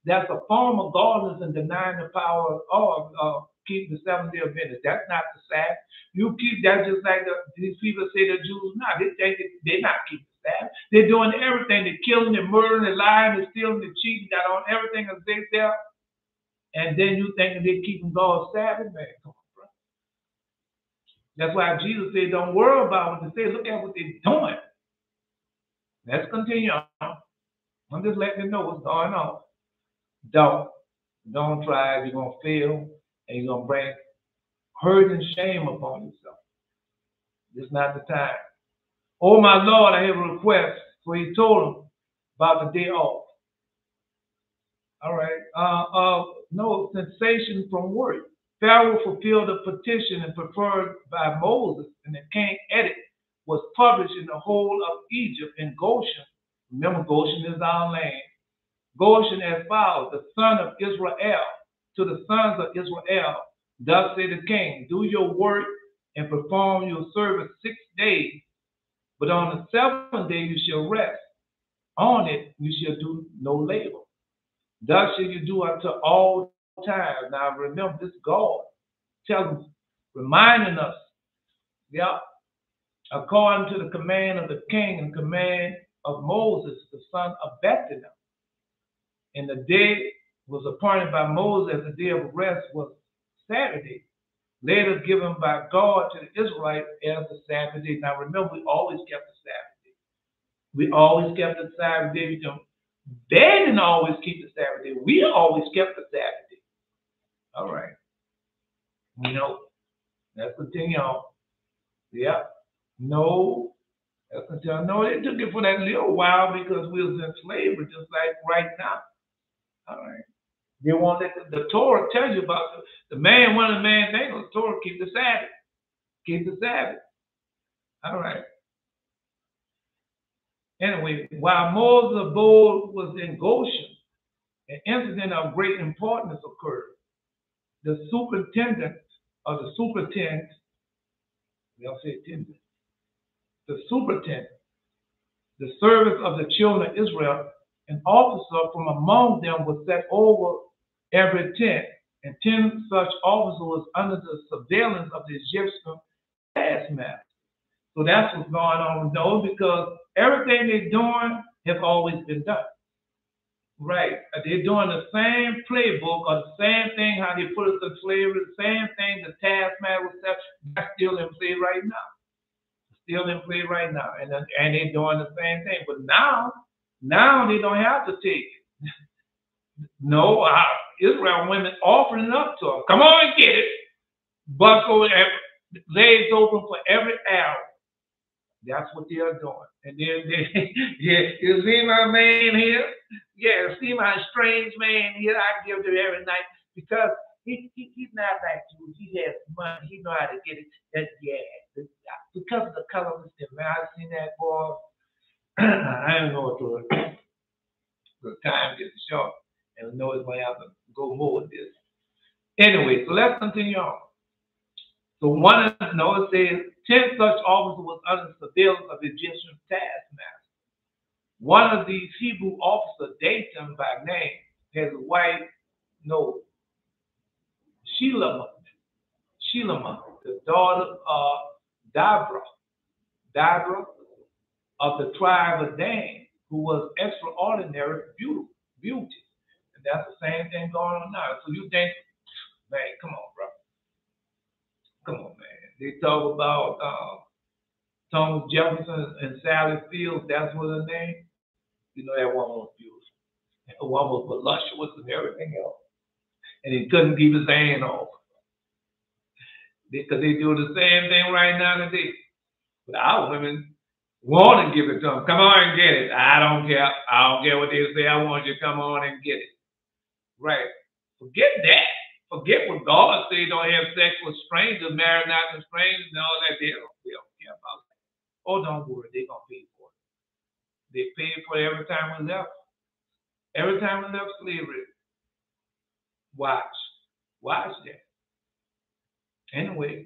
That's a form of godliness and denying the power of keeping the 7-day Adventist. That's not the Sabbath. You keep that just like these people say the Jews now. They think they're not keeping the Sabbath. They're doing everything. They're killing, they're murdering, they're lying, they're stealing, they're cheating, got on everything as they sell. And then you think they're keeping God's Sabbath? Man, come on, bro. That's why Jesus said, don't worry about what they say. Look at what they're doing. Let's continue on. I'm just letting you know what's going on. Don't try it. You're going to fail, and you're going to bring hurt and shame upon yourself. It's not the time. "Oh, my Lord, I have a request." So he told him about the day off. All right. No cessation from work. Pharaoh fulfilled the petition and preferred by Moses, and the king edict was published in the whole of Egypt in Goshen. Remember, Goshen is our land. Goshen as follows: the son of Israel, to the sons of Israel, thus say the king, do your work and perform your service 6 days, but on the 7th day you shall rest. On it you shall do no labor. Thus shall you do unto all times. Now remember, this God tells, reminding us, according to the command of the king and command of Moses, the son of Bethlehem. And the day was appointed by Moses as the day of rest was Saturday, later given by God to the Israelites as the Sabbath day. Now remember, we always kept the Sabbath day. We always kept the Sabbath day. They didn't always keep the Sabbath day. We always kept the Sabbath day. All right. Let's continue on. Yeah. No. Let's continue on. No, they took it for that little while because we was in slavery, just like right now. All right. They want the Torah tell you about the man, one of the main things of the Torah, keep the Sabbath. Keep the Sabbath. All right. Anyway, while Moses' abode was in Goshen, an incident of great importance occurred. the superintendent or the superintendent, we don't say attendant, the superintendent, the service of the children of Israel, an officer from among them was set over every tent, and 10 such officers was under the surveillance of the Egyptian taskmaster. So that's what's going on with those, because everything they're doing has always been done. Right. They're doing the same playbook or the same thing how they put us in slavery, the same thing the taskmaster was set, that's still in play right now. Still in play right now. And they're doing the same thing. But now they don't have to take it. No, Israel women offering it up to them. Come on and get it. Buckle, legs open for every arrow. That's what they are doing. And then yeah, you see my man here? Yeah, see my strange man here? I give to every night because he's not like you. He has money. He know how to get it. Yeah, because of the color of his skin. Man, I seen that boy. I don't know what to do. The time gets short, and I know it's going to have to go more with this. Anyway, so let's continue on. So one of the notes says 10 such officers was under surveillance of the Egyptian taskmaster. One of these Hebrew officers, Dathan by name, has a wife, Shelamah, the daughter of Dabra of the tribe of Dan, who was extraordinary beauty. And that's the same thing going on now. So you think, man, come on, bro. Come on, man. They talk about Thomas Jefferson and Sally Fields. That's what her name. You know, that woman was beautiful. That woman was voluptuous and everything else. And he couldn't keep his hand off. Because they do the same thing right now today. But our women want to give it to them. Come on and get it. I don't care. I don't care what they say. I want you to come on and get it. Right. Forget that. Forget what God said, don't have sex with strangers, marry not with strangers, and all that. They don't care about that. Oh, don't worry, they're going to pay for it. They paid for it every time we left. Every time we left slavery. Watch that. Anyway,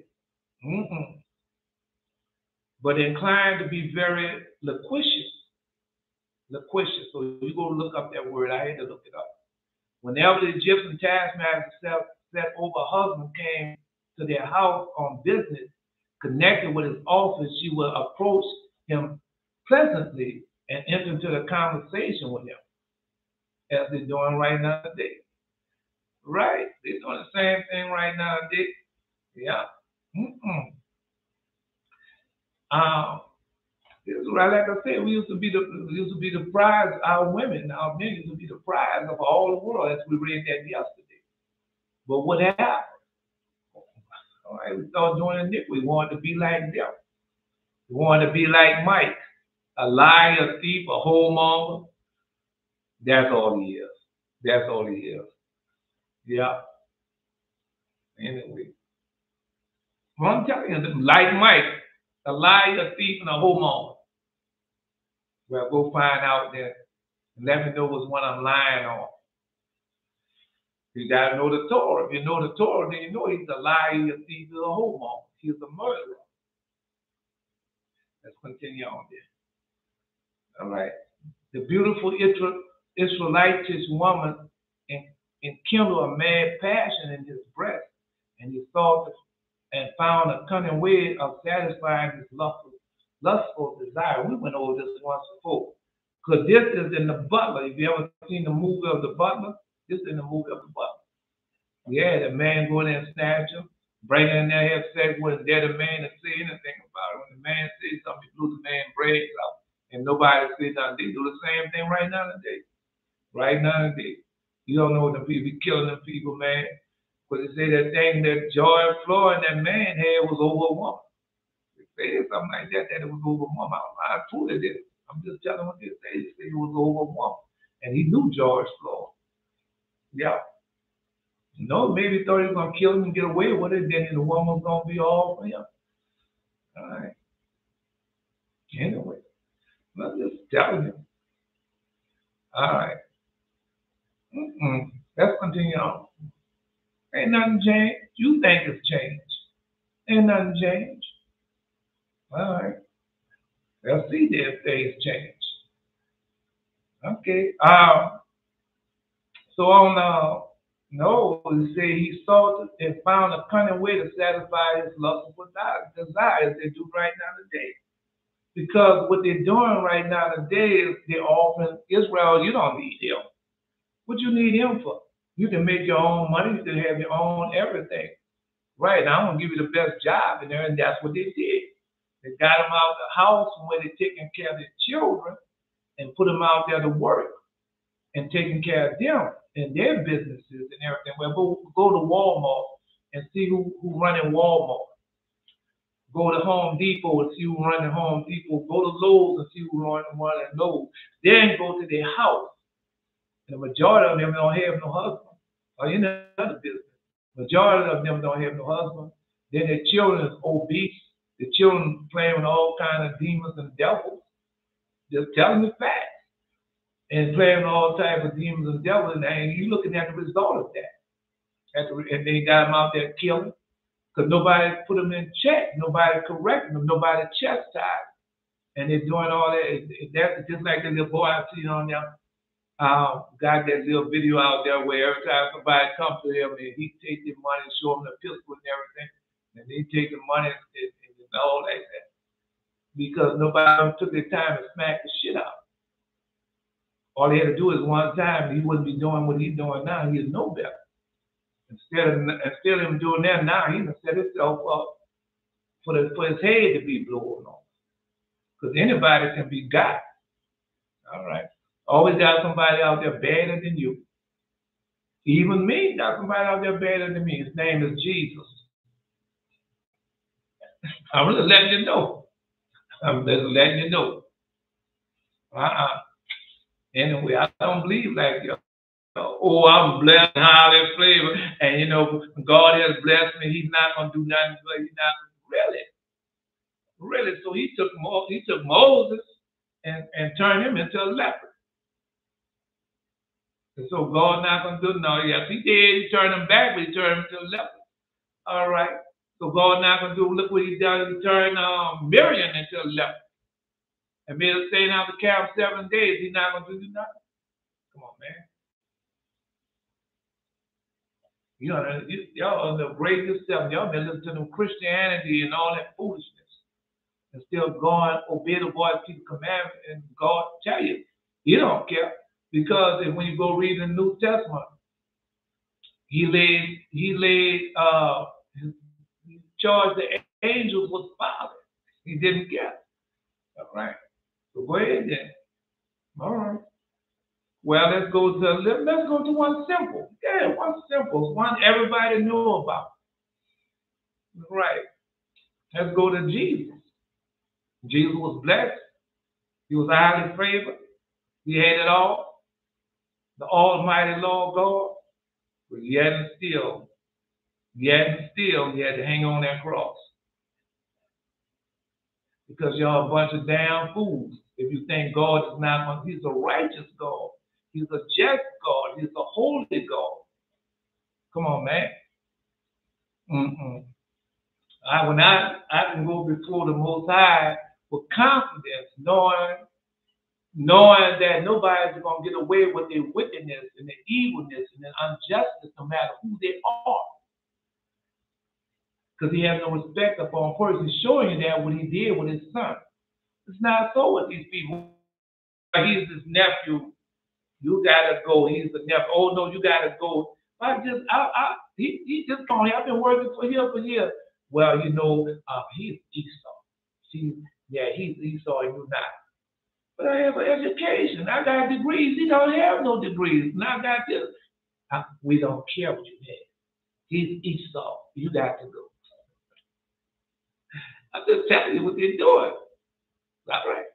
but inclined to be very loquacious. So you go look up that word. I had to look it up. Whenever the Egyptian taskmaster set over husband came to their house on business connected with his office, she would approach him pleasantly and enter into the conversation with him, as they're doing right now today. Right? They're doing the same thing right now today. Yeah. Right, like I said, we used to be the prize. Our women, our men used to be the prize of all the world, as we read that yesterday. But what happened? All right, we started doing it. We wanted to be like them. We wanted to be like Mike, a liar, a thief, a whoremonger. That's all he is. That's all he is. Yeah. Anyway, well, I'm telling you, like Mike, a liar, a thief, and a whoremonger. Well, go find out there and let me know which one I'm lying on. You got to know the Torah. If you know the Torah, then you know he's a liar, a thief, and a whoremonger. He's a murderer. Let's continue on there. All right. The beautiful Israelitish woman enkindled a mad passion in his breast, and he sought and found a cunning way of satisfying his lustful desire. We went over this once before. Because this is in the Butler. If you ever seen the movie of the Butler, this is in the movie of the Butler. Yeah, the man go in there and snatch him, bring him in there, have sex with him, dare the man to say anything about it. When the man says something, he blew the man brains out, and nobody says nothing. They do the same thing right now today. Right now today. You don't know what the people be killing them people, man. But they say that thing that George Floyd and that man had was over a woman. They say something like that it was over a woman. I told it is. I'm just telling what they say. They say it was over a woman. And he knew George Floyd. Yeah. You know, maybe he thought he was going to kill him and get away with it. Then the woman was going to be all for him. All right. Anyway, I'm just telling you. All right. Let's continue on. Ain't nothing changed. You think it's changed. Ain't nothing changed. All right. Let's see if things change. Okay. So on no, he say he sought and found a cunning way to satisfy his lustful desires. They do right now today. Because what they're doing right now today is they're offering Israel, you don't need him. What you need him for? You can make your own money, you can have your own everything. Right, now I'm gonna give you the best job in there, and that's what they did. They got them out of the house from where they're taking care of their children and put them out there to work and taking care of them and their businesses and everything. Well, go to Walmart and see who running Walmart. Go to Home Depot and see who running Home Depot. Go to Lowe's and see who running Lowe's. Then go to their house. And the majority of them don't have no husband or any other business. Majority of them don't have no husband. Then their children is obese. The children playing with all kinds of demons and devils. Just telling the facts. And playing with all types of demons and devils. And you looking at the result of that. And they got them out there killing. Because nobody put them in check. Nobody correcting them. Nobody chastised. And they're doing all that. That's just like the little boy I seen on there. Got that little video out there where every time somebody comes to him and he take their money, show him the pistol and everything, and they take the money and all like that. Because nobody took their time to smack the shit out. All he had to do is one time, he wouldn't be doing what he's doing now. He'd know better. Instead of him doing that now, he done set himself up for his head to be blown off. Because anybody can be got. All right. Always got somebody out there better than you. Even me got somebody out there better than me. His name is Jesus. I'm just letting you know. I'm just letting you know. Anyway, I don't believe like you. Oh, I'm blessed and highly favored. And God has blessed me. He's not gonna do nothing, but he's not really. So he took Moses and turned him into a leopard. And so God not going to do no. Yes, he did. He turned him back, but he turned him into a leopard. All right. So God not going to do, look what he done. He turned Miriam into a leopard. And made her stay out the camp 7 days. He's not going to do nothing. Come on, man. Y'all are the greatest stuff. Y'all been listening to them Christianity and all that foolishness. And still going, obey the voice, keep the commandments, and God tell you, he don't care. Because when you go read the New Testament, he charged the angels with violence. He didn't care. All right. So go ahead then. All right. Well, let's go to one simple. Yeah, one simple. One everybody knew about. Right. Let's go to Jesus. Jesus was blessed. He was highly favored. He had it all. The Almighty Lord God, but yet and still, he had to hang on that cross. Because y'all a bunch of damn fools. If you think God is not, he's a righteous God. He's a just God. He's a holy God. Come on, man. I can go before the Most High with confidence, knowing that nobody's going to get away with their wickedness and their evilness and their injustice, no matter who they are. Because he has no respect upon person. He's showing you that what he did with his son. It's not so with these people. He's his nephew. You got to go. He's the nephew. Oh, no, you got to go. He just told me, I've been working for him for years. Well, he's Esau. He's Esau and you're not. But I have an education. I got degrees. He don't have no degrees. And I got this. We don't care what you have. He's Esau. You got to go. I'm just telling you what they're doing. All right.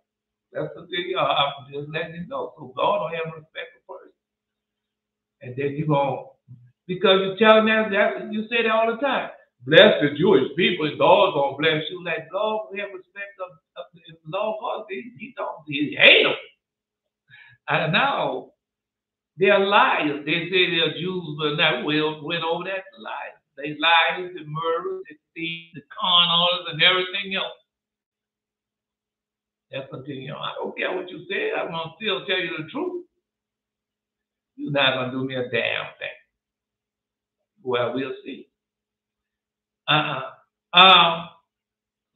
That's the thing. I'm just letting you know. So God don't have respect for person. And then because you're telling that you say that all the time. Bless the Jewish people and God's going to bless you. Like God will have respect of the law of God. He hate them. I don't know. They're liars. They say they're Jews, but not went over that to liars. They liars and murderers, and thieves, and con artists, and everything else. Let's continue on. I don't care what you say. I'm gonna still tell you the truth. You're not gonna do me a damn thing. Well, we'll see. Uh-uh.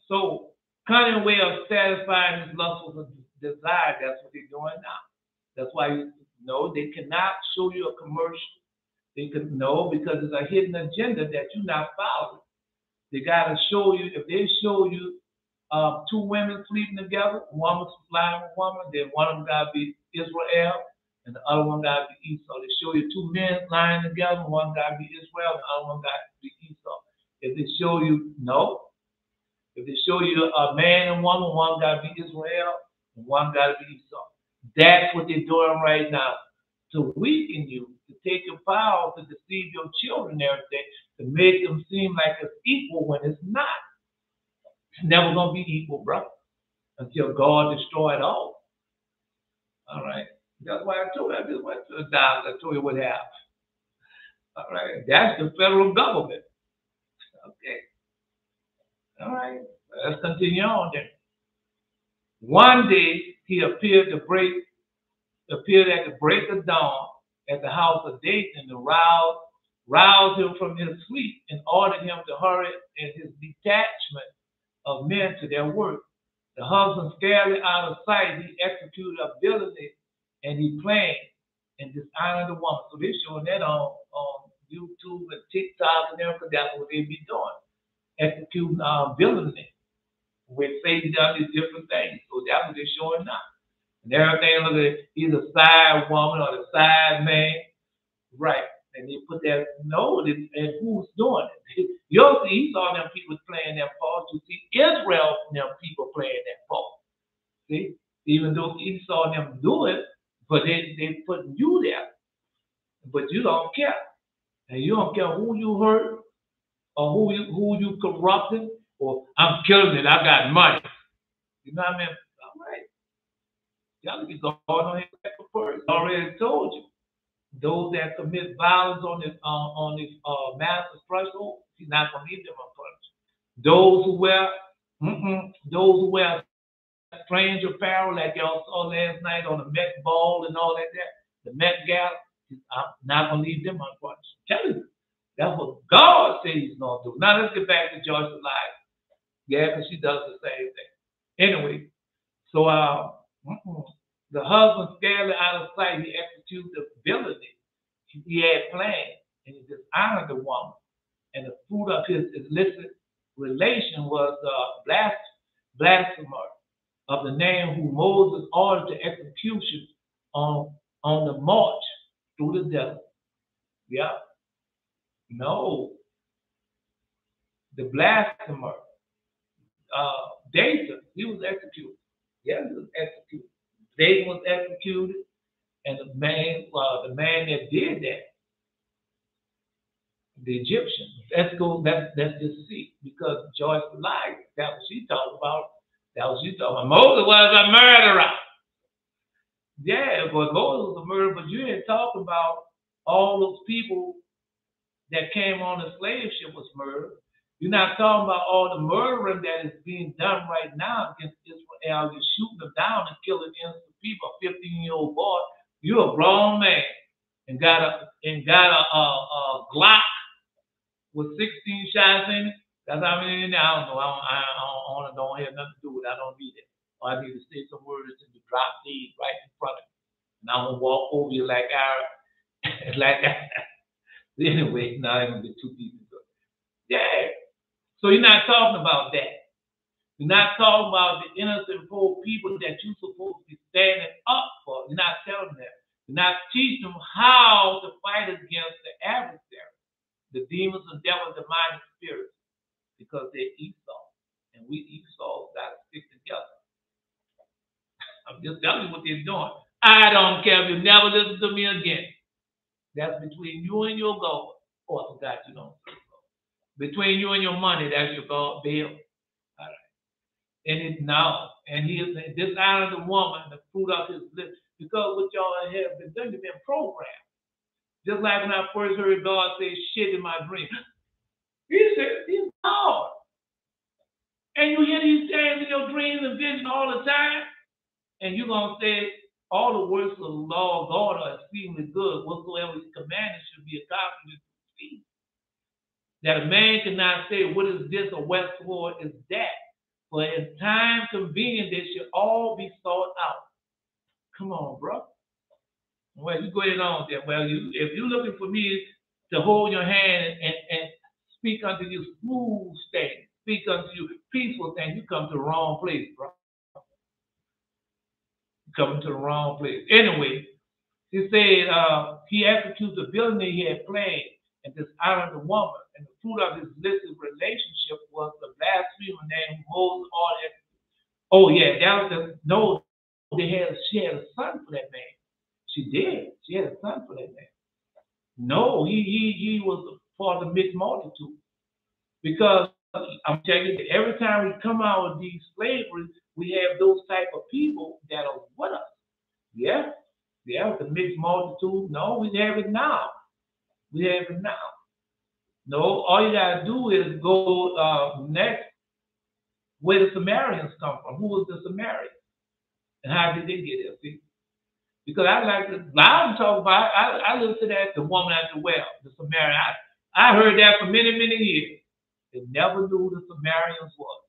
So cunning way of satisfying his lustful desire. That's what they're doing now. That's why they cannot show you a commercial. They could because it's a hidden agenda that you're not following. They gotta show you. If they show you two women sleeping together, one was lying with woman, then one of them gotta be Israel, and the other one gotta be Esau. They show you two men lying together, one gotta be Israel, the other one gotta be Esau. If they show you if they show you a man and woman, one gotta be Israel, and one gotta be Esau. That's what they're doing right now, to weaken you, to take your power, to deceive your children and everything, to make them seem like it's equal when it's not. It's never going to be equal, bro, until God destroy it all. All right. That's why I told you. I just went to the doctor. I told you what happened. All right. That's the federal government. Okay. All right. Let's continue on then. One day he appeared at the break of dawn at the house of Dathan to rouse him from his sleep and ordered him to hurry in his detachment of men to their work. The husband scarcely out of sight, he executed a villainy and he planned and dishonored the woman. So they're showing that on YouTube and TikTok and everything. That's what they be doing. Executing villainy. With Satan done these different things. So that's what they're showing now. And everything, look at it, he's a side woman or the side man. Right. And they put that, and who's doing it? You'll see Esau and them people playing that part. You see Israel and them people playing that part. See? Even though Esau and them do it, but they putting you there. But you don't care. And you don't care who you hurt or who you corrupted or I'm killing it, I got money. You know what I mean? All right. Y'all be going on here first. I already told you. Those that commit violence on this master's threshold, he's not gonna leave them unpunished. Those who wear strange apparel like y'all saw last night on the Met Ball and all that, the Met Gala, I'm not gonna leave them unpunished. I'm telling you, that's what God says he's gonna do. Now let's get back to Joyce's life. Yeah, because she does the same thing. Anyway, so the husband scarcely out of sight, he executed the villainy he had planned, and he dishonored the woman. And the fruit of his illicit relation was blasphemer of the name who Moses ordered to execution on the march through the desert. Yeah. No. The blasphemer, Dathan, he was executed. Yeah, he was executed. Dathan was executed, and the man that did that, the Egyptian. Let's just see, because Joyce lied. That's what she talked about. Moses was a murderer. Yeah, but Moses was a murderer, but you didn't talk about all those people that came on the slave ship was murdered. You're not talking about all the murdering that is being done right now against Israel. You're shooting them down and killing innocent people. A 15-year-old boy, you're a grown man and got a Glock with 16 shots in it. That's how many in there. I don't know. I don't have nothing to do with it. I don't need it. All I need to say some words and to drop these right in front of me. And I'm gonna walk over you like anyway, now I'm gonna get too deep into it. Yeah. So you're not talking about that. You're not talking about the innocent poor people that you're supposed to be standing up for. You're not telling them. You're not teaching them how to fight against the adversary, the demons and devil demonic spirits, because they're Esau. And we Esau got to stick together. I'm just telling you what they're doing. I don't care if you never listen to me again. That's between you and your God. Oh, I forgot you don't. Between you and your money, that's your God bill. All right. And he dishonored the woman, the fruit of his lips. because what y'all have been done, you've been programmed. Just like when I first heard God say shit in my dream. He said, he's God. And you hear these things in your dreams and visions all the time, and you're going to say, all the works of the law of God are exceedingly good. Whatsoever his commandments should be accomplished. That a man cannot say, what is this or wherefore is that? For in time convenient, they should all be sought out. Come on, bro. Well, you go ahead on there. Well, if you're looking for me to hold your hand and speak unto you smooth things, speak unto you peaceful things, you come to the wrong place, bro. You come to the wrong place. Anyway, he said he executes the villainy he had planned and dishonored the woman. And the fruit of his illicit relationship was the blasphemer named Moses. Oh, yeah, that was she had a son for that man. She did. She had a son for that man. No, he was for the mixed multitude. Because I'm telling you, every time we come out of these slaveries, we have those type of people that are with us. Yeah, the mixed multitude. No, we have it now. We have it now. No, all you gotta do is go next where the Samaritans come from. Who was the Samaritans? And how did they get there? See? Because I like to, I'm talking about, I listened to that, the woman at the well, the Samaritan. I heard that for many, many years. They never knew who the Samaritans was,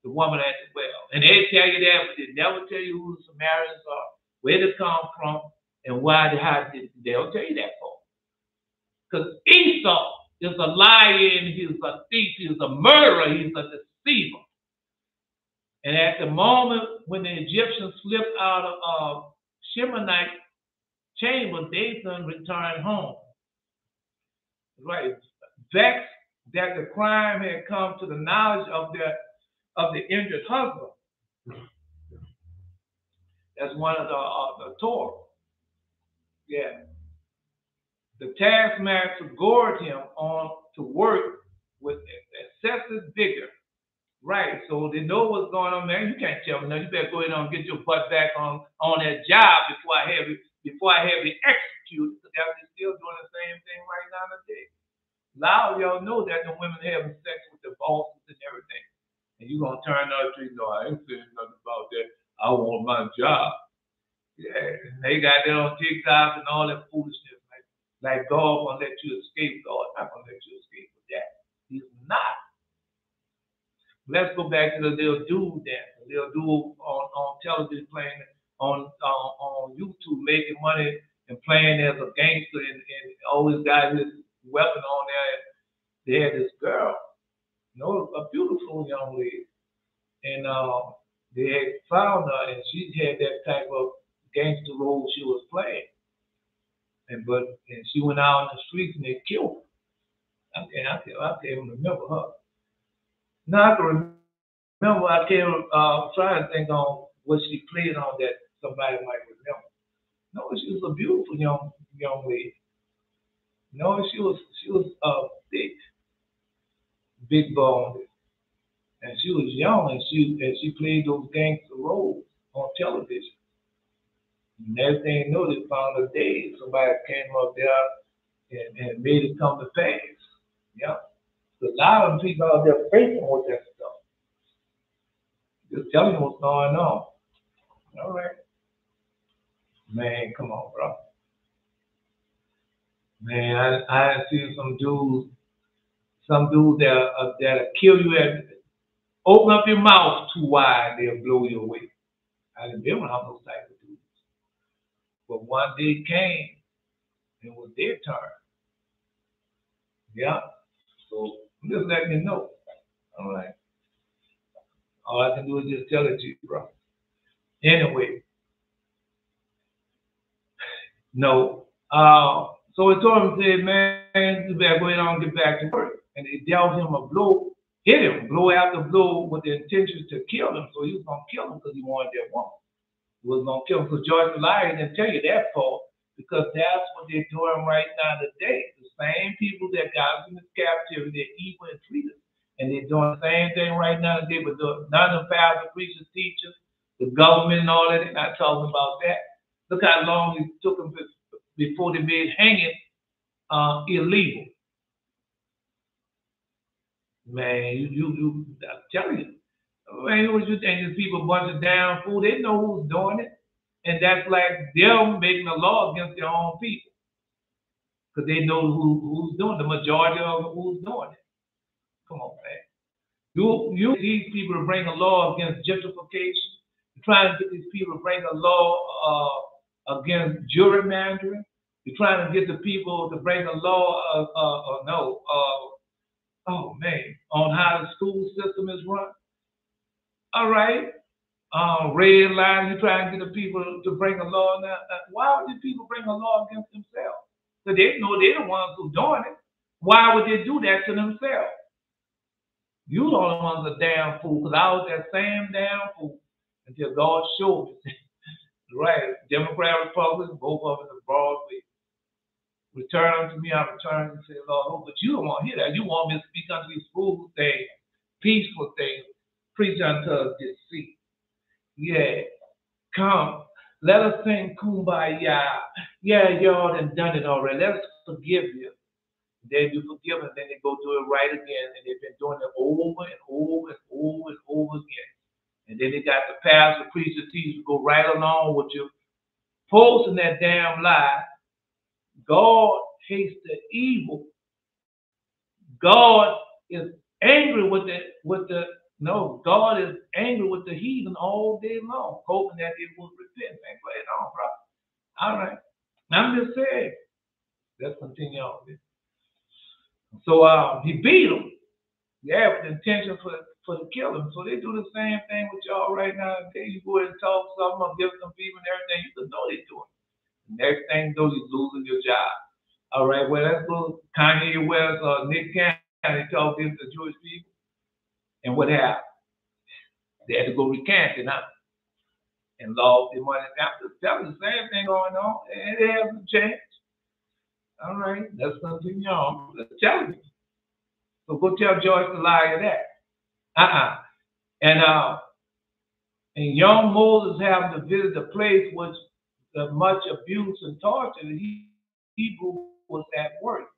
the woman at the well. And they tell you that, but they never tell you who the Samaritans are, where they come from, and why they'll tell you that for. Because Esau is a liar, and he's a thief, he's a murderer, he's a deceiver. And at the moment when the Egyptians slipped out of Shemonite chamber, Dathan returned home. Right. Vexed that the crime had come to the knowledge of the injured husband. That's one of the Torah. Yeah. The taskmaster gored him on to work with excessive vigor. Right, so they know what's going on, man. You can't tell me nothing. You better go ahead and get your butt back on that job before I have it executed. Because they're still doing the same thing right now today. A lot of y'all know that the women having sex with the bosses and everything. And you're going to turn out to, no, I ain't saying nothing about that. I want my job. Yeah, and they got that on TikTok and all that foolishness. Like God going to let you escape. God not going to let you escape with that. He's not. Let's go back to the little dude there. The little dude on television playing on YouTube, making money and playing as a gangster, and always got his weapon on there. They had this girl, a beautiful young lady, and they had found her, and she had that type of gangster role she was playing. And she went out on the streets and they killed her. I can't even remember her. Now I can remember, I can't try to think on what she played on that somebody might remember. No, she was a beautiful young lady. No, she was big boned, and she was young, and she played those gangster roles on television. And everything you know, they found her dead. Somebody came up there and made it come to pass. Yeah. A lot of people out there faking with that stuff. Just telling you what's going on. All right. Man, come on, bro. Man, I see some dudes that'll kill you open up your mouth too wide, they'll blow you away. I didn't been around those type of dudes. But one day came, and it was their turn. Yeah. So I'm just letting you know. All right. All I can do is just tell it to you, bro. Anyway. No. So he told him, said, man, you better go ahead and get back to work. And they dealt him a blow, hit him, blow after blow with the intention to kill him. So he was going to kill him because he wanted that woman. He was going to kill him. So George Elias didn't tell you that part, because that's what they're doing right now today. The same people that got us in this captivity, they're evil and treat us. And they're doing the same thing right now today, but none of the pastors, preachers, teachers, the government and all that, they're not talking about that. Look how long it took them before they made hanging illegal. Man, I'm telling you. Man, what you think? These people bunch of down fool. They know who's doing it. And that's like them making a law against their own people. Because they know who's doing it. The majority of them who's doing it. Come on, man. You these people to bring a law against gentrification. You're trying to get these people to bring a law against gerrymandering. You're trying to get the people to bring a law oh man, on how the school system is run. All right. Red line, you're trying to get the people to bring a law now. Why would these people bring a law against themselves? Because they know they're the ones who are doing it. Why would they do that to themselves? You the only ones a damn fool, because I was that same damn fool until God showed me. Right. Democrat, Republican, both of them in the broad way. Return unto me, I return and say, Lord, oh, but you don't want to hear that. You want me to speak unto these fool things, peaceful things, preach unto us deceit. Yeah. Come. Let us sing kumbaya. Yeah, y'all done it already. Let us forgive you. Then you forgive them, then they go do it right again. And they've been doing it over and over and over and over again. And then they got the pastor, preacher, teacher go right along with you, posting that damn lie. God hates the evil. God is angry with God is angry with the heathen all day long, hoping that they will repent. Man, play it on, bro. All right. I'm just saying. Let's continue on. So he beat them. Yeah, with the intention for to kill them. So they do the same thing with y'all right now. Okay, you go ahead and talk something or give some people and everything. You can know they're doing it. Next thing you know, you're losing your job. All right, well, let's go Kanye West or Nick Cannon talk to the Jewish people. And what happened? They had to go recant it now and lost their money. I'm just telling you, the same thing going on. And it hasn't changed. All right, let's continue on. Let's tell you. So go tell Joyce the liar that. And young Moses having to visit a place which the much abuse and torture, the Hebrew was at work.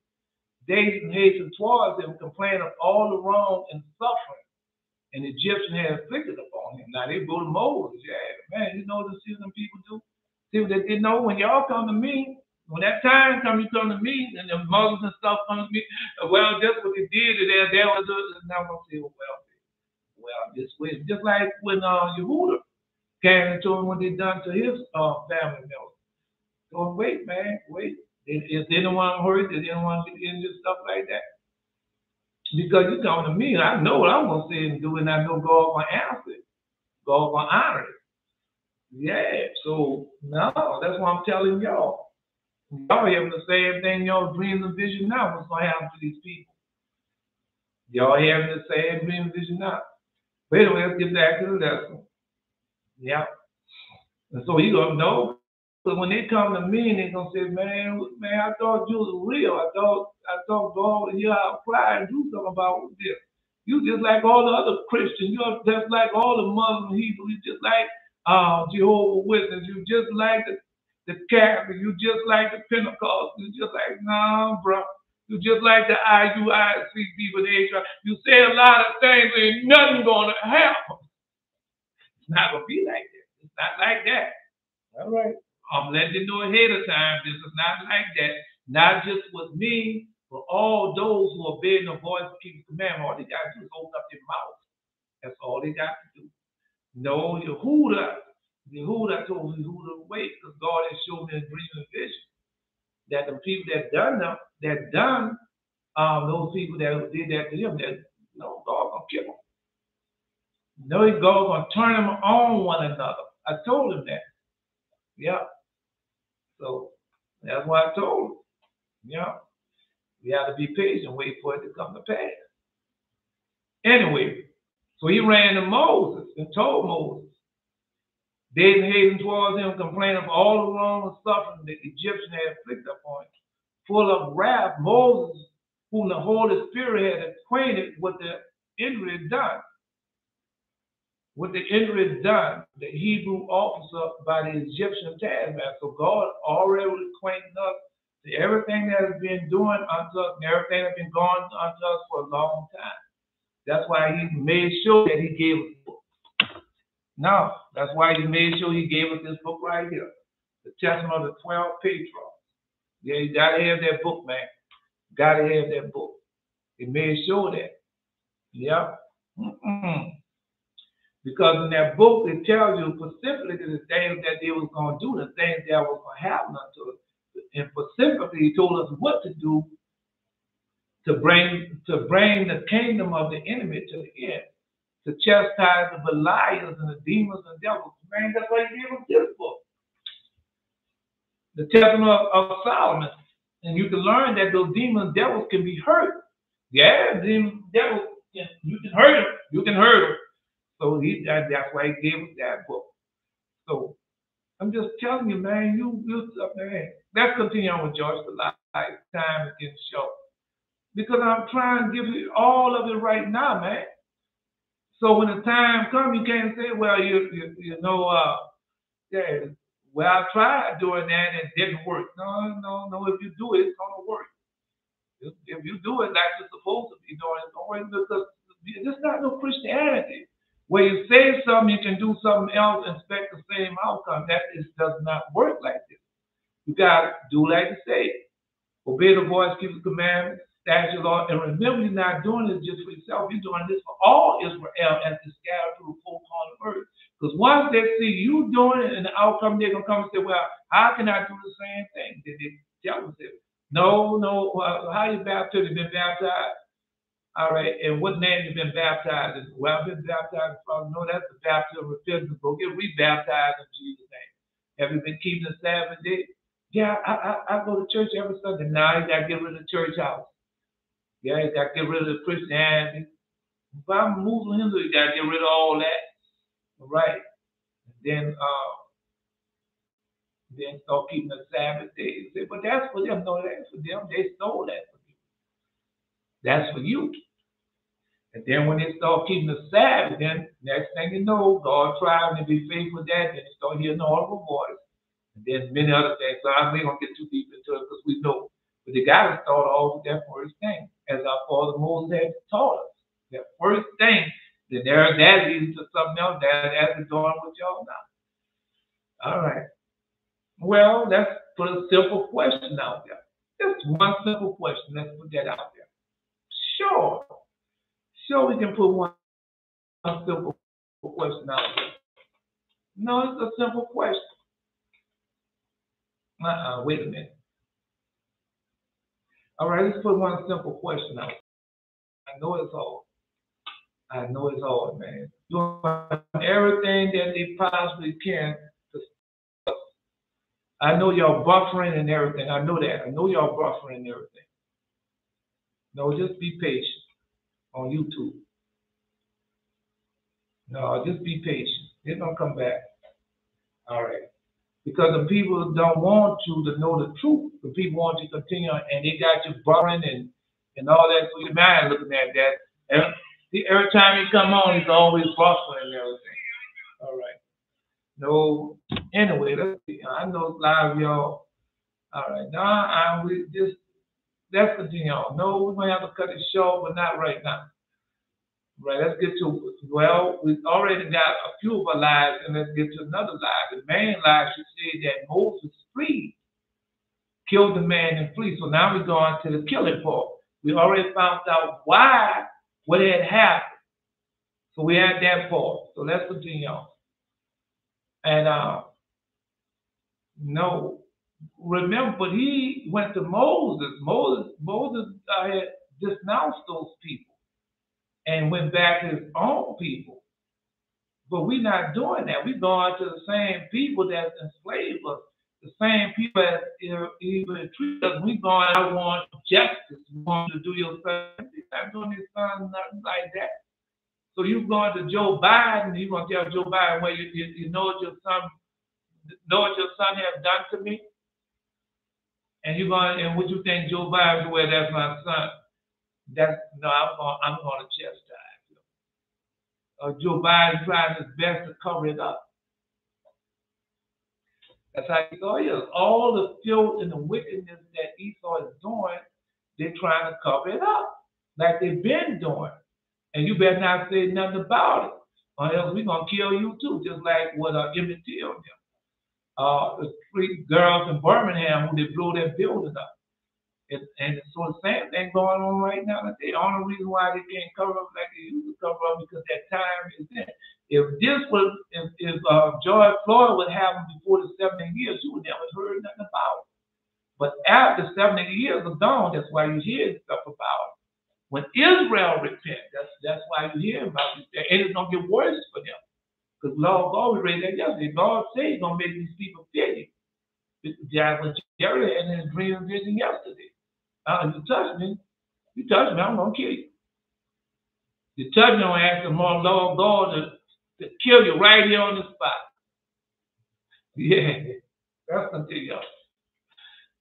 David hastened towards him, complaining of all the wrong and suffering and the Egyptian had inflicted upon him. Now they go to Moses. Yeah, man, you know what the them people do? See what they didn't know when y'all come to me. When that time comes, you come to me, and the mothers and stuff come to me. Well, that's what they did. And they was now gonna say, well, this way, just like when Yehuda came and told him what they done to his family members. So wait, man, wait. If anyone hurt, if anyone get injured, stuff like that. Because you come to me, and I know what I'm gonna say and do, and I know God gonna answer it. God gonna honor it. Yeah. So no, that's what I'm telling y'all. Y'all having the same thing y'all dreams and vision now. What's gonna happen to these people? Y'all having the same dream and vision now. But anyway, let's get back to the lesson. Yeah. And so you gonna know. So when they come to me and they gonna say, man, I thought you was real. I thought God would hear our cry and do something about this. You just like all the other Christians. You're just like all the Muslim Hebrews. You just like Jehovah's Witnesses. You just like the Catholic. You just like the Pentecost. You just like, nah, bro. You just like the IUIC people. You say a lot of things, and nothing gonna happen. It's not gonna be like that. It's not like that. All right. I'm letting you know ahead of time. This is not like that. Not just with me, but all those who obey the voice of keep the commandment. All they got to do is open up their mouth. That's all they got to do. No, Yehuda told Yehuda to wait because God has shown me a dream and vision that the people that done those people that did that to him, that no, God gonna kill them. No, God gonna turn them on one another. I told him that. Yeah. So that's what I told him. Yeah. We have to be patient, wait for it to come to pass. Anyway, so he ran to Moses and told Moses. David hastened towards him, complaining of all the wrong and suffering that the Egyptian had inflicted upon him. Full of wrath, Moses, whom the Holy Spirit had acquainted with the injury done. with the injury done, the Hebrew officer by the Egyptian taskmaster. So God already acquainted us to everything that has been doing unto us and everything that's been going unto us for a long time. That's why he made sure that he gave us a book. No, that's why he made sure he gave us this book right here. The Testament of the 12 Patriarchs. Yeah, you gotta have that book, man. Gotta have that book. He made sure that. Yep. Because in that book, it tells you specifically the things that they was going to do, the things that was going to happen unto us. And specifically, he told us what to do to bring the kingdom of the enemy to the end, to chastise the Belials and the demons and devils. Man, that's why he gave us this book. The Testament of Solomon. And you can learn that those demons and devils can be hurt. Yeah, demons and devils, you can hurt them. You can hurt them. So that's why he gave us that book. So I'm just telling you, man, man. Let's continue on with George. The time is getting short. Because I'm trying to give you all of it right now, man. So when the time comes, you can't say, well, well, I tried doing that and it didn't work. No. If you do it, it's going to work. If you do it like you're supposed to be doing it, it's going to work, because it's not no Christianity. Where you say something, you can do something else and expect the same outcome. That does not work like this. You got to do like you say. Obey the voice, keep the commandments, statutes, law, and remember, you're not doing this just for yourself. You're doing this for all Israel as they scatter through the whole corner of earth. Because once they see you doing it and the outcome, they're going to come and say, well, how can I do the same thing? They tell them, no, how you baptized? You've been baptized? All right, and what name you been baptized in? Well, I've been baptized. No, that's the baptism of repentance. Go get rebaptized in Jesus' name. Have you been keeping the Sabbath day? Yeah, I go to church every Sunday. Now you got to get rid of the church house. Yeah, you got to get rid of the Christianity. If I'm Muslim Hindu, you got to get rid of all that. All right. And then start keeping the Sabbath day. You say, but that's for them. No, that's for them. They stole that from you. That's for you. And then when they start keeping the Sabbath, then next thing you know, God tried to be faithful with that, then you start hearing the audible voice. And then many other things. So I'm not going to get too deep into it because we know. But they got to start off with that first thing, as our Father Moses had taught us. That first thing, then that leads to something else. That's going with y'all now. All right. Well, let's put a simple question out there. Just one simple question. Let's put that out there. Sure, we can put one simple question out there. No, it's a simple question. Wait a minute. All right, let's put one simple question out there. I know it's hard, man. Doing everything that they possibly can to stop. I know y'all buffering and everything. I know that. I know y'all buffering and everything. No, just be patient on YouTube. No, just be patient. They're going to come back. All right. Because the people don't want you to know the truth. The people want you to continue, and they got you buffering and all that. So your mind looking at that. And every time he come on, he's always buffering and everything. All right. No, anyway, let's see. I know a lot of y'all. All right. Now, let's continue on. No, we're going to have to cut it short, but not right now. Right, let's get to, well, we've already got a few of our lives, and let's get to another lie. The main lie should say that Moses fled, killed the man and flee. So now we're going to the killing part. We already found out what had happened. So we had that part. So let's continue on. And no, remember, but he went to Moses. Moses had denounced those people and went back to his own people. But we're not doing that. We're going to the same people that enslaved us, the same people that even treat us. We're going, I want justice. We want to do your son. You're not doing his son nothing like that. So you're going to Joe Biden, you're going to tell Joe Biden, well, you know what your son has done to me? And you're going, and what you think Joe Biden, well, that's my son. I'm going to chastise him. Joe Biden trying his best to cover it up. That's how Esau is. All the filth and the wickedness that Esau is doing, they're trying to cover it up, like they've been doing. And you better not say nothing about it, or else we're going to kill you too, just like what Emmett Till did. The 3 girls in Birmingham who they blew their building up. And so the same thing going on right now. The only reason why they can't cover up like they used to cover up because that time is in. If George Floyd would happen before the 70 years, you would never heard nothing about it. But after 70 years are gone, that's why you hear stuff about it. When Israel repent, that's why you hear about it. And it's going to get worse for them. Because Lord God, we read that yesterday. God said he's going to make these people pity. When Jerry had his dream and vision yesterday. You touch me, I'm going to kill you. You touch me, I'm going to ask the Lord God to kill you right here on the spot. Yeah, that's something else.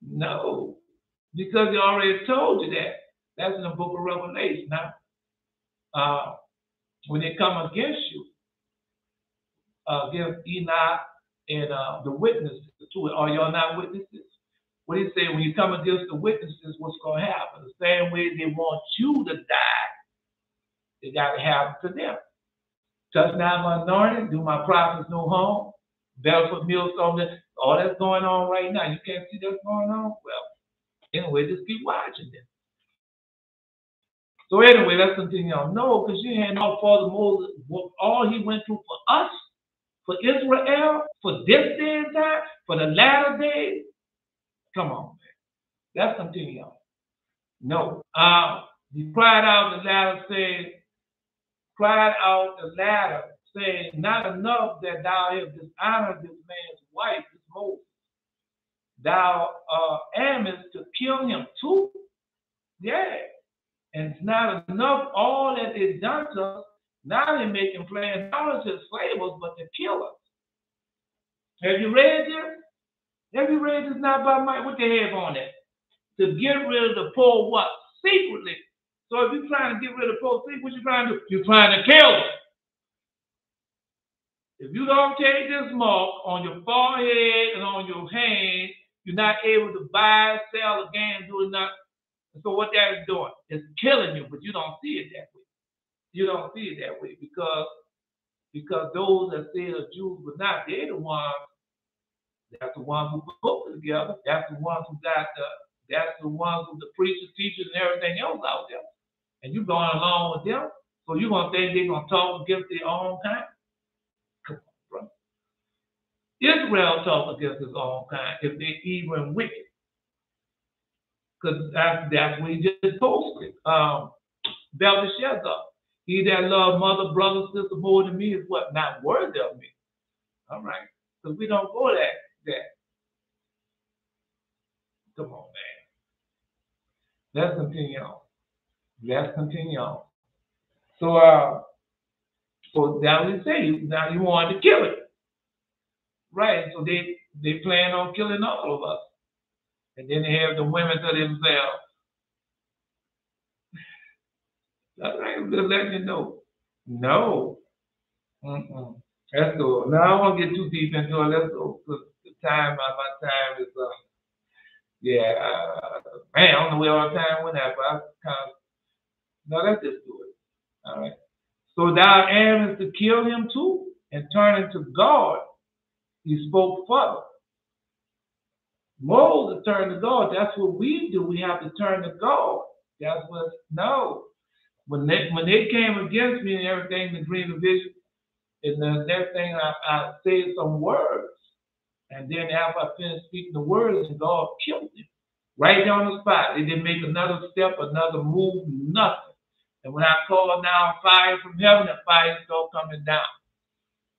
No, because he already told you that. That's in the book of Revelation. Now, when they come against you, against Enoch and the witnesses to it, are y'all not witnesses? What do you say? When you come against the witnesses, what's going to happen? The same way they want you to die, it got to happen to them. Touch not my anointing, do my prophets no harm, barefoot millstone, all that's going on right now. You can't see that's going on? Well, anyway, just keep watching this. So anyway, let's continue on. No, because you had no Father Moses, all he went through for us, for Israel, for this day and time, for the latter days. Come on, man. Let's continue on. No. He cried out the ladder, saying, not enough that thou hast dishonored this man's wife, this Moses. Thou aimest to kill him too? Yeah. And it's not enough all that they've done to us. Now they're making plans not only to enslave us, but to kill us. Have you read this? Have you read this not by might? What they have on it? To get rid of the poor what? Secretly. So if you're trying to get rid of the poor secretly, what you trying to do? You're trying to kill them. If you don't take this mark on your forehead and on your hand, you're not able to buy, sell, again, do nothing. And so what that is doing is killing you, but you don't see it that way. You don't see it that way because those that say the Jews were not, they're the ones. That's the ones who put it together. That's the ones who that's the ones who the preachers, teachers, and everything else out there. And you going along with them, so you're gonna think they're gonna talk against their own kind? Come on, bro. Israel talks against his own kind if they're evil and wicked. Because that's what he just posted. Belteshazzar. He that loves mother, brother, sister more than me is what? Not worthy of me. All right. Because we don't go that. Come on, man. Let's continue on. So now we say, now you wanted to kill it. Right. So they plan on killing all of us. And then they have the women to themselves. All right, I'm just letting you know. No. Let's go. Now I don't want to get too deep into it. Let's go. My time is man, I don't know where all the time went at, but I kind of let's just do it. All right. So thou aimest to kill him too, and turning to God, he spoke further. Moses turned to God. That's what we do. We have to turn to God. That's what When they came against me and everything, the dream and vision, and the next thing I said some words. And then after I finished speaking the words, God killed him. Right there on the spot. They didn't make another step, another move, nothing. And when I called now fire from heaven, the fire started coming down.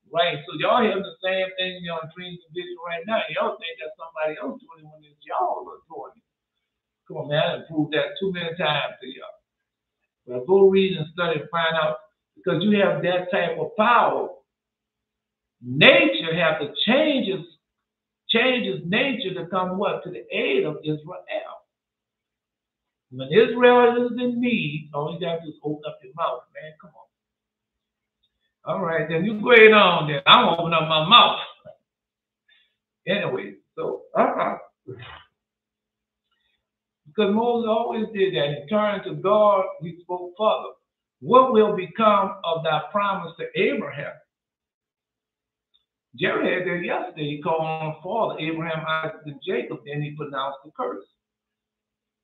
Right. So y'all having the same thing in your dreams and vision right now. Y'all think that somebody else doing it when it's y'all are doing it. Come on, man. I done proved that too many times to y'all. But go read and study and find out, because you have that type of power. Nature have to change its nature to come what? To the aid of Israel. When Israel is in need, all you got to do is open up your mouth, man. Come on. All right, then you go ahead on then. I'm gonna open up my mouth. Anyway, so because Moses always did that. He turned to God, he spoke further. What will become of thy promise to Abraham? Jerry had that yesterday. He called on father, Abraham, Isaac, and Jacob, then he pronounced the curse.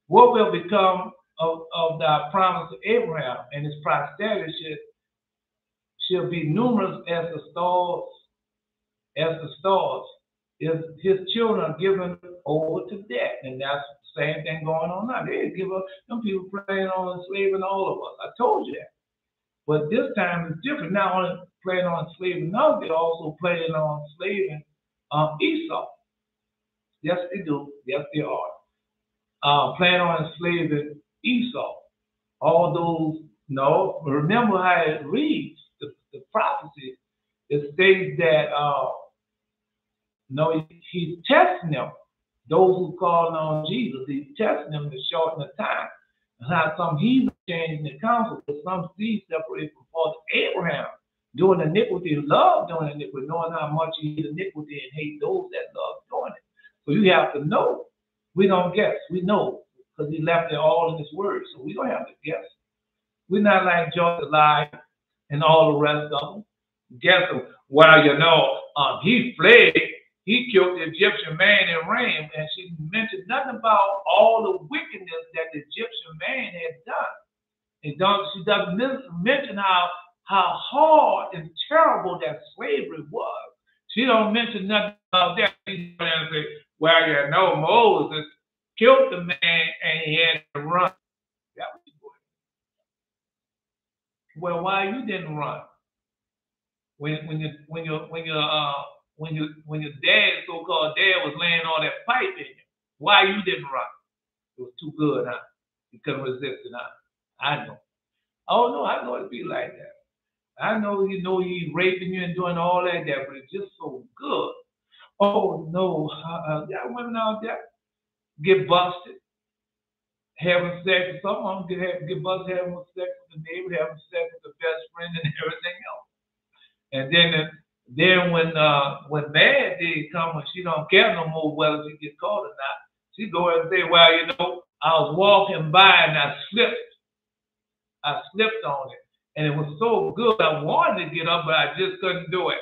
What will become of thy promise to Abraham, and his posterity shall be numerous as the stars, if his children are given over to death. And that's the same thing going on now. They give up, some people planning on enslaving all of us. I told you that. But this time it's different. Not only planning on enslaving us, they're also planning on enslaving Esau. Yes, they do. Yes, they are. Planning on enslaving Esau. All those, no, remember how it reads, the prophecy. It states that, no, he's testing them. Those who call on Jesus, he's testing them to shorten the time. And how some heathen changing the counsel, but some seed separated from false Abraham, doing iniquity, love doing iniquity, knowing how much he hate iniquity and hate those that love doing it. So you have to know. We don't guess. We know because he left it all in his word. So we don't have to guess. We're not like George Alive and all the rest of them. Guess well, you know, he fled. He killed the Egyptian man in Ram, and she mentioned nothing about all the wickedness that the Egyptian man had done. And she doesn't mention how hard and terrible that slavery was. She don't mention nothing about that. She's going to say, well, you know, Moses killed the man and he had to run. That was good. Well, why you didn't run? When your dad, so-called dad, was laying on that pipe in you, why you didn't run? It was too good, huh? You couldn't resist it, huh? I know. Oh no, I know it'd be like that. I know he's raping you and doing all that, but it's just so good. Oh no, there are women out there get busted having sex with someone, get busted having sex with the neighbor, having sex with the best friend, and everything else. And then when bad days come, when she don't care no more whether she gets caught or not, she go and say, well, you know, I was walking by and I slipped on it. And it was so good, I wanted to get up, but I just couldn't do it.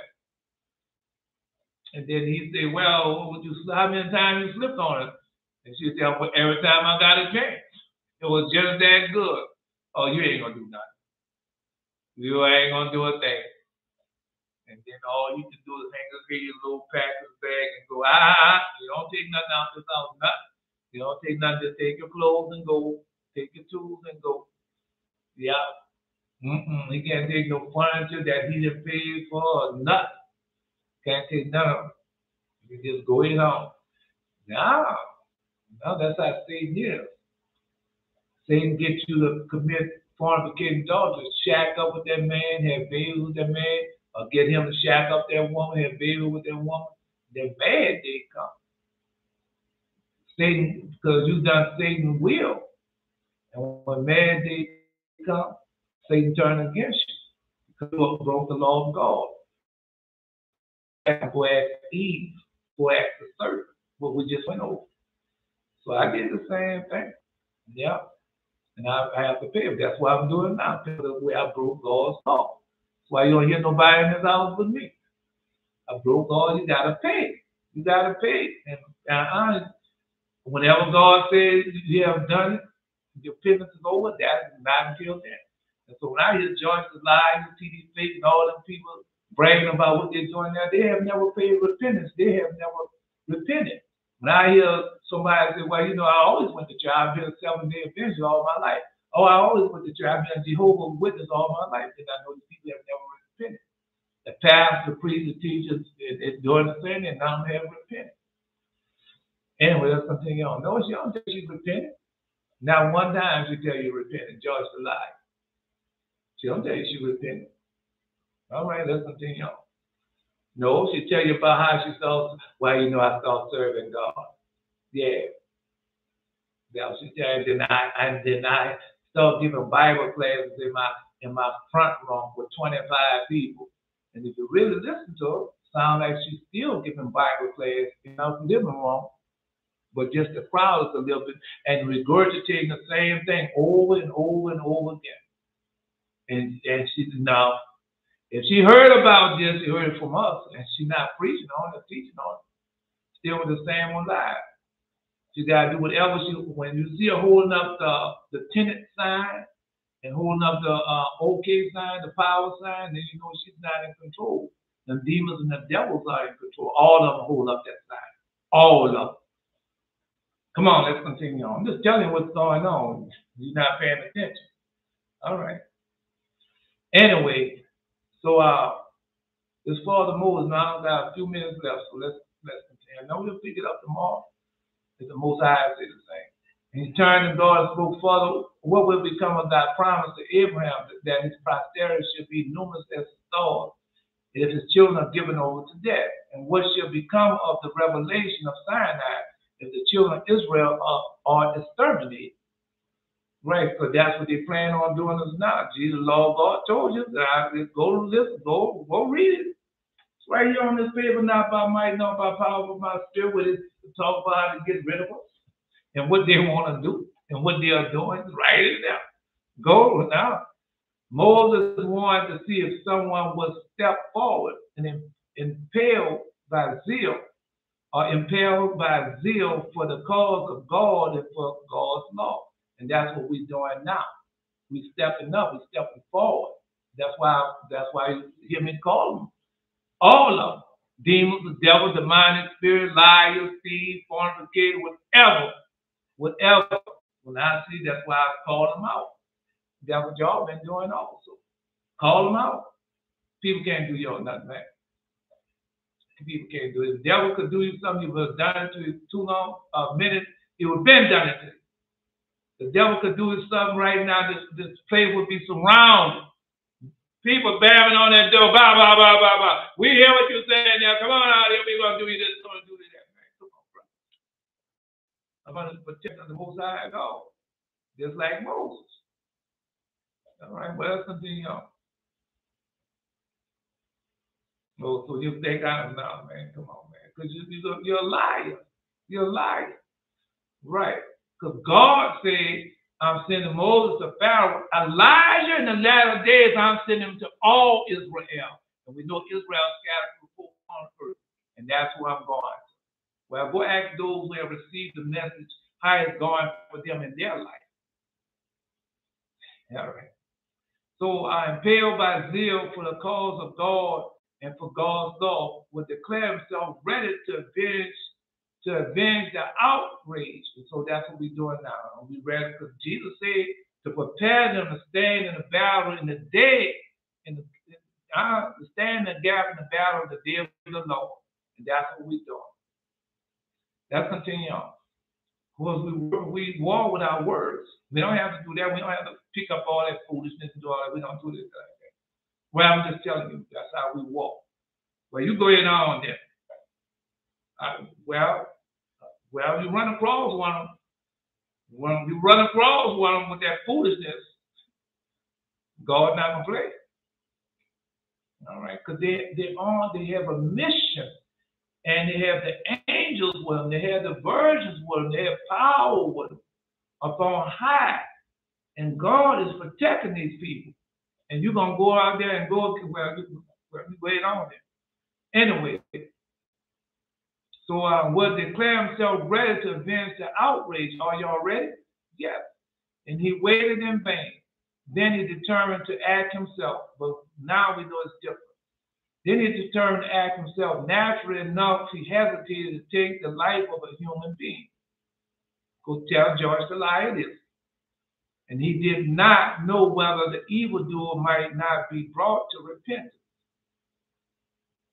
And then he said, well, how many times you slipped on it? And she said, well, every time I got a chance. It was just that good. Oh, you ain't going to do nothing. You ain't going to do a thing. And then all you can do is hang up your little package bag and go, you don't take nothing out of this house, nothing. You don't take nothing, just take your clothes and go. Take your tools and go. Yeah. He can't take no furniture that he didn't pay for or nothing. Can't take none of it. You can just go in home. No, that's how Satan is. Satan gets you to commit fornicating adultery, shack up with that man, have babies with that man, or get him to shack up that woman, have baby with that woman. Then bad day come. Satan, because you done Satan's will. And when bad day come, Satan turn against you. Because you broke the law of God. Go ask Eve, go ask the serpent, what we just went over. So I did the same thing. Yeah. And I have to pay. That's what I'm doing now. The way I broke God's law. That's why you don't hear nobody in this house but me. I broke God, you gotta pay. You gotta pay. And whenever God says you have done it, your penance is over, that is not until then. And so when I hear Joyce lies and see these fakes and all them people bragging about what they're doing now, they have never paid repentance. They have never repented. When I hear somebody say, well, you know, I always went to church. I've been a 7-day Adventist all my life. Oh, I always went to church. I've been a Jehovah's Witness all my life. And I know these people have never repented. The pastors, the priests, the teachers, they're doing the thing, and none have repented. Anyway, let's continue on. No, she don't tell you repented. Not one time she tell you repented. George the lie. She don't tell you she repented. All right, let's continue on. No, she tell you about how she started, well, you know, I started serving God. Yeah. She tell you, then I started giving Bible classes in my in my front room with 25 people. And if you really listen to her, sound like she's still giving Bible class in our living room, but just the crowd is a little bit, and regurgitating the same thing over and over and over again. And she said, now, if she heard about this, she heard it from us, and she's not preaching on it, teaching on it. Still with the same one live. She got to do whatever she, when you see her holding up the tenant sign and holding up the OK sign, the power sign, then you know she's not in control. The demons and the devils are in control. All of them hold up that sign. All of them. Come on, let's continue on. I'm just telling you what's going on. You're not paying attention. All right. Anyway, so as far as the Moses, now I've got a few minutes left, so let's continue. I know we'll pick it up tomorrow. It's the Most High say the same. And he turned and God spoke further, what will become of thy promise to Abraham, that his posterity should be numerous as the stars, if his children are given over to death? And what shall become of the revelation of Sinai, if the children of Israel are exterminated? Right, because that's what they plan on doing us now. Jesus, Lord God, told you that go to listen, go read it. It's right here on this paper, not by might, not by power, but by spirit, with it to talk about how to get rid of us and what they want to do and what they are doing. Write it down. Go now. Moses wanted to see if someone would step forward and impelled by zeal, or impelled by zeal for the cause of God and for God's law. And that's what we're doing now. We're stepping up. We're stepping forward. That's why you hear me call them. All of them. Demons, the devil, demonic spirit, liars, thieves, fornicators, whatever. When I see, that's why I call them out. That's what y'all been doing also. Call them out. People can't do y'all nothing, man. People can't do it. If the devil could do you something, you would have done it to you too long, a minute, it would have been done it to you. The devil could do something right now, this place would be surrounded. People banging on that door, blah, blah, blah, blah, blah. We hear what you're saying now. Come on out here, we're going to do this, going to do that, man. Come on, bro. I'm going to protect the Most High God, just like Moses. All right, well, let's continue on. Oh, so you think I don't know, man. Come on, man. Because you're a liar. You're a liar. Right. Because God said, I'm sending Moses to Pharaoh. Elijah in the latter days, I'm sending him to all Israel. And we know Israel scattered through on earth. And that's where I'm going to. Well, go ask those who have received the message how it's going for them in their life. All right. So I impelled by zeal for the cause of God and for God's law, would declare himself ready to avenge the outrage. And so that's what we're doing now. We ready because Jesus said to prepare them to stand in the battle in the day, to stand in the gap in the battle of the day of the Lord. And that's what we're doing. Let's continue on. Because we war with our words. We don't have to do that. We don't have to pick up all that foolishness and do all that. We don't do this like that. Well, I'm just telling you, that's how we walk. Well, you go ahead on there. Well, you run across one of them. When you run across one of them with that foolishness, God not gonna play. All right, because they have a mission, and they have the angels with them, they have the virgins with them, they have power with them up on high, and God is protecting these people. And you're gonna go out there and go you wait on there. Anyway. So will declare himself ready to avenge the outrage. Are y'all ready? Yes. And he waited in vain. Then he determined to act himself. But now we know it's different. Then he determined to act himself. Naturally enough, he hesitated to take the life of a human being. Go tell George the liar this. And he did not know whether the evildoer might not be brought to repentance.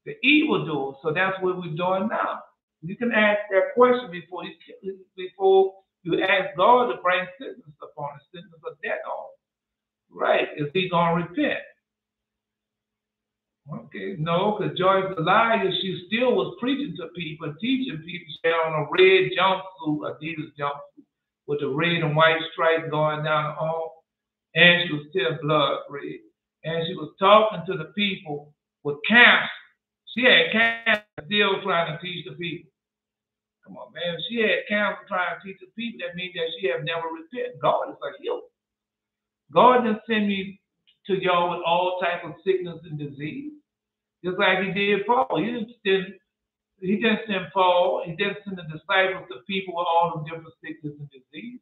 The evildoer. So that's what we're doing now. You can ask that question before you ask God to bring sentence upon it, sentence of death on. Right? Is he going to repent? Okay, no, because Joyce the liar, she still was preaching to people, teaching people. She had on a red jumpsuit, Adidas jumpsuit, with the red and white stripe going down the arm. and she was still blood red. And she was talking to the people with cancer. She had cancer, still trying to teach the people. Come on, man. If she had cancer trying to teach the people, that means that she have never repented. God is a healer. God didn't send me to y'all with all type of sickness and disease. Just like he did Paul. He didn't send Paul. He didn't send the disciples to people with all the different sickness and disease.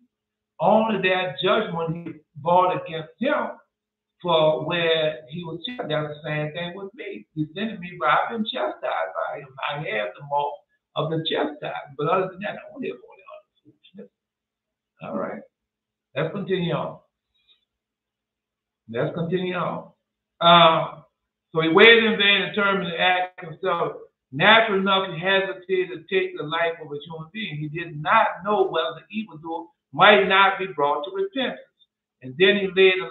Only that judgment he brought against him for where he was chastised. That's the same thing with me. He's sending me, but I've been chastised by him. I have the mark of the chastisement. But other than that, I don't have all the other foolishness. All right. Let's continue on. Let's continue on. So he waited in vain and determined to act himself. Natural enough, he hesitated to take the life of a human being. He did not know whether the evildoer might not be brought to repentance. And then he lead a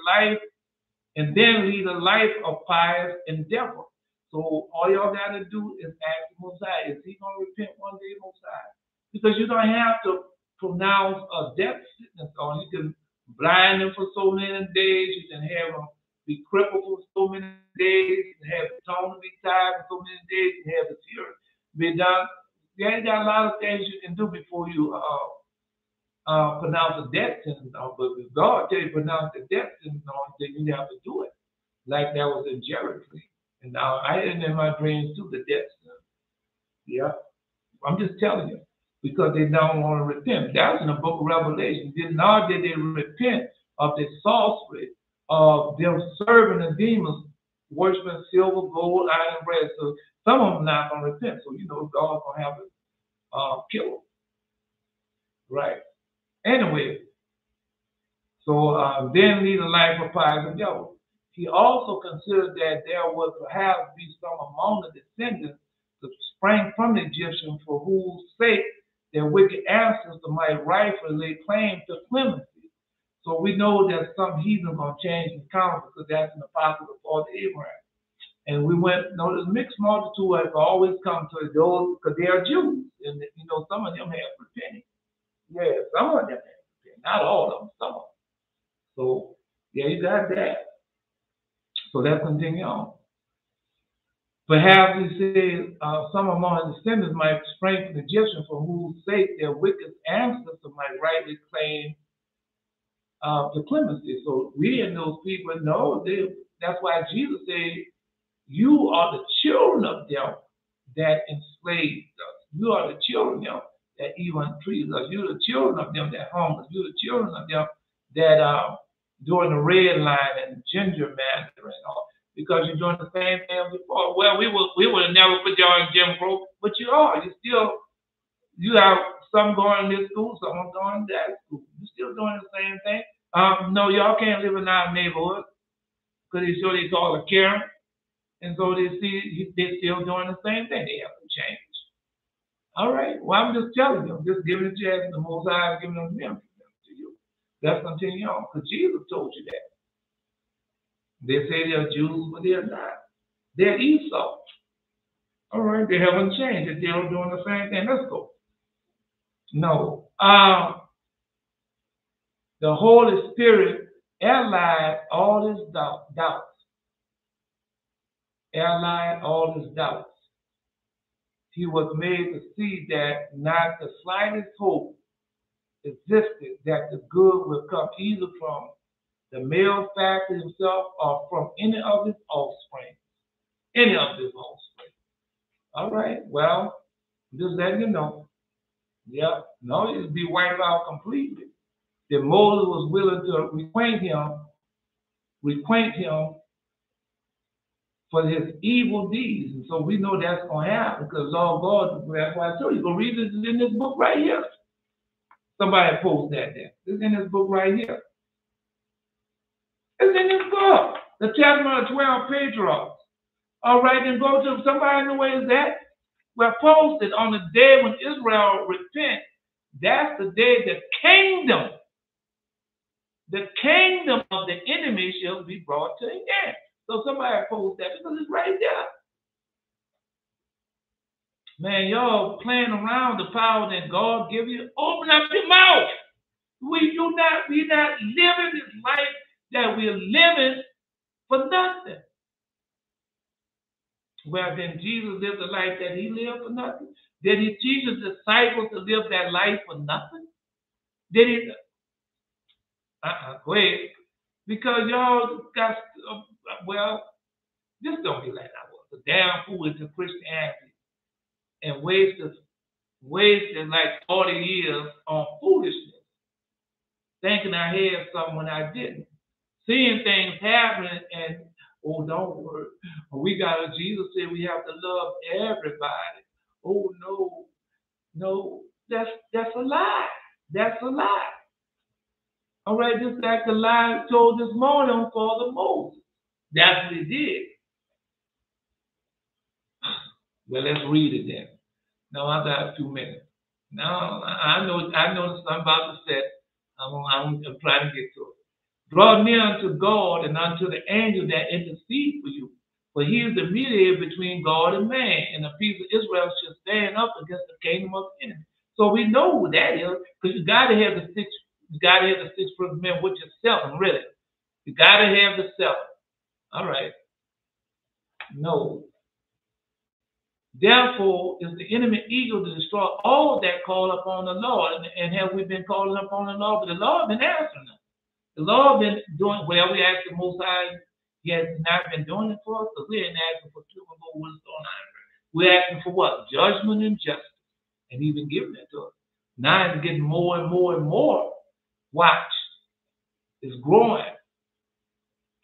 life of pious endeavor. So all y'all got to do is ask the Messiah, is he going to repent one day, Messiah? Because you don't have to pronounce a death sentence on him. You can blind him for so many days. You can have him be crippled for so many days. You can have his tongue be tied for so many days. You can have his hearing be done. You got a lot of things you can do before you pronounce a death sentence on. But if God tell you to pronounce the death sentence on, then you have to do it. Like that was in Jericho. And now I had in my dreams too, the death sentence. Yeah. I'm just telling you. Because they don't want to repent. That's in the book of Revelation. Nor did they repent of their sorcery, of them serving the demons, worshiping silver, gold, iron, and brass. So some of them not going to repent. So, God's going to have to kill them. Right. Anyway, so then lead a life of pious endeavor. He also considered that there would perhaps be some among the descendants that sprang from the Egyptians for whose sake their wicked ancestors might rightfully lay claim to clemency. So we know that some heathen are going to change the count because that's an apostle before Abraham. And we this mixed multitude has always come to those because they are Jews. And, some of them have repented. Yeah, some of them have repented. Not all of them, some of them. So, yeah, you got that. So let's continue on. Perhaps he says some among his descendants might spring from the Egyptians for whose sake their wicked ancestors might rightly claim the clemency. So we and those people know that's why Jesus said, you are the children of them that enslaved us. You are the children of them that even treated us. You're the children of them that harmed us. You're the children of them that during the red line and ginger manner and all. Because you're doing the same thing before. Well, we would have never put y'all in Jim Crow, but you are. You have some going to this school, some going to that school. You're still doing the same thing. No, y'all can't live in our neighborhood because they call it Karen. And so they're still doing the same thing. They haven't changed. All right. Well, I'm just telling you. I'm just giving it to you as the Most High is giving them to you. Let's continue on because Jesus told you that. They say they're Jews, but they're not. They're Esau. All right, they haven't changed. They're still doing the same thing. Let's go. No. The Holy Spirit allied all his doubts. Allied all his doubts. He was made to see that not the slightest hope existed that the good would come either from the male factor himself or from any of his offspring. Any of his offspring. All right, well, just letting you know. Yeah, no, it'd be wiped out completely. That Moses was willing to requaint him for his evil deeds. And so we know that's going to happen because Lord God, that's why I told you, go read this in this book right here. Somebody post that there. It's in this book right here. It's in this book, the Testament of 12 Patriarchs. All right, then go to somebody know where is that? Well, posted on the day when Israel repent. That's the day the kingdom of the enemy shall be brought to an end. So somebody post that because it's right there. Man, y'all playing around the power that God give you. Open up your mouth. We're not living this life that we're living for nothing. Well, then Jesus lived the life that he lived for nothing. Did he teach his disciples to live that life for nothing? Did he? Go ahead. Because y'all got, well, just don't be like I was. A damn fool into Christianity and wasted like 40 years on foolishness, thinking I had something when I didn't. Seeing things happening and, oh, don't worry. Jesus said we have to love everybody. Oh, no, that's a lie. That's a lie. All right, just like the lie told this morning on Father Moses. That's what he did. Well, let's read it then. Now I got a few minutes. Now I know something about the set. I'm trying to get to it. Draw near unto God and unto the angel that intercede for you. For he is the mediator between God and man, and the people of Israel shall stand up against the kingdom of the enemy. So we know who that is, because you gotta have the six first men with yourself, really. You gotta have the self. All right. No. Therefore is the enemy eager to destroy all that call upon the Lord. And have we been calling upon the Lord? But the Lord been answering us. The Lord been doing, well, we asked the Most High, he has not been doing it for us, because we ain't asking for two and go with us on iron. We're asking for what? Judgment and justice. And he's been giving it to us. Now it's getting more and more and more. Watch. It's growing.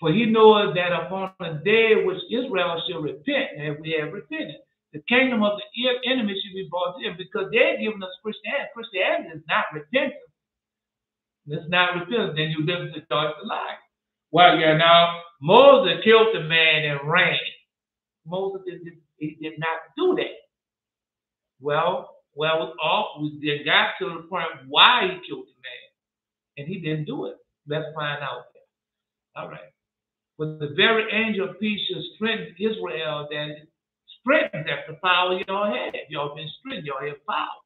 For he knows that upon the day which Israel shall repent, and we have repented, the kingdom of the enemy should be brought in, because they're giving us Christianity. Christianity is not repentance. It's not repentance. Then you live to charge the lie. Well, yeah, now Moses killed the man and ran. Moses did not do that. Well, we got to the point why he killed the man, and he didn't do it. Let's find out there. All right. But the very angel of peace shall strengthen Israel, that strengthens that's the power y'all have. Y'all been strengthened, y'all have power.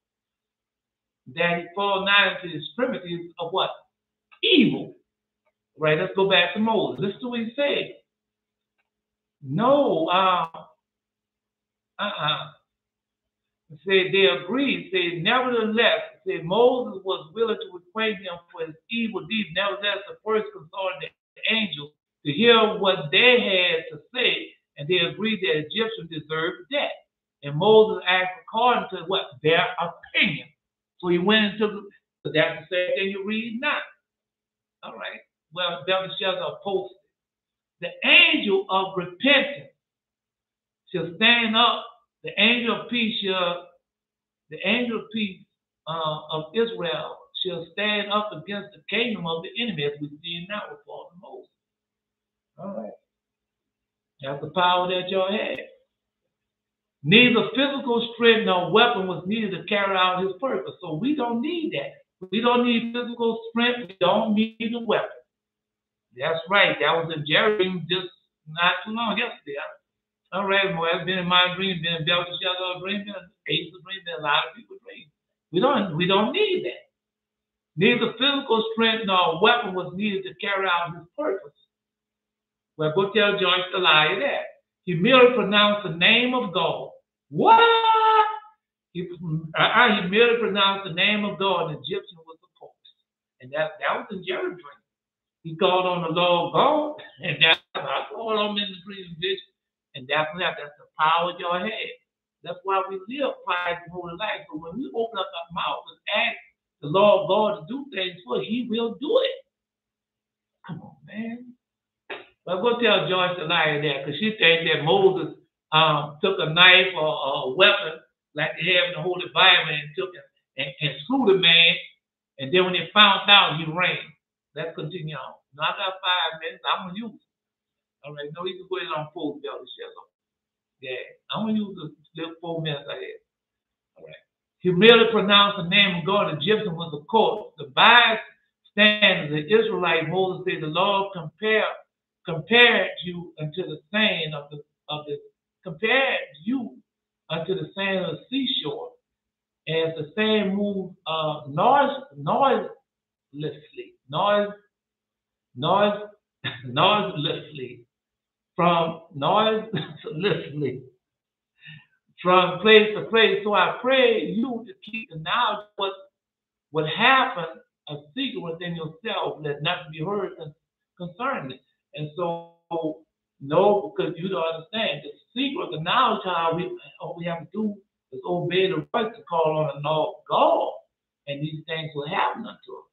That he fall nigh into the extremities of what? Evil. Right, let's go back to Moses. Listen to what he said. No, It said they agreed. It said, nevertheless, it said Moses was willing to acquaint him for his evil deeds. Nevertheless, the first consulted the angels to hear what they had to say, and they agreed that Egyptians deserved death. And Moses asked according to what? Their opinion. So he went into that's the same thing you read now. All right. Well, Belshazzar posted. The angel of repentance shall stand up. The angel of peace of Israel shall stand up against the kingdom of the enemy, as we see now with Father Moses. All right. That's the power that y'all have. Neither physical strength nor weapon was needed to carry out his purpose. So we don't need that. We don't need physical strength. We don't need a weapon. That's right. That was in Jerry's dream just not too long yesterday. All right, boy. It's been in my dream, been in Belshazzar's dream, been in Ace's dream, been in a lot of people's dreams. We don't need that. Neither physical strength nor weapon was needed to carry out his purpose. Well, go tell Joyce the liar that. He merely pronounced the name of God. What? He merely pronounced the name of God, and the Egyptian was the corpse. And that was in Jerry's dream. He called on the Lord God, and that's I called on him in the dream vision. And that's the power y'all have. That's why we live pious and holy life. So when we open up our mouth and ask the Lord God to do things for us, he will do it. Come on, man. But go tell Joyce the liar that, because she thinks that Moses took a knife or a weapon like they have in the Holy Bible and took it and slew the man. And then when they found out, he ran. Let's continue on. Now I got 5 minutes. I'm going to use it. All right. No, you can go ahead on 4 Belshazzar. Yeah. I'm going to use the 4 minutes I have. All right. He merely pronounced the name of God. The Egyptian was a corpse. The bystanders, the Israelite, Moses said, the Lord compared you unto the sand of the seashore, as the sand moved noiselessly noiselessly, noiselessly, from place to place. So I pray you to keep the knowledge of what happened a secret within yourself, let nothing be heard concerning it. And so, no, because you don't understand the secret, the knowledge, all we have to do is obey the voice to call on the law of God, and these things will happen unto us,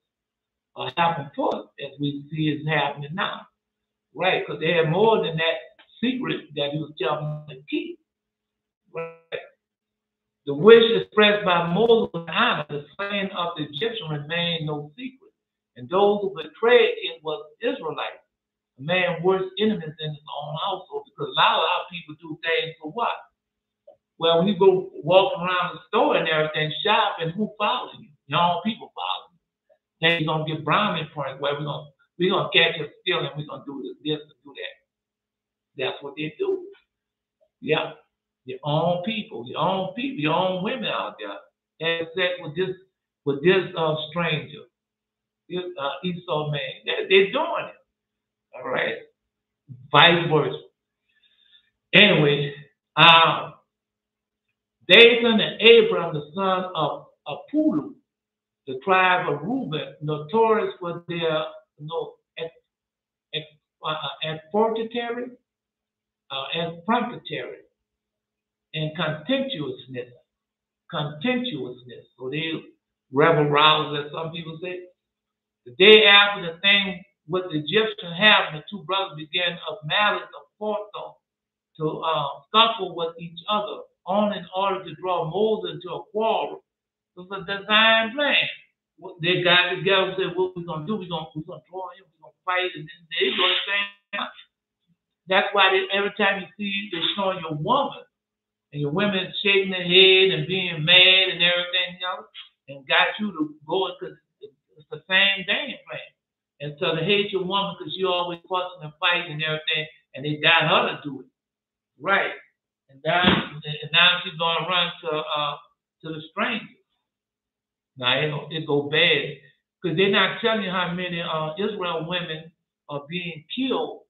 or happen for us, as we see is happening now. Right? Because they had more than that secret that he was telling them to keep. Right? The wish expressed by Moses and honor, the slaying of the Egyptian remained no secret. And those who betrayed it was Israelites, a man worst enemies in his own household. Because a lot of our people do things for what? Well, when you go walking around the store and everything, shopping, who follows you? Your own people follow you. Then you're gonna get brownie points where we're gonna catch you stealing, we're gonna do this and do that. That's what they do. Yeah. Your own people, your own women out there have sex with this stranger, this Esau man. They're doing it. All right. Vice versa. Anyway, Dathan and Abraham, the son of Pulu, the tribe of Reuben, notorious for their fortitude, effrontery, and contemptuousness. So they roused, as some people say. The day after the thing with the Egyptian happened, the two brothers began of malice of forethought to scuffle with each other, on in order to draw Moses into a quarrel. It was a design plan. They got together and said, what we're going to do, we're going to draw him, we're going to fight, and then they're going to say, that's why every time you see they're showing your woman, and your women shaking their head and being mad and everything else, and got you to go because it's the same game plan. And so they hate your woman because you always fussing and fighting and everything, and they got her to do it. Right. And now she's going to run to the stranger. Now it go bad because they're not telling you how many Israel women are being killed,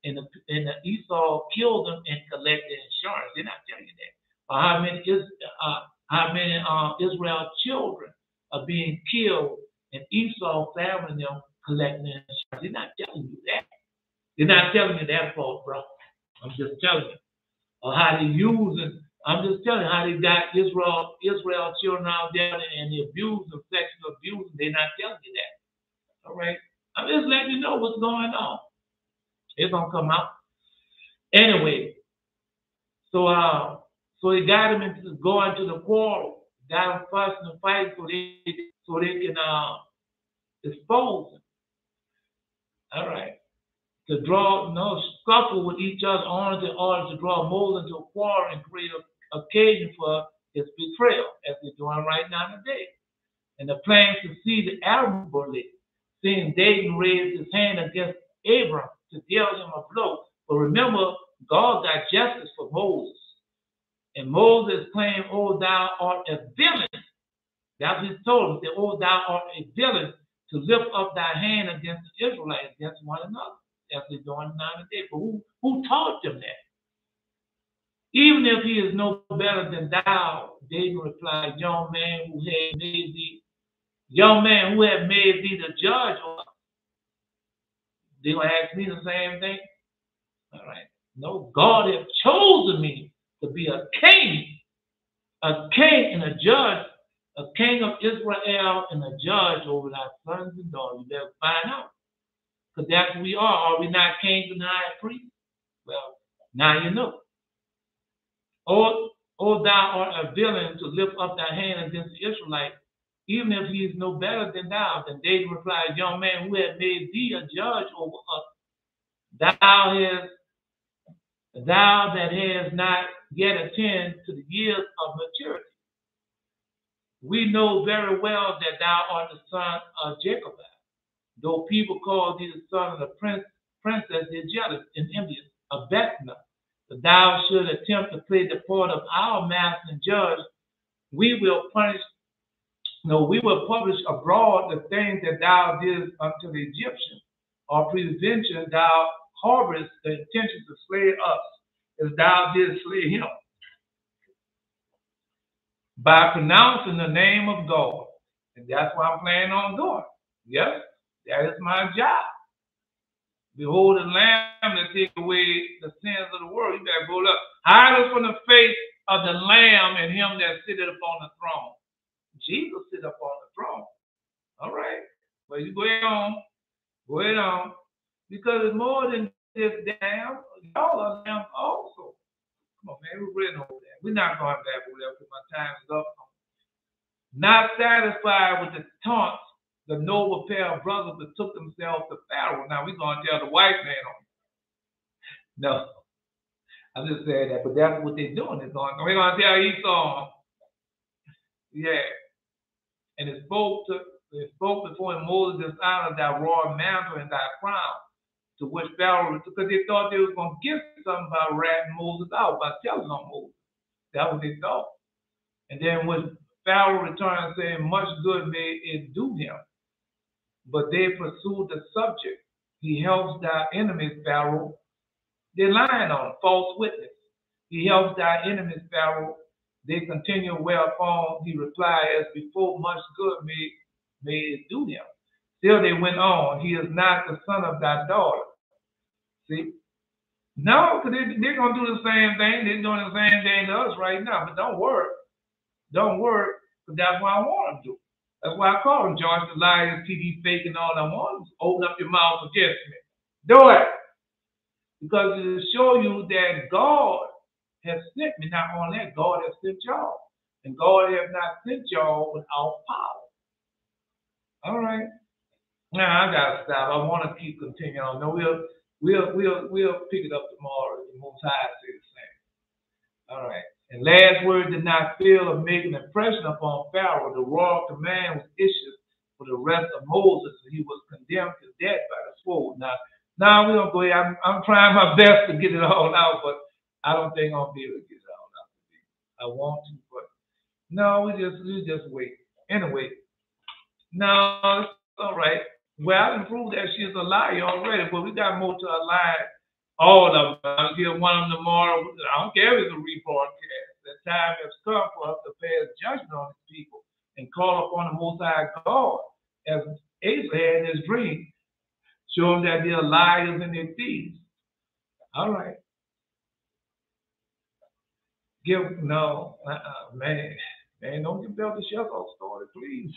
and the Esau killed them and collected insurance. They're not telling you that. Or how many Israel children are being killed and Esau family them collecting insurance. They're not telling you that. They're not telling you that part, bro. I'm just telling you. Or how they using. I'm just telling you how they got Israel children out there and they abuse them, sexual abuse. They're not telling you that. All right. I'm just letting you know what's going on. It's gonna come out. Anyway, so they got him into going to the quarrel, got him fussing and fighting so they can expose him. All right. To scuffle with each other in order to draw Moses into a quarrel and create an occasion for his betrayal, as they're doing right now today. And the plan succeeded admirably, seeing David raise his hand against Abraham to deal him a blow. But remember, God got justice for Moses. And Moses claimed, oh, thou art a villain. That's what he told him. He said, oh, thou art a villain to lift up thy hand against the Israelites, against one another. As they're doing now today. But who taught them that? Even if he is no better than thou, David replied, young man who had made thee the judge. They gonna ask me the same thing? All right. No, God has chosen me to be a king and a judge, a king of Israel and a judge over thy sons and daughters. You better find out. Because that's what we are. Are we not kings and high priests? Well, now you know. O thou art a villain to lift up thy hand against the Israelites, even if he is no better than thou. Then David replied, young man, who had made thee a judge over us? Thou that hast not yet attained to the years of maturity. We know very well that thou art the son of Jacob. Though people call thee the son of the princess, they're jealous and envious of Bethlehem. But thou should attempt to play the part of our master and judge. We will publish abroad the things that thou didst unto the Egyptians, or prevention thou harborest the intention to slay us, as thou didst slay him, by pronouncing the name of God. And that's what I'm planning on doing. Yes, that is my job. Behold the Lamb that take away the sins of the world. You better go up. Hide us from the face of the Lamb and him that sitteth upon the throne. Jesus sit upon the throne. All right. But you go ahead on. Go ahead on. Because it's more than just damn. Y'all are lambs also. Come on, man. We're ready over that. We're not going back over there because my time is up. Not satisfied with the taunts, the noble pair of brothers that took themselves to Pharaoh. Now we're going to tell the white man on it. No. I'm just saying that, but that's what they're doing. We're going to tell Esau. Yeah. And it spoke before him, Moses, dishonored thy royal mantle and thy crown, to which Pharaoh, because they thought they was going to get something by ratting Moses out, by telling on Moses. That's what they thought. And then when Pharaoh returned saying, much good may it do him. But they pursued the subject. He helps thy enemies, Pharaoh. They're lying on him, false witness. He helps thy enemies, Pharaoh. They continue whereupon he replied, as before, much good may it do him. Still they went on. He is not the son of thy daughter. See? No, because they're going to do the same thing. They're doing the same thing to us right now. But don't worry. Don't worry, because that's what I want them to do. That's why I call them George the liars, TV fake, and all I want is open up your mouth against me. Do it. Because it will show you that God has sent me. Not only that, God has sent y'all. And God has not sent y'all without power. All right. Now I gotta stop. I want to keep continuing on. No, we'll pick it up tomorrow. The Most High say the same. All right. And last word did not fail of making an impression upon Pharaoh. The royal command was issued for the rest of Moses, and he was condemned to death by the sword. Now we're gonna go ahead. I'm trying my best to get it all out, but I don't think I'll be able to get it all out. I want to, but no, we just wait. Anyway, no, it's all right. Well, I can prove that she's a liar already, but we got more to a lie. All of them. I'll give one of them tomorrow. I don't care if it's a rebroadcast. The time has come for us to pass judgment on these people and call upon the Most High God, as Asa had in his dream. Show them that they're liars and they're thieves. All right. Man, don't give Belteshazzar started, please.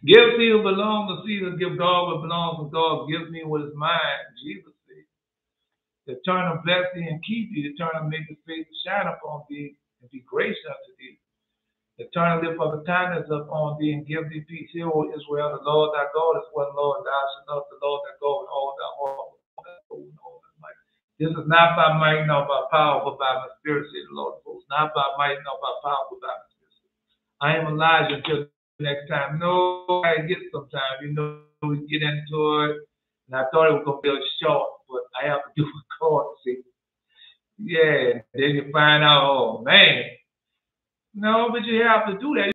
Give Caesar belongs to Caesar, give God what belongs to God, give me what is mine. Jesus said, the eternal bless thee and keep thee, the eternal make his face to shine upon thee and be gracious unto thee. The eternal lift up a kindness upon thee and give thee peace. Hear, O Israel, the Lord thy God is one Lord, thou shalt love the Lord thy God with all thy heart, with all thy might. This is not by might nor by power, but by my spirit, said the Lord of hosts. Not by might nor by power, but by my spirit. I am Elijah until next time. No, I get sometimes. We get into it. And I thought it was going to be a short, but I have to do a court, see. Yeah, then you find out, oh, man. No, but you have to do that.